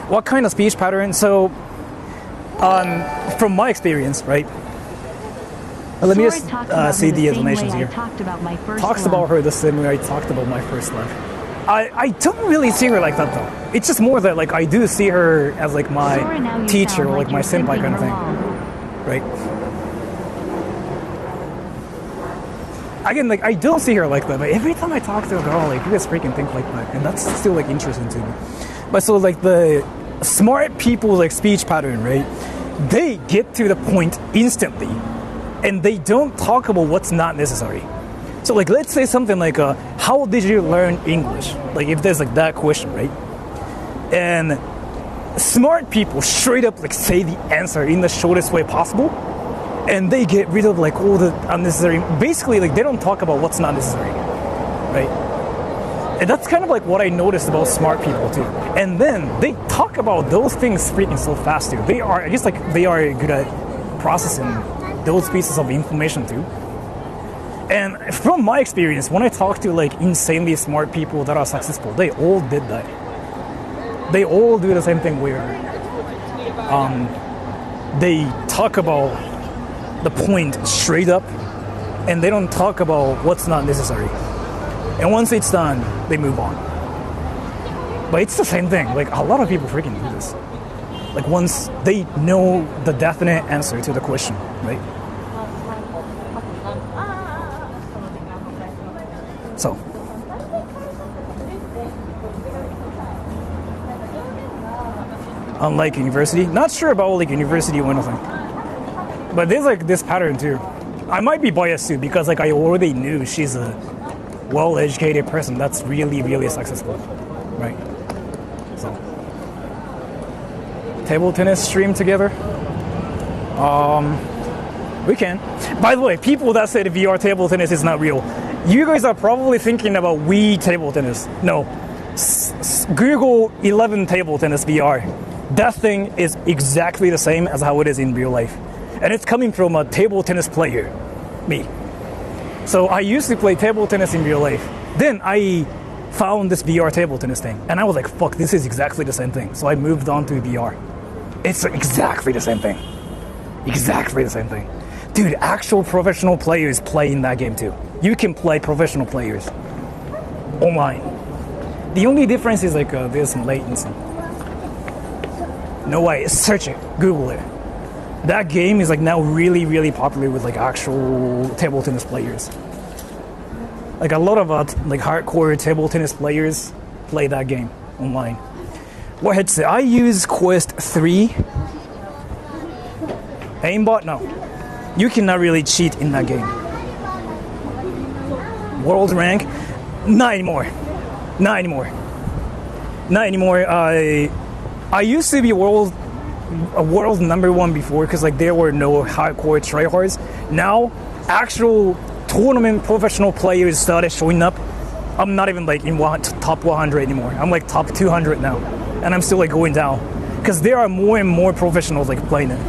What kind of speech pattern? So from my experience, right, let me just see the explanations here. Talks about her the same way I talked about my first love. I don't really see her like that though. It's just more that like I do see her as like my teacher or like my senpai kind of thing, right? Again, like I don't see her like that, but every time I talk to a girl, like you guys freaking think like that, and that's still like interesting to me. But so like the smart people like speech pattern, right? They get to the point instantly. And they don't talk about what's not necessary. So like let's say something like how did you learn English? Like if there's like that question, right? And smart people straight up like say the answer in the shortest way possible, and they get rid of like all the unnecessary. Basically like they don't talk about what's not necessary, right? And that's kind of like what I noticed about smart people too. And then they talk about those things freaking so fast too. They are good at processing those pieces of information too. And from my experience, when I talk to like insanely smart people that are successful, they all did that. They all do the same thing where they talk about the point straight up and they don't talk about what's not necessary. And once it's done, they move on. But it's the same thing. Like a lot of people freaking do this. Like once they know the definite answer to the question, right? So unlike university, not sure about like university or anything, but there's like this pattern too. I might be biased too because like I already knew she's a well-educated person that's really, really successful, right? So table tennis stream together. We can. By the way, people that said VR table tennis is not real, you guys are probably thinking about Wii table tennis. No, Google 11 table tennis VR. That thing is exactly the same as how it is in real life, and it's coming from a table tennis player, me. So I used to play table tennis in real life. Then I found this VR table tennis thing, and I was like, fuck, this is exactly the same thing. So I moved on to VR. It's exactly the same thing. Exactly the same thing. Dude, actual professional players play in that game too. You can play professional players online. The only difference is like there's some latency. No way, search it, Google it. That game is like now really, really popular with like actual table tennis players. Like a lot of like hardcore table tennis players play that game online. What headset? I use Quest 3 Aimbot, no. You cannot really cheat in that game. World rank, not anymore. Not anymore. Not anymore. I used to be world number one before because like there were no hardcore tryhards. Now, actual tournament professional players started showing up. I'm not even like in top 100 anymore. I'm like top 200 now, and I'm still like going down because there are more and more professionals like playing it.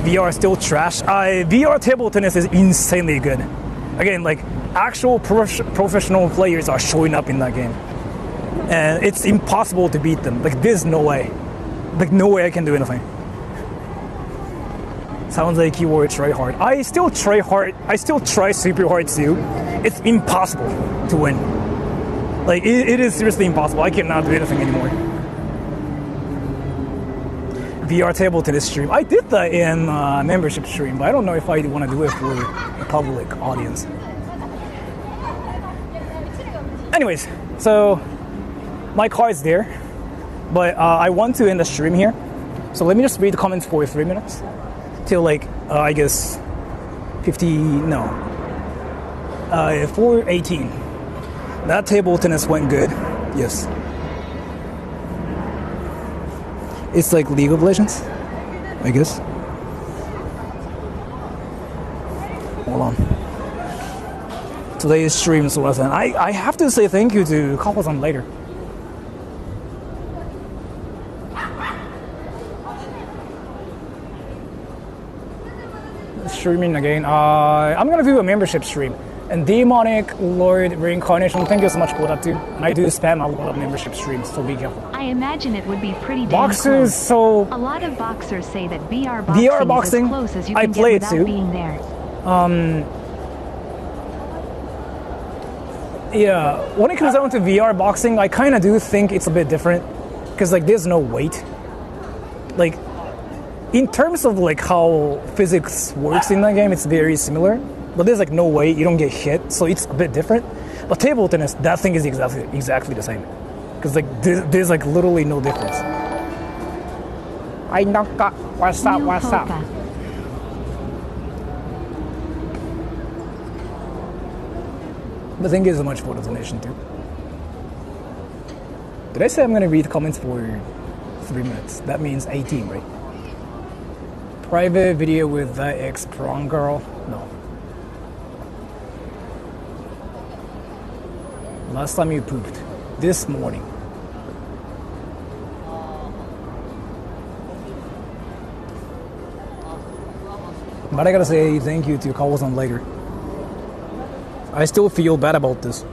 VR is still trash. VR table tennis is insanely good. Again, like actual professional players are showing up in that game, and it's impossible to beat them. Like there's no way. Like no way I can do anything. Sounds like you were try hard. I still try hard. I still try super hard too. It's impossible to win. Like it is seriously impossible. I cannot do anything anymore. VR table tennis stream. I did that in membership stream, but I don't know if I want to do it for a public audience. Anyways, so my card's there, but I want to end the stream here. So let me just read the comments for 3 minutes till like I guess 4:18. That table tennis went good. Yes. It's like League of Legends, I guess. Hold on. Today's stream is less than. I have to say thank you to kaho san later. Streaming again. I'm gonna do a membership stream. And Demonic Lord Reincarnation, thank you so much for that too. And I do spam a lot of membership streams, so be careful. I imagine it would be pretty damn Boxers, close. so A lot of boxers say that VR boxing is as close as you can get without too. being there. Yeah, when it comes down to VR boxing, I kind of do think it's a bit different because like there's no weight. Like in terms of like how physics works in that game, it's very similar. But there's like no weight, you don't get hit, so it's a bit different. But table tennis, that thing is exactly the same, because like there's like literally no difference. I knock up. What's up? New What's up? polka. But thank you so much for the donation too. Did I say I'm gonna read the comments for 3 minutes? That means 18, right? Private video with that ex-PRN girl? No. Last time you pooped. This morning. But I gotta say thank you to kaho san later. I still feel bad about this.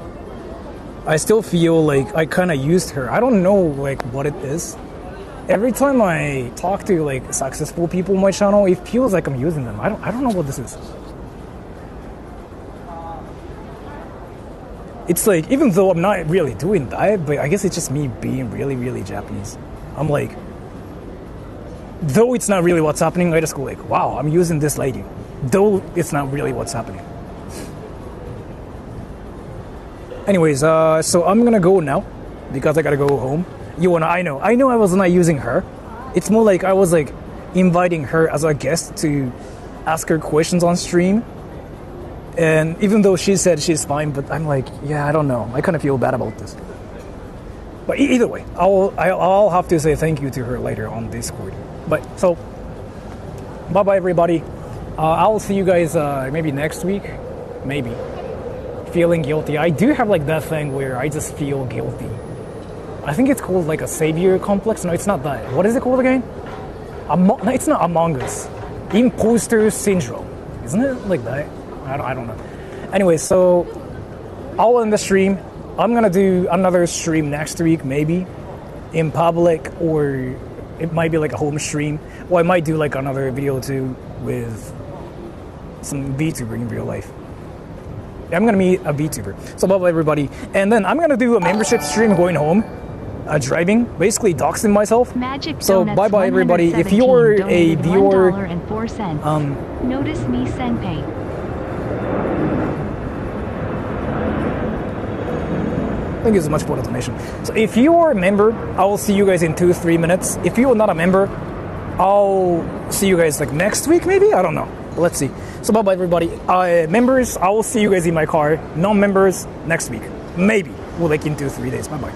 I still feel like I kind of used her. I don't know like what it is. Every time I talk to like successful people on my channel, it feels like I'm using them. I don't know what this is. It's like, even though I'm not really doing that, but I guess it's just me being really, really Japanese. I'm like, though it's not really what's happening, I just go like, wow, I'm using this lady. Though it's not really what's happening. Anyways, so I'm gonna go now because I gotta go home. I know I was not using her. It's more like I was like inviting her as a guest to ask her questions on stream. And even though she said she's fine, but I'm like, yeah, I don't know. I kind of feel bad about this. But either way, I'll have to say thank you to her later on Discord. But so, bye bye everybody. I'll see you guys maybe next week, maybe. Feeling guilty. I do have like that thing where I just feel guilty. I think it's called like a savior complex. No, it's not that. What is it called again? No, it's not Among Us. Imposter syndrome. Isn't it like that? I don't know. Anyway, so I'll end the stream. I'm gonna do another stream next week, maybe in public, or it might be like a home stream, or I might do like another video too with some VTuber in real life. I'm gonna meet a VTuber. So bye bye everybody. And then I'm gonna do a membership stream going home, driving, basically doxing myself. Magic so Donuts bye bye everybody. If you're a viewer, $1.04. Notice me senpai. Thank you so much for the donation. So if you are a member, I will see you guys in 2-3 minutes. If you are not a member, I'll see you guys like next week, maybe. I don't know. But let's see. So bye bye everybody. Members, I will see you guys in my car. Non-members next week, maybe. Well, like in 2-3 days. Bye bye.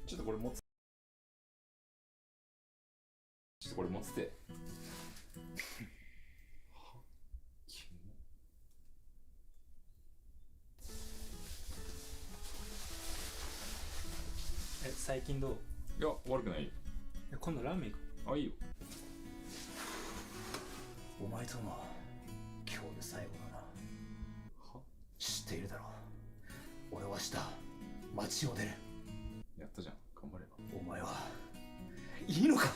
ちょっとこれ持つ。ちょっとこれ持つて。最近どう？いや、悪くないよ。今度ラーメン行く。あ、いいよ。お前との今日で最後だな。は？知っているだろう。俺は明日街を出る。やったじゃん。頑張れば。お前はいいのか？